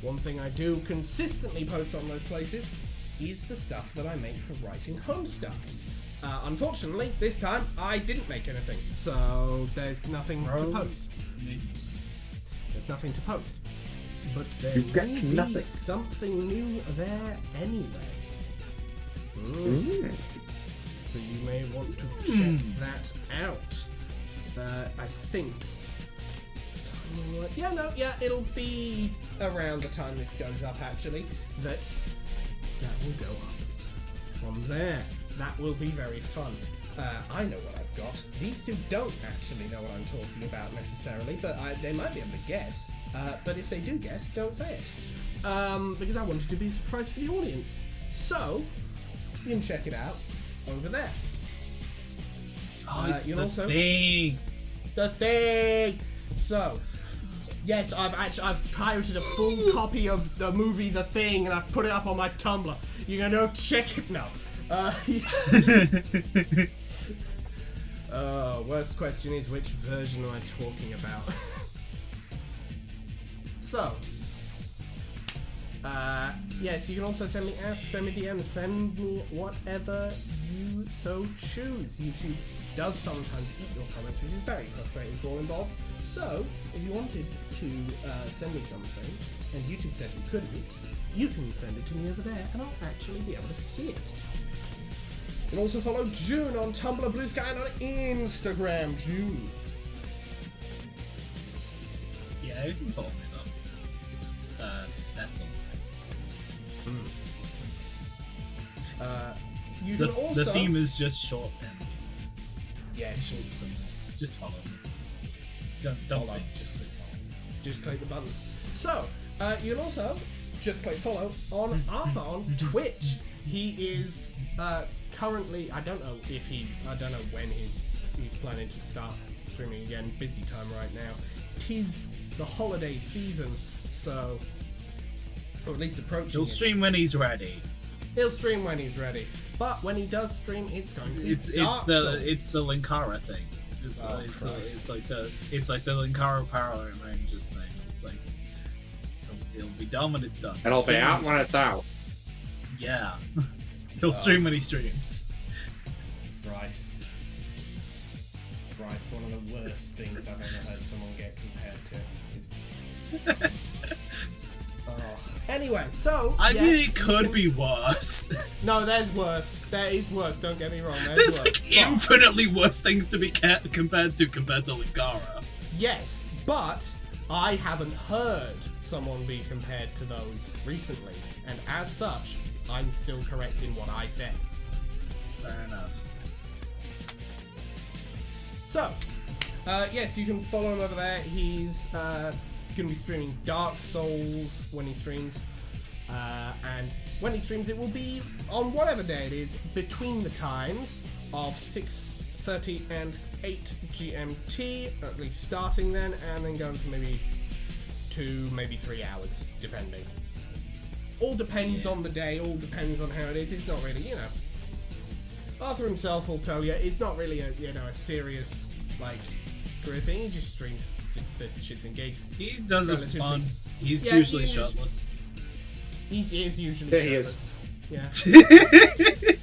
S3: one thing I do consistently post on those places is the stuff that I make for writing Homestuck. Unfortunately, this time I didn't make anything, so there's nothing to post. There's nothing to post. But there may be something new there anyway. So you may want to check that out. I think. It'll be around the time this goes up, actually, that will go up on there. That will be very fun. I know what I've got. These two don't actually know what I'm talking about necessarily, but they might be able to guess. But if they do guess, don't say it. Because I wanted to be a surprise for the audience. So, you can check it out over there.
S1: Oh, it's
S3: you'll
S1: the
S3: also...
S1: thing!
S3: The thing! So, yes, I've pirated a full copy of the movie The Thing, and I've put it up on my Tumblr. You're gonna go check it now. Worst question is, which version am I talking about? So, yes, you can also send me asks, send me DMs, send me whatever you so choose. YouTube does sometimes eat your comments, which is very frustrating for all involved. So, if you wanted to send me something, and YouTube said you couldn't, you can send it to me over there, and I'll actually be able to see it. You can also follow June on Tumblr, Blue Sky, and on Instagram, June.
S1: Yeah, you can follow me though. That's all.
S3: You can also...
S1: The theme is just short endings.
S3: Yeah,
S1: short some. Just follow me. Don't like, just click follow.
S3: Just click the button. So, you can also just click follow on Arthur on Twitch. He is currently, I don't know when he's planning to start streaming again. Busy time right now. 'Tis the holiday season, so, or at least approaching.
S1: He'll stream when he's ready.
S3: He'll stream when he's ready. But when he does stream, it's going to be
S1: it's the Linkara thing. It's like the Linkara Power Rangers thing. It's like it'll be done when it's done.
S2: And I'll be out when it's out.
S1: Yeah. He'll stream when he streams.
S3: Christ, one of the worst things I've ever heard someone get compared to is... Anyway, so...
S1: I mean, it could be worse.
S3: No, there's worse. There is worse, don't get me wrong.
S1: There's like infinitely worse things to be compared to Linkara.
S3: Yes, but I haven't heard someone be compared to those recently, and as such, I'm still correct in what I said.
S1: Fair enough.
S3: So, yes, you can follow him over there. He's going to be streaming Dark Souls when he streams. And when he streams, it will be on whatever day it is, between the times of 6:30 and 8 GMT, at least starting then, and then going for maybe 2, maybe 3 hours, depending. All depends on the day, all depends on how it is. It's not really, Arthur himself will tell you, it's not really a serious like career thing. He just streams just for shits and gigs.
S1: He does it for
S3: Relatively.
S1: fun. He's
S3: Yeah,
S1: usually
S3: he is-
S1: shirtless.
S3: He is usually
S2: Yeah, he
S3: shirtless. Yeah.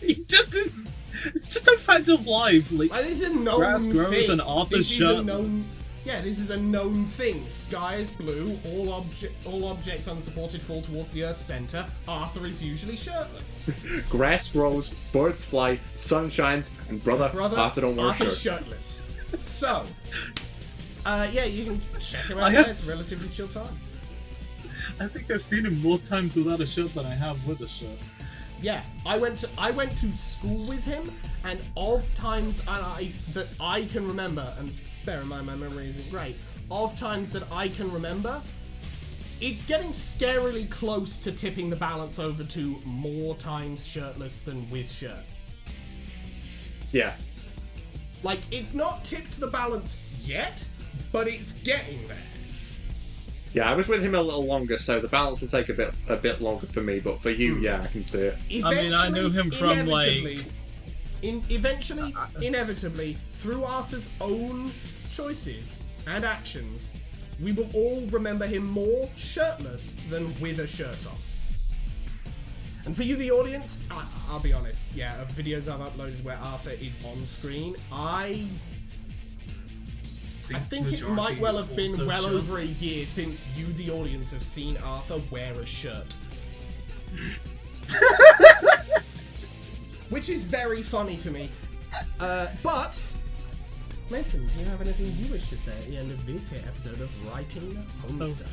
S1: He just is. It's just a fact of life. Like,
S3: And this is a known
S1: grass grows
S3: thing.
S1: and Arthur's
S3: This is a known-
S1: shirtless.
S3: Yeah, this is a known thing. Sky is blue. All objects unsupported fall towards the Earth's center. Arthur is usually shirtless.
S2: Grass grows, birds fly, sun shines, and brother Arthur don't wear a
S3: Arthur's
S2: shirt.
S3: shirtless. So, yeah, you can check him
S1: I
S3: out.
S1: have
S3: It's a relatively chill time.
S1: I think I've seen him more times without a shirt than I have with a shirt.
S3: Yeah, I went to school with him, and of times that I can remember, and bear in mind my memory isn't great, of times that I can remember, it's getting scarily close to tipping the balance over to more times shirtless than with shirt.
S2: Yeah.
S3: Like, it's not tipped the balance yet, but it's getting there.
S2: Yeah, I was with him a little longer, so the balance will take a bit longer for me, but for you, yeah, I can see it.
S1: I mean, I knew him from, like...
S3: Inevitably, through Arthur's own choices and actions, we will all remember him more shirtless than with a shirt on. And for you, the audience, I'll be honest, yeah, of videos I've uploaded where Arthur is on screen, I think it might well have been well over a year since you, the audience, have seen Arthur wear a shirt. Which is very funny to me. But, Mason, do you have anything you wish to say at the end of this here episode of Writing Homestuck?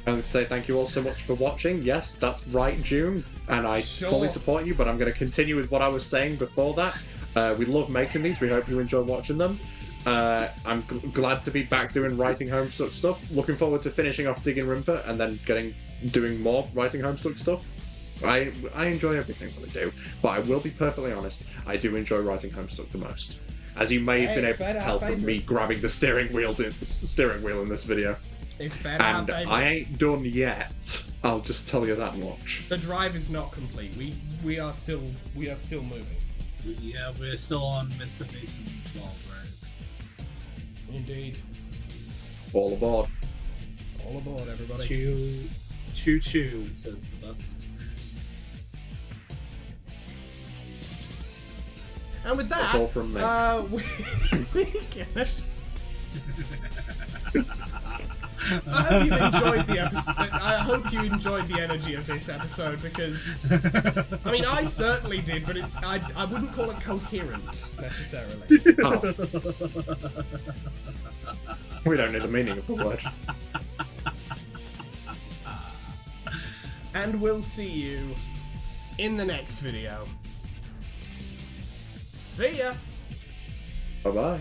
S2: I'm going to say thank you all so much for watching. Yes, that's right, June, and I fully support you, but I'm going to continue with what I was saying before that. We love making these. We hope you enjoy watching them. I'm glad to be back doing Writing Homestuck stuff. Looking forward to finishing off Digging Rimper and then doing more Writing Homestuck stuff. I enjoy everything that I do, but I will be perfectly honest, I do enjoy Writing Homestuck the most. As you may have been able to tell from me grabbing the steering wheel in this video.
S3: It's fair to
S2: And
S3: have
S2: I ain't done yet. I'll just tell you that much.
S3: The drive is not complete. We are still moving.
S1: Yeah, we're still on Mr. Mason's wall, right?
S3: Indeed.
S2: All aboard.
S3: All aboard, everybody.
S1: Choo choo, says the bus.
S3: And with that,
S2: That's all from me.
S3: we can... I hope you enjoyed the episode. I hope you enjoyed the energy of this episode because, I mean, I certainly did, but I wouldn't call it coherent necessarily.
S2: Oh. We don't know the meaning of the word.
S3: And we'll see you in the next video. See ya!
S2: Bye bye.